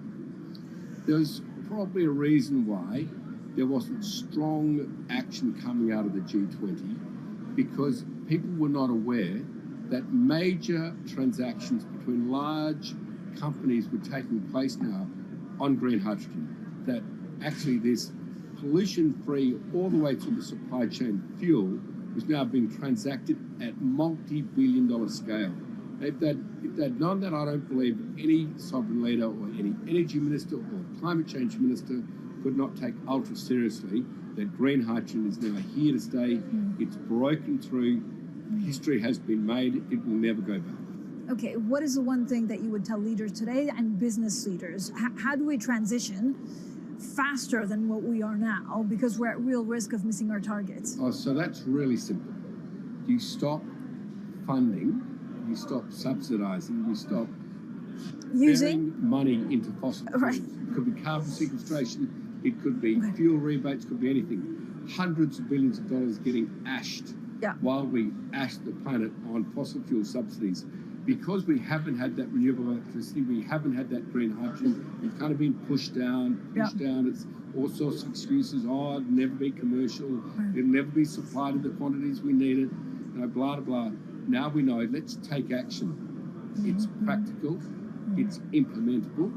There's probably a reason why there wasn't strong action coming out of the G20 because people were not aware that major transactions between large companies were taking place now on green hydrogen, that actually this pollution-free all the way through the supply chain fuel was now being transacted at multi-billion-dollar scale. If they'd known that, I don't believe any sovereign leader or any energy minister or climate change minister could not take ultra seriously that green hydrogen is now here to stay. It's broken through. History has been made. It will never go back. Okay, what is the one thing that you would tell leaders today and business leaders? How do we transition faster than what we are now because we're at real risk of missing our targets? Oh, so that's really simple. You stop funding, you stop subsidizing, you stop using money into fossil fuels. It could be carbon sequestration, it could be fuel rebates, could be anything. Hundreds of billions of dollars getting ashed while we ash the planet on fossil fuel subsidies. Because we haven't had that renewable electricity, we haven't had that green hydrogen, it's kind of been pushed down. It's all sorts of excuses. Oh, it'll never be commercial. It'll never be supplied in the quantities we need it. You know, blah, blah, blah. Now we know, let's take action. It's practical. It's implementable.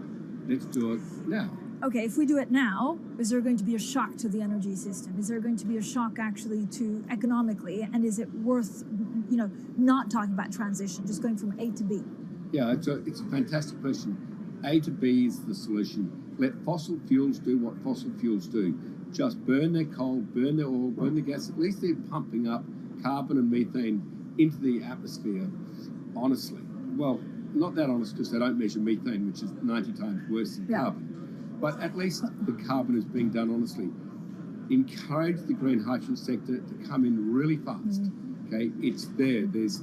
Let's do it now. okay, if we do it now, is there going to be a shock to the energy system? Is there going to be a shock actually to economically? And is it worth, not talking about transition, just going from A to B? Yeah, it's a fantastic question. A to B is the solution. Let fossil fuels do what fossil fuels do. Just burn their coal, burn their oil, burn their gas. At least they're pumping up carbon and methane into the atmosphere honestly. Well, not that honest because they don't measure methane, which is 90 times worse than carbon. But at least the carbon is being done honestly. Encourage the green hydrogen sector to come in really fast. Okay, it's there. There's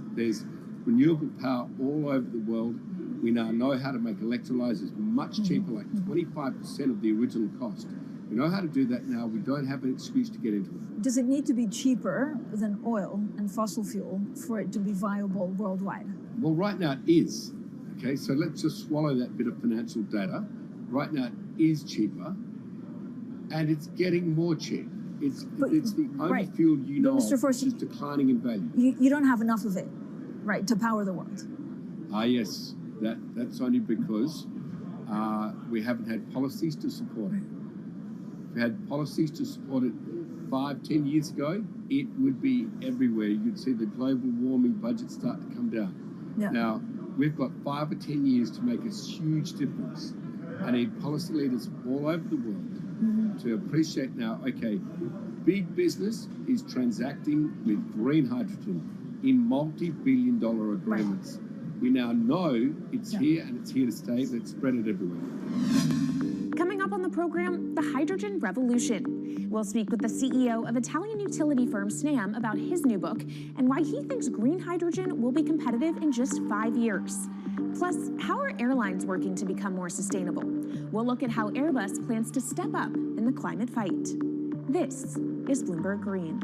renewable power all over the world. We now know how to make electrolyzers much cheaper, like 25% of the original cost. We know how to do that now. We don't have an excuse to get into it. Does it need to be cheaper than oil and fossil fuel for it to be viable worldwide? Well, right now it is. Okay, so let's just swallow that bit of financial data. Right now it is cheaper, and it's getting more cheap. It's the only fuel you know of which is declining in value. You don't have enough of it, right, to power the world. Yes. That's only because we haven't had policies to support it. If we had policies to support it 5-10 years ago, it would be everywhere. You'd see the global warming budget start to come down. Yeah. Now, we've got 5 or 10 years to make a huge difference. I need policy leaders all over the world to appreciate now, okay, big business is transacting with green hydrogen in multi-billion-dollar agreements. Right. We now know it's here and it's here to stay. Let's spread it everywhere. Coming up on the program, the hydrogen revolution. We'll speak with the CEO of Italian utility firm Snam about his new book and why he thinks green hydrogen will be competitive in just 5 years. Plus, how are airlines working to become more sustainable? We'll look at how Airbus plans to step up in the climate fight. This is Bloomberg Green.